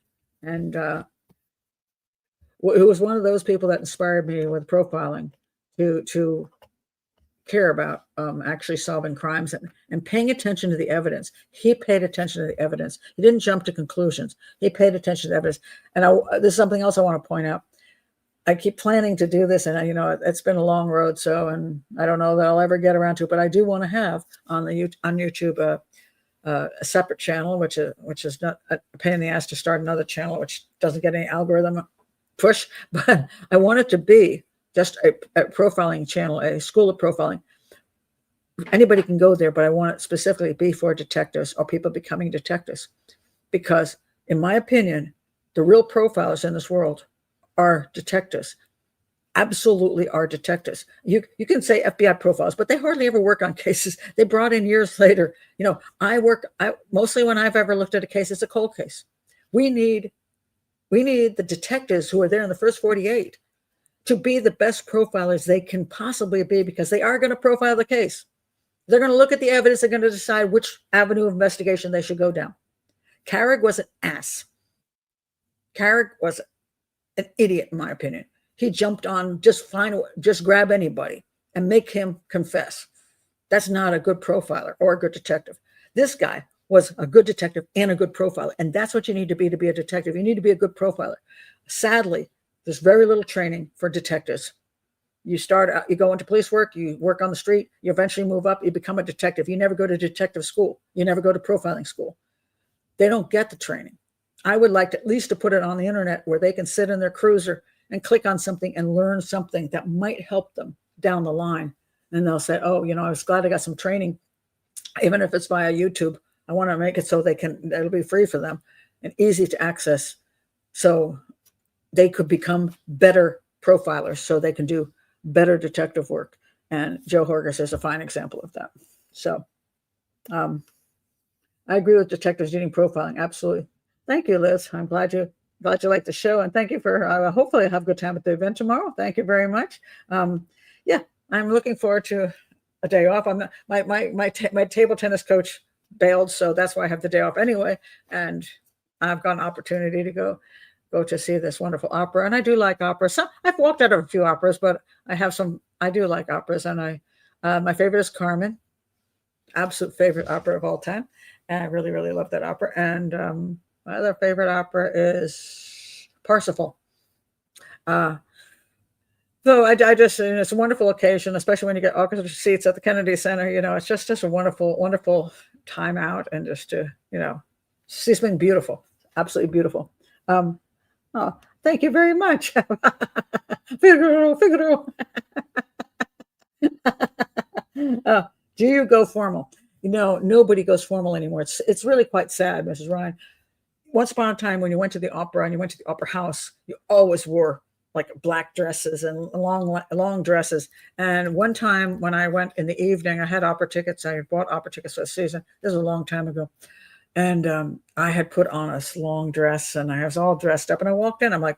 And it was one of those people that inspired me with profiling to care about actually solving crimes and paying attention to the evidence. He paid attention to the evidence. He didn't jump to conclusions. He paid attention to the evidence. And there's something else I want to point out. I keep planning to do this, and it's been a long road. And I don't know that I'll ever get around to it, but I do want to have on YouTube a separate channel, which is not a pain in the ass to start another channel, which doesn't get any algorithm push. But I want it to be just a profiling channel, a school of profiling. Anybody can go there, but I want it specifically be for detectives or people becoming detectives, because in my opinion, the real profilers in this world are detectives. Absolutely are detectives. You can say FBI profiles, but they hardly ever work on cases. They brought in years later. I mostly when I've ever looked at a case, it's a cold case. We need the detectives who are there in the first 48 to be the best profilers they can possibly be, because they are going to profile the case. They're going to look at the evidence. They're going to decide which avenue of investigation they should go down. Carrick was an ass. Carrick was an idiot, in my opinion. He jumped on just grab anybody and make him confess. That's not a good profiler or a good detective. This guy was a good detective and a good profiler. And that's what you need to be a detective. You need to be a good profiler. Sadly, there's very little training for detectives. You start out, you go into police work, you work on the street, you eventually move up, you become a detective. You never go to detective school. You never go to profiling school. They don't get the training. I would like at least to put it on the internet where they can sit in their cruiser and click on something and learn something that might help them down the line. And they'll say, oh, I was glad I got some training, even if it's via YouTube. I want to make it so it'll be free for them and easy to access, so they could become better profilers, so they can do better detective work. And Joe Horgas is a fine example of that. So I agree with detectives needing profiling. Absolutely. Thank you, Liz. I'm glad you like the show, and thank you for hopefully I'll have a good time at the event tomorrow. Thank you very much. Yeah, I'm looking forward to a day off. My table tennis coach bailed, so that's why I have the day off anyway. And I've got an opportunity to go to see this wonderful opera. And I do like opera. I've walked out of a few operas, but I do like operas. And my favorite is Carmen, absolute favorite opera of all time. And I really, really love that opera. And my other favorite opera is Parsifal. So I just, it's a wonderful occasion, especially when you get orchestra seats at the Kennedy Center. It's just a wonderful, wonderful time out, and just to, see something beautiful, absolutely beautiful. Oh, thank you very much. Figaro. Do you go formal? nobody goes formal anymore. It's really quite sad, Mrs. Ryan. Once upon a time, when you went to the opera and you went to the opera house, you always wore like black dresses and long dresses. And one time when I went in the evening, I had opera tickets. I had bought opera tickets for the season. This was a long time ago. And I had put on a long dress and I was all dressed up. And I walked in, I'm like,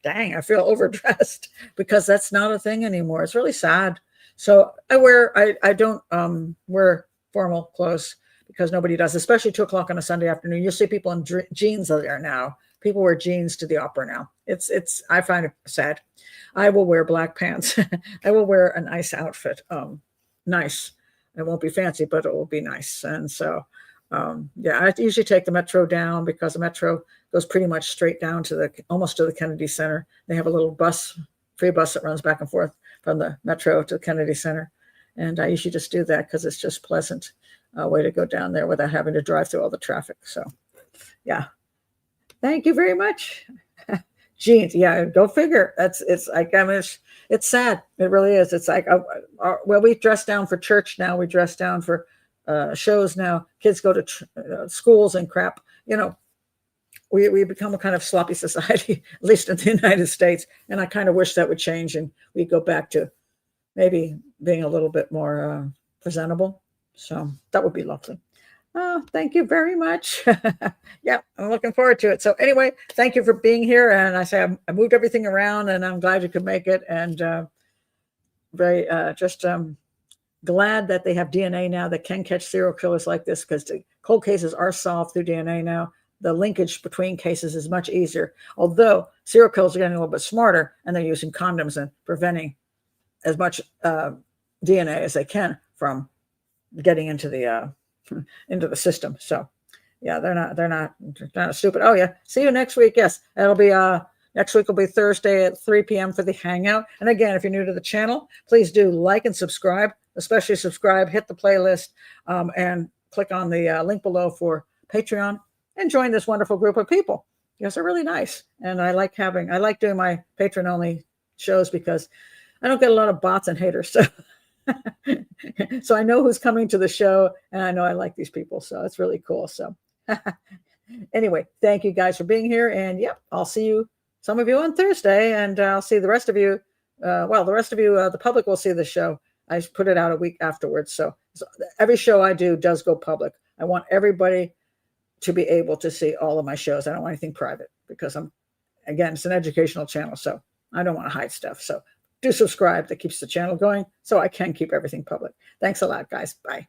dang, I feel overdressed because that's not a thing anymore. It's really sad. So I don't wear formal clothes because nobody does, especially 2 o'clock on a Sunday afternoon. You'll see people in jeans there now. People wear jeans to the opera now. I find it sad. I will wear black pants. I will wear a nice outfit. Nice. It won't be fancy, but it will be nice. And so, I usually take the metro down because the metro goes pretty much straight down to almost to the Kennedy Center. They have a little free bus that runs back and forth from the metro to the Kennedy Center. And I usually just do that because it's just pleasant way to go down there without having to drive through all the traffic. So, yeah. Thank you very much. Jeans. Yeah, go figure. It's sad. It really is. It's like, we dress down for church now. We dress down for shows now. Kids go to schools and crap. We become a kind of sloppy society, at least in the United States. And I kind of wish that would change and we go back to maybe being a little bit more presentable. So that would be lovely. Oh, thank you very much. Yeah, I'm looking forward to it. So anyway, thank you for being here. And I moved everything around and I'm glad you could make it. And glad that they have DNA now that can catch serial killers like this because the cold cases are solved through DNA now. The linkage between cases is much easier. Although serial killers are getting a little bit smarter and they're using condoms and preventing as much DNA as they can from getting into the system. So yeah, they're not stupid. Oh yeah. See you next week. Yes. It'll be next week will be Thursday at 3 p.m. for the hangout. And again, if you're new to the channel, please do like and subscribe, especially subscribe, hit the playlist, and click on the link below for Patreon and join this wonderful group of people because they're really nice. And I like doing my patron only shows because I don't get a lot of bots and haters. So so I know who's coming to the show and I know I like these people. So it's really cool. So anyway, thank you guys for being here. And I'll see some of you on Thursday and I'll see the rest of you. The public will see the show. I put it out a week afterwards. So every show I do does go public. I want everybody to be able to see all of my shows. I don't want anything private because it's an educational channel. So I don't want to hide stuff. So do subscribe. That keeps the channel going so I can keep everything public. Thanks a lot, guys. Bye.